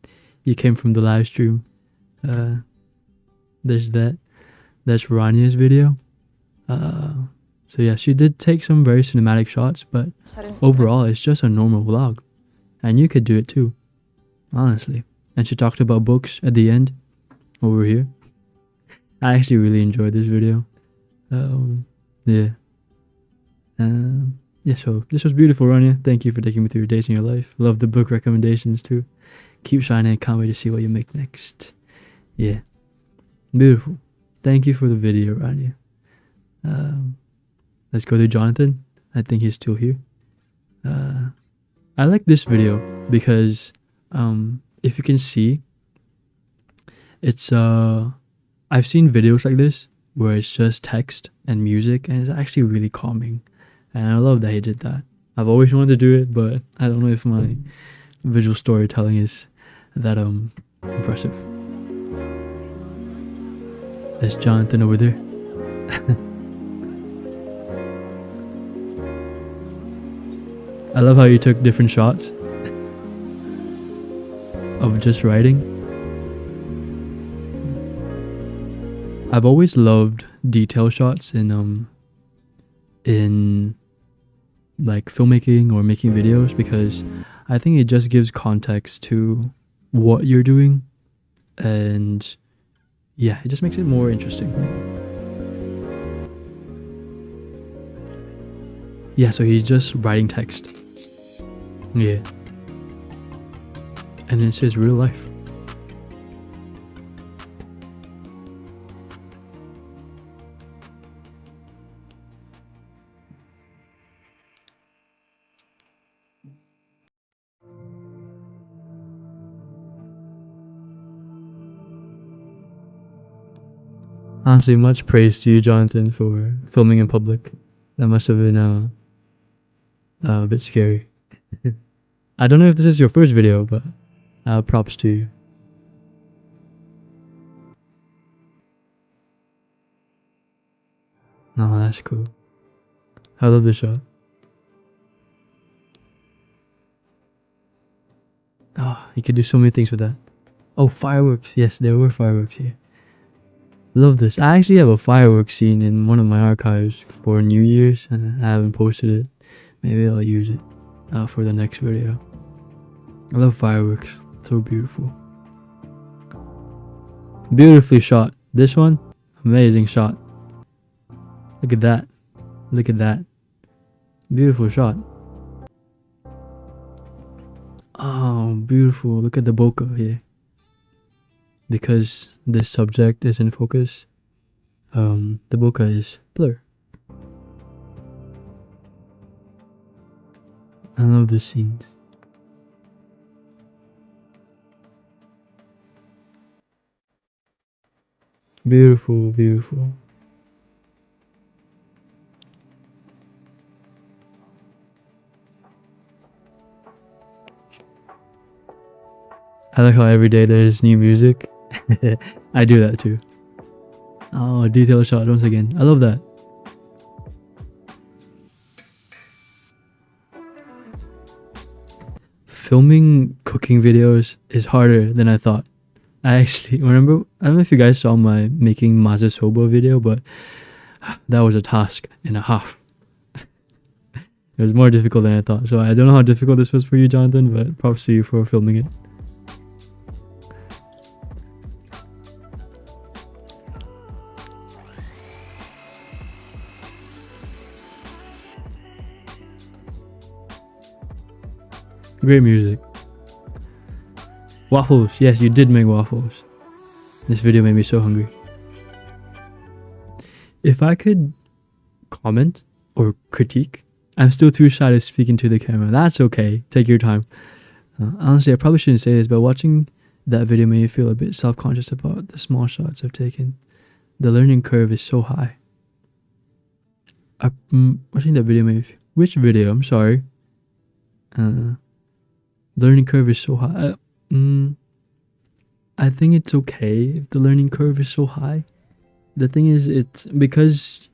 you came from the live stream. There's that. That's Rania's video. So yeah, she did take some very cinematic shots, but overall it's just a normal vlog. And you could do it too, honestly. And she talked about books at the end, over here. I actually really enjoyed this video. Yeah. Yeah, so this was beautiful, Rania. Thank you for taking me through your days in your life. Love the book recommendations too. Keep shining. Can't wait to see what you make next. Yeah. Beautiful. Thank you for the video, Rania. Let's go to Jonathan. I think he's still here. I like this video because if you can see, it's I've seen videos like this where it's just text and music, and it's actually really calming, and I love that he did that. I've always wanted to do it, but I don't know if my visual storytelling is that impressive. There's Jonathan over there. I love how you took different shots of just writing. I've always loved detail shots in like filmmaking or making videos, because I think it just gives context to what you're doing, and yeah, it just makes it more interesting. Yeah, so he's just writing text. Yeah. And it's his real life. Honestly, much praise to you, Jonathan, for filming in public. That must have been a bit scary. I don't know if this is your first video, but props to you. Oh, that's cool. I love the shot. Oh, you could do so many things with that. Oh, fireworks. Yes, there were fireworks here. Love this. I actually have a fireworks scene in one of my archives for New Year's, and I haven't posted it. Maybe I'll use it for the next video. I love fireworks. So beautiful. Beautifully shot. This one, amazing shot. Look at that. Look at that. Beautiful shot. Oh, beautiful. Look at the bokeh here. Because this subject is in focus, the bokeh is blur. I love the scenes. Beautiful, beautiful. I like how every day there's new music. I do that too. Oh, detail shot once again. I love that. Filming cooking videos is harder than I thought. I actually remember, I don't know if you guys saw my making mazesoba video, but that was a task and a half. It was more difficult than I thought. So I don't know how difficult this was for you, Jonathan, but props to you for filming it. Great music. Waffles. Yes, you did make waffles. This video made me so hungry. If I could comment or critique, I'm still too shy to speak into the camera. That's okay. Take your time. Honestly, I probably shouldn't say this, but watching that video made me feel a bit self-conscious about the small shots I've taken. The learning curve is so high. Watching that video made me feel... Which video? I'm sorry. Learning curve is so high. I think it's okay if the learning curve is so high. The thing is, it's because,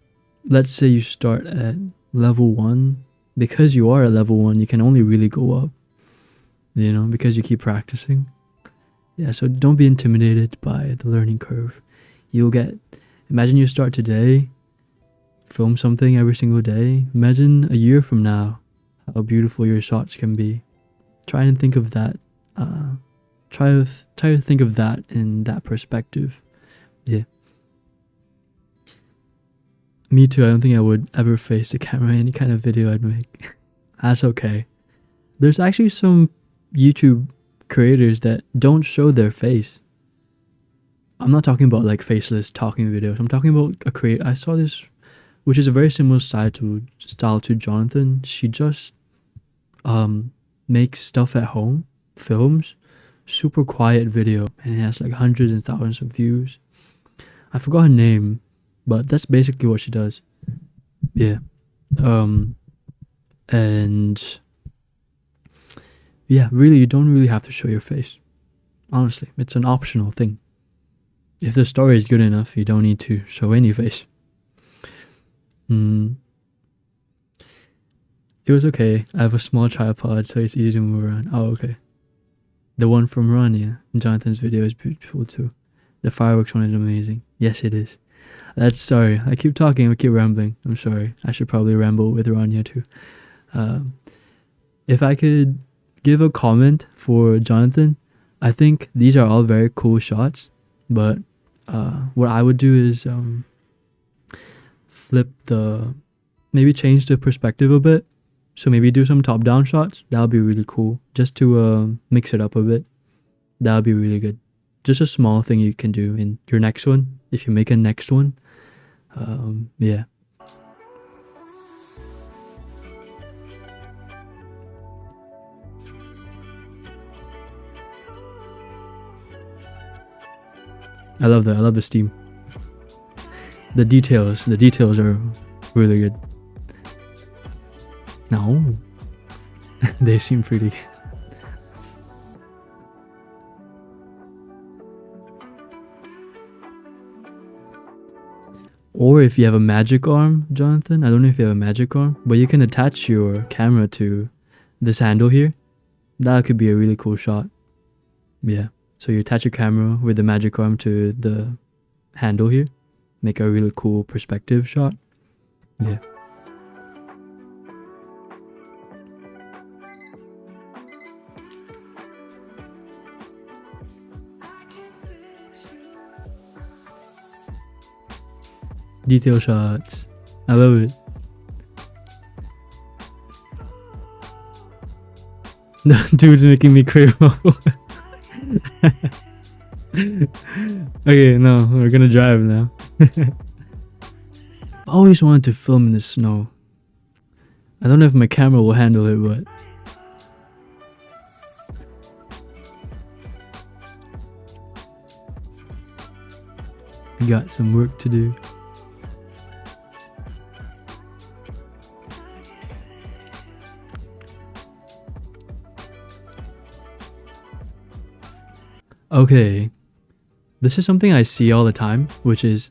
let's say you start at level 1, because you are at level 1, you can only really go up, you know, because you keep practicing. Yeah, so don't be intimidated by the learning curve. You'll get, imagine you start today, film something every single day, imagine a year from now how beautiful your shots can be. Try and think of that. Try to think of that in that perspective. Yeah. Me too. I don't think I would ever face the camera in any kind of video I'd make. That's okay. There's actually some YouTube creators that don't show their face. I'm not talking about like faceless talking videos. I'm talking about a creator. I saw this, which is a very similar style to Jonathan. She just makes stuff at home, films, super quiet video, and it has like hundreds and thousands of views. I forgot her name, but that's basically what she does. Yeah. And yeah, really, you don't really have to show your face. Honestly, it's an optional thing. If the story is good enough, you don't need to show any face. It was okay. I have a small tripod, so it's easy to move around. Oh, okay. The one from Rania in Jonathan's video is beautiful too. The fireworks one is amazing. Yes, it is. Sorry, I keep talking, I keep rambling. I'm sorry. I should probably ramble with Rania too. If I could give a comment for Jonathan, I think these are all very cool shots, but what I would do is maybe change the perspective a bit. So maybe do some top-down shots. That would be really cool. Just to mix it up a bit. That would be really good. Just a small thing you can do in your next one. If you make a next one. Yeah. I love that. I love the steam. The details are really good. No. They seem pretty. Or if you have a magic arm, Jonathan, I don't know if you have a magic arm, but you can attach your camera to this handle here. That could be a really cool shot. Yeah. So you attach your camera with the magic arm to the handle here. Make a really cool perspective shot. Yeah. Detail shots. I love it. The dude's making me crave waffle. Okay, no, we're gonna drive now. I always wanted to film in the snow. I don't know if my camera will handle it, but we got some work to do. Okay, this is something I see all the time, which is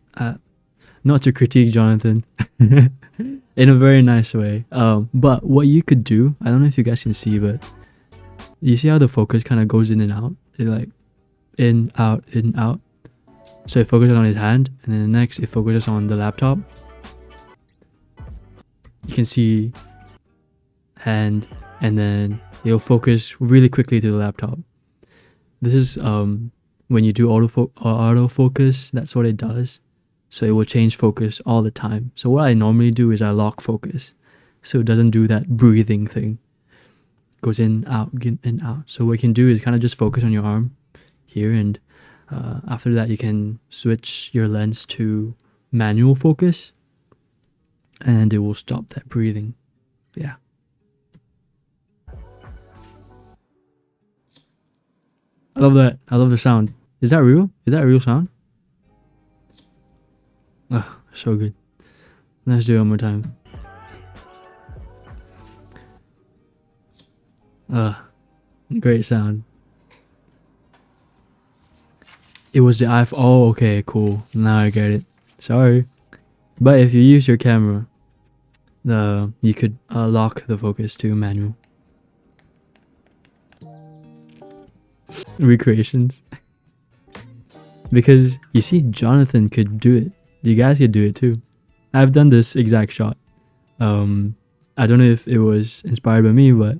not to critique Jonathan in a very nice way. But what you could do, I don't know if you guys can see, but you see how the focus kind of goes in and out? It like in, out, in, out. So it focuses on his hand, and then the next it focuses on the laptop. You can see hand, and then it'll focus really quickly to the laptop. This is when you do autofocus, that's what it does. So it will change focus all the time. So what I normally do is I lock focus, so it doesn't do that breathing thing. Goes in, out, in, out. So what you can do is kind of just focus on your arm here, and after that you can switch your lens to manual focus, and it will stop that breathing. Yeah. I love that. I love the sound. Is that real? Is that a real sound? Oh, so good. Let's do it one more time. Great sound. It was the iPhone. Oh, okay, cool. Now I get it. Sorry. But if you use your camera, you could lock the focus to manual. Recreations. Because you see, Jonathan could do it. You guys could do it too. I've done this exact shot. I don't know if it was inspired by me, but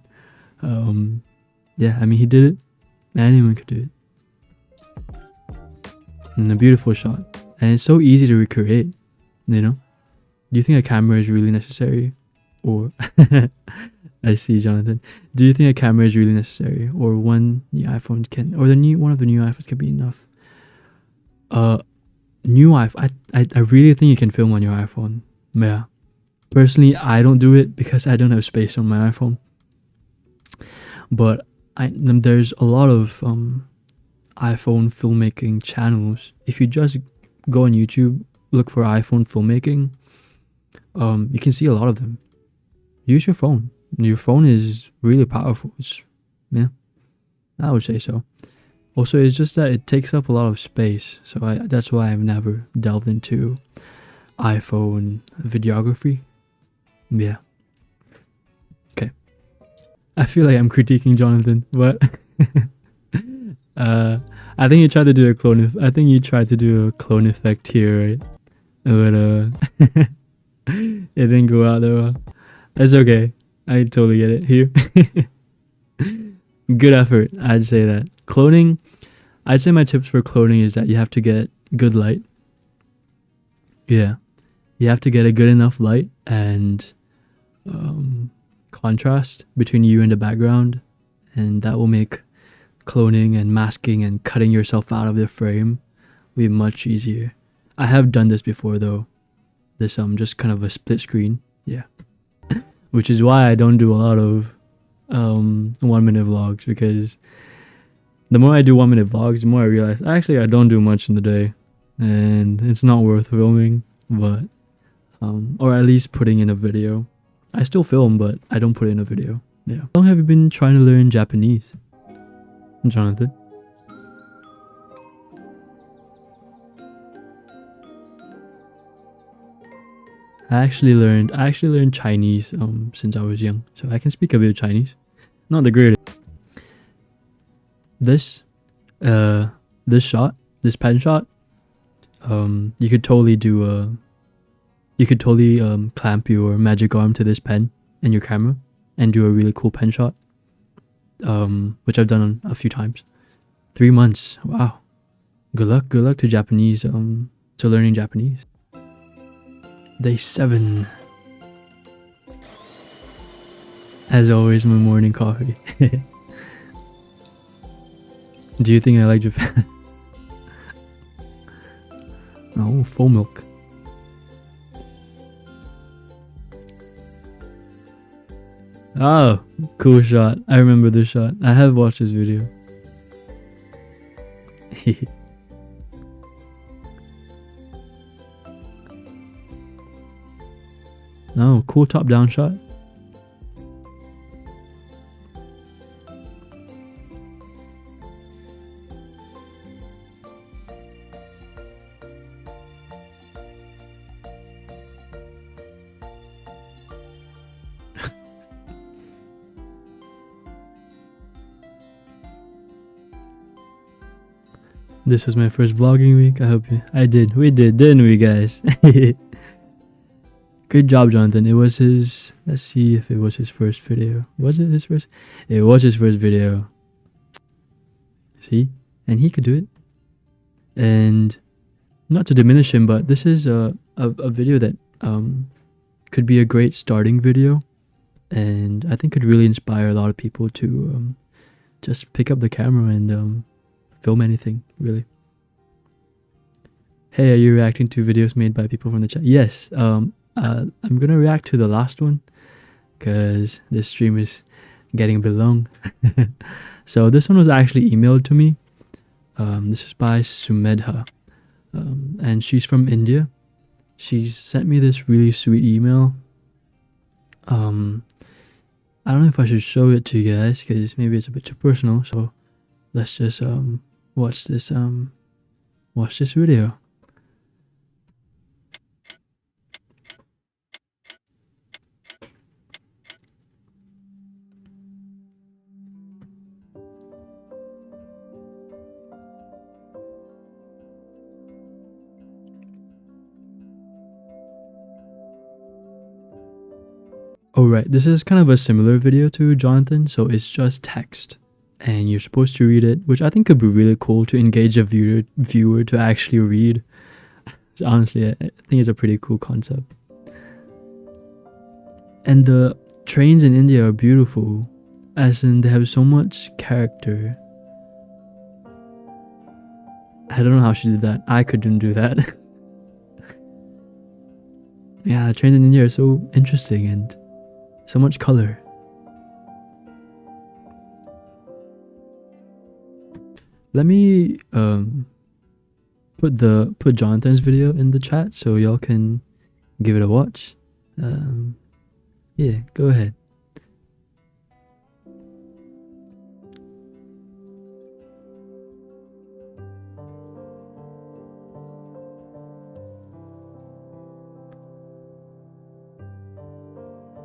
yeah, I mean, he did it. Anyone could do it. And a beautiful shot. And it's so easy to recreate, you know? Do you think a camera is really necessary? Or I see, Jonathan. Do you think a camera is really necessary? Or one new iPhone can, or one of the new iPhones can be enough? New iPhone, I really think you can film on your iPhone. Yeah. Personally, I don't do it because I don't have space on my iPhone. But there's a lot of iPhone filmmaking channels. If you just go on YouTube, look for iPhone filmmaking, you can see a lot of them. Use your phone. Your phone is really powerful. Yeah, I would say so. Also, it's just that it takes up a lot of space, so that's why I've never delved into iPhone videography. Yeah. Okay. I feel like I'm critiquing Jonathan, but I think you tried to do a clone. I think you tried to do a clone effect here, right? But it didn't go out that well. That's okay. I totally get it here. Good effort. I'd say that. Cloning, I'd say my tips for cloning is that you have to get good light. Yeah. You have to get a good enough light and contrast between you and the background. And that will make cloning and masking and cutting yourself out of the frame be much easier. I have done this before though. This just kind of a split screen. Yeah. Which is why I don't do a lot of 1 minute vlogs, because the more I do 1 minute vlogs, the more I realize actually I don't do much in the day and it's not worth filming, but or at least putting in a video. I still film, but I don't put in a video. Yeah. How long have you been trying to learn Japanese, Jonathan? I actually learned Chinese since I was young, so I can speak a bit of Chinese. Not the greatest. This pen shot, you could totally do clamp your magic arm to this pen and your camera and do a really cool pen shot, which I've done a few times. 3 months, wow. Good luck to Japanese, to learning Japanese. Day 7. As always, my morning coffee. Do you think I like Japan? Oh, full milk. Oh, cool shot. I remember this shot. I have watched this video. No, cool top-down shot. This was my first vlogging week. I hope we did, didn't we, guys? Good job, Jonathan. It was his, let's see if it was his first video. Was it his first? It was his first video. See? And he could do it. And not to diminish him, but this is a video that could be a great starting video. And I think could really inspire a lot of people to just pick up the camera and film anything, really. Hey, are you reacting to videos made by people from the chat? Yes. I'm gonna react to the last one because this stream is getting a bit long. So this one was actually emailed to me. This is by Sumedha, and she's from India. She's sent me this really sweet email. I don't know if I should show it to you guys because maybe it's a bit too personal. So let's just watch this video. Oh right, this is kind of a similar video to Jonathan, so it's just text. And you're supposed to read it, which I think could be really cool to engage a viewer to actually read. So honestly, I think it's a pretty cool concept. And the trains in India are beautiful, as in they have so much character. I don't know how she did that. I couldn't do that. Yeah, trains in India are so interesting and so much color. Let me put Jonathan's video in the chat so y'all can give it a watch. Yeah, go ahead.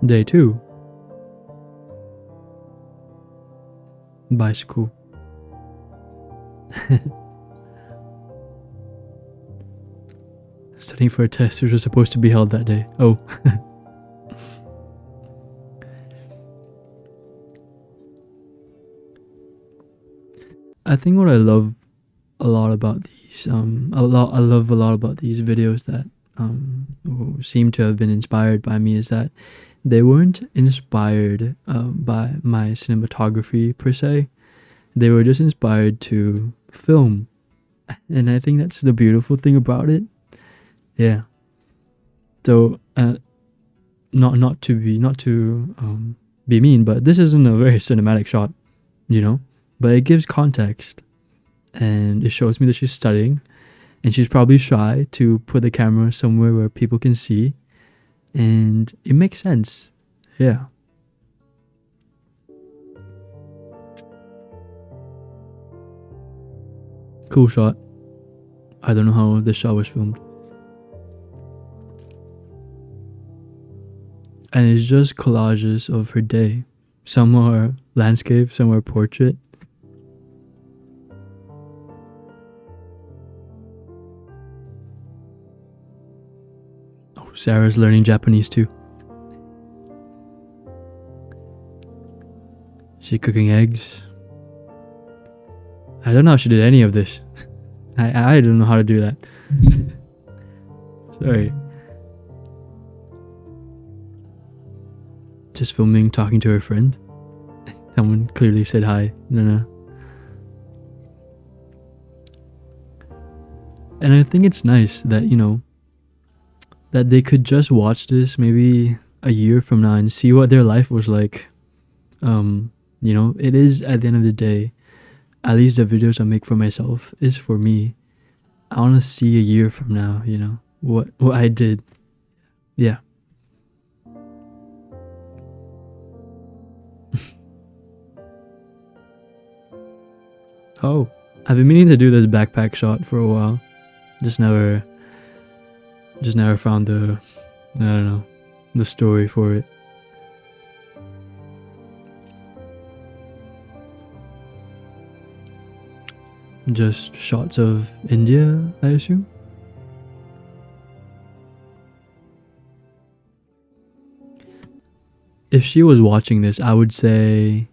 Day 2. Bicycle. Studying for a test which was supposed to be held that day. Oh. I think what I love a lot about these I love a lot about these videos that seem to have been inspired by me is that they weren't inspired by my cinematography per se. They were just inspired to film. And I think that's the beautiful thing about it. Yeah. So not to be mean, but this isn't a very cinematic shot, you know? But it gives context. And it shows me that she's studying. And she's probably shy to put the camera somewhere where people can see. And it makes sense. Yeah. Cool shot. I don't know how this shot was filmed. And it's just collages of her day. Some are landscape, some are portrait. Oh, Sarah's learning Japanese too. She's cooking eggs. I don't know how she did any of this. I don't know how to do that. Sorry. Just filming, talking to her friend. Someone clearly said hi. No. And I think it's nice that, you know, that they could just watch this maybe a year from now and see what their life was like. You know, it is at the end of the day, at least the videos I make for myself is for me. I want to see a year from now, you know, what I did. Yeah. Oh, I've been meaning to do this backpack shot for a while. Just never found the, I don't know, the story for it. Just shots of India, I assume. If she was watching this, I would say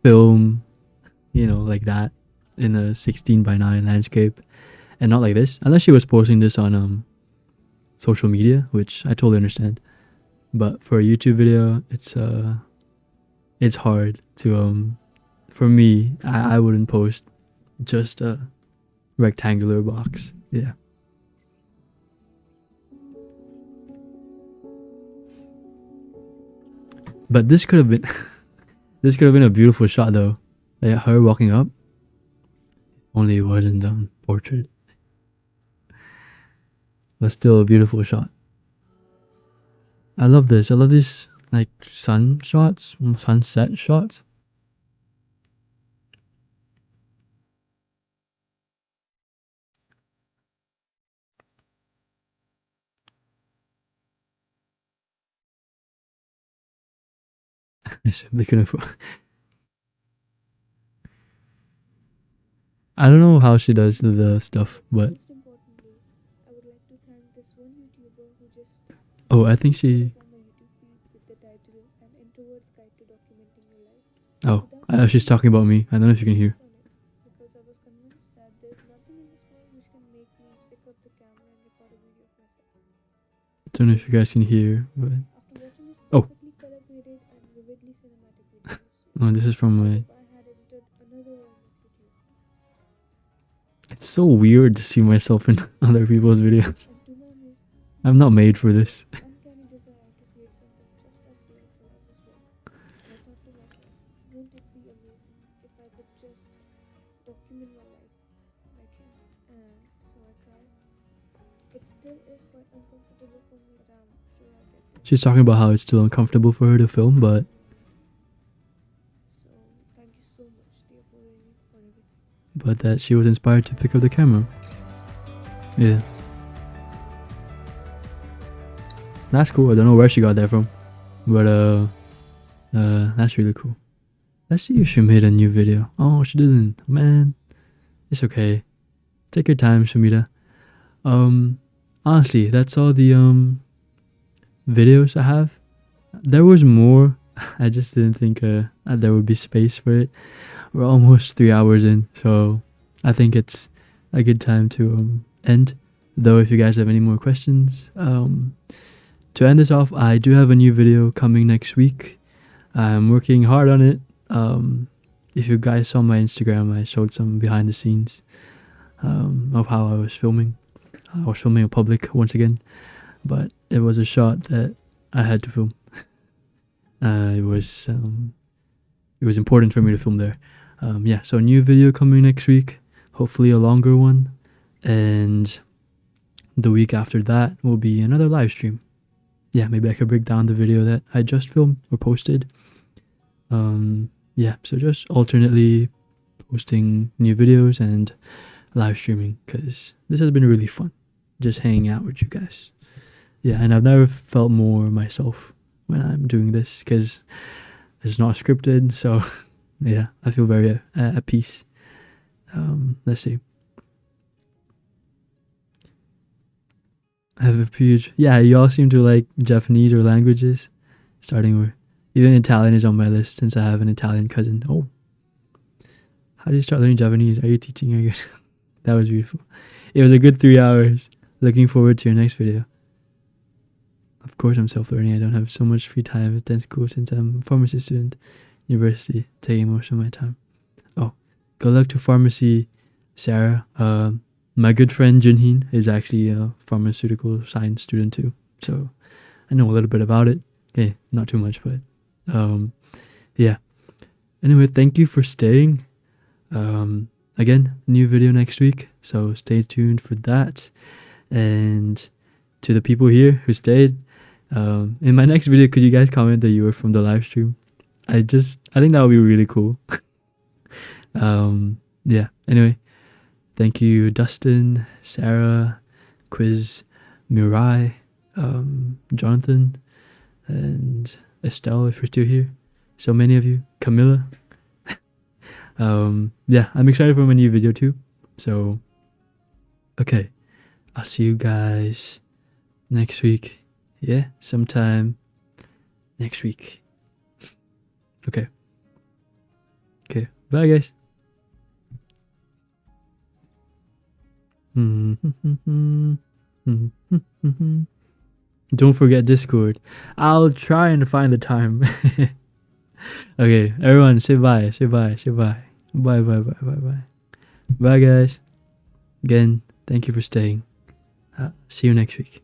film, you know, like that in a 16:9 landscape and not like this, unless she was posting this on social media, which I totally understand. But for a YouTube video, it's hard to for me, I wouldn't post just a rectangular box. Yeah. But this could have been a beautiful shot though. Like her walking up. Only it wasn't portrait. But still a beautiful shot. I love this. I love these like sun shots, sunset shots. I simply couldn't. I don't know how she does the stuff, but oh, I think she. She's talking about me. I don't know if you can hear. Because I was convinced that there's nothing in this world which can make me pick up the camera and record a video of myself. Don't know if you guys can hear, but After watching this Oh. perfectly color graded and vividly cinematic videos, oh, this is from my. if I had edited another one of YouTube, It's so weird to see myself in other people's videos. and to my amazement, I'm not made for this. uncanny desire to create something just as beautiful as this work. I thought to myself, wouldn't it be amazing if I could just document my life like him? And so I tried. It still is quite uncomfortable for me, but I'm sure I'll get there. She's talking about how it's still uncomfortable for her to film, but So thank you so much, theApolloAlien, for everything. that she was inspired to pick up the camera. Yeah. That's cool. I don't know where she got that from, but that's really cool. Let's see if she made a new video. Oh, she didn't. Man, it's okay. Take your time, Shamita. Honestly, that's all the videos I have. There was more. I just didn't think there would be space for it. We're almost 3 hours in, so I think it's a good time to end. Though, if you guys have any more questions, to end this off, I do have a new video coming next week. I'm working hard on it. If you guys saw my Instagram, I showed some behind the scenes of how I was filming. I was filming in public once again, but it was a shot that I had to film. It was important for me to film there. Yeah, so a new video coming next week, hopefully a longer one, and the week after that will be another live stream. Yeah, maybe I could break down the video that I just filmed or posted. Yeah, so just alternately posting new videos and live streaming, because this has been really fun, just hanging out with you guys. Yeah, and I've never felt more myself when I'm doing this, because it's not scripted, so yeah, I feel very at peace. Let's see. I have a huge... Yeah, you all seem to like Japanese or languages, starting with... Even Italian is on my list, since I have an Italian cousin. Oh. How do you start learning Japanese? Are you teaching again? That was beautiful. It was a good 3 hours. Looking forward to your next video. Of course I'm self-learning. I don't have so much free time at 10 school since I'm a pharmacy student. University, taking most of my time. Oh, good luck to pharmacy, Sarah. My good friend Junhin is actually a pharmaceutical science student too. So I know a little bit about it. Okay, not too much, but yeah. Anyway, thank you for staying. Again, new video next week, so stay tuned for that. And to the people here who stayed, in my next video, could you guys comment that you were from the live stream? I think that would be really cool. Yeah, anyway, thank you Dustin, Sarah, Quiz, Mirai, Jonathan, and Estelle, if you're still here. So many of you. Camilla. Yeah, I'm excited for my new video too. So, okay, I'll see you guys next week. Yeah, sometime next week. Okay. Okay, bye guys. Don't forget Discord. I'll try and find the time. Okay, everyone, say bye, say bye, say bye. Bye, bye, bye, bye, bye. Bye, guys. Again, thank you for staying. See you next week.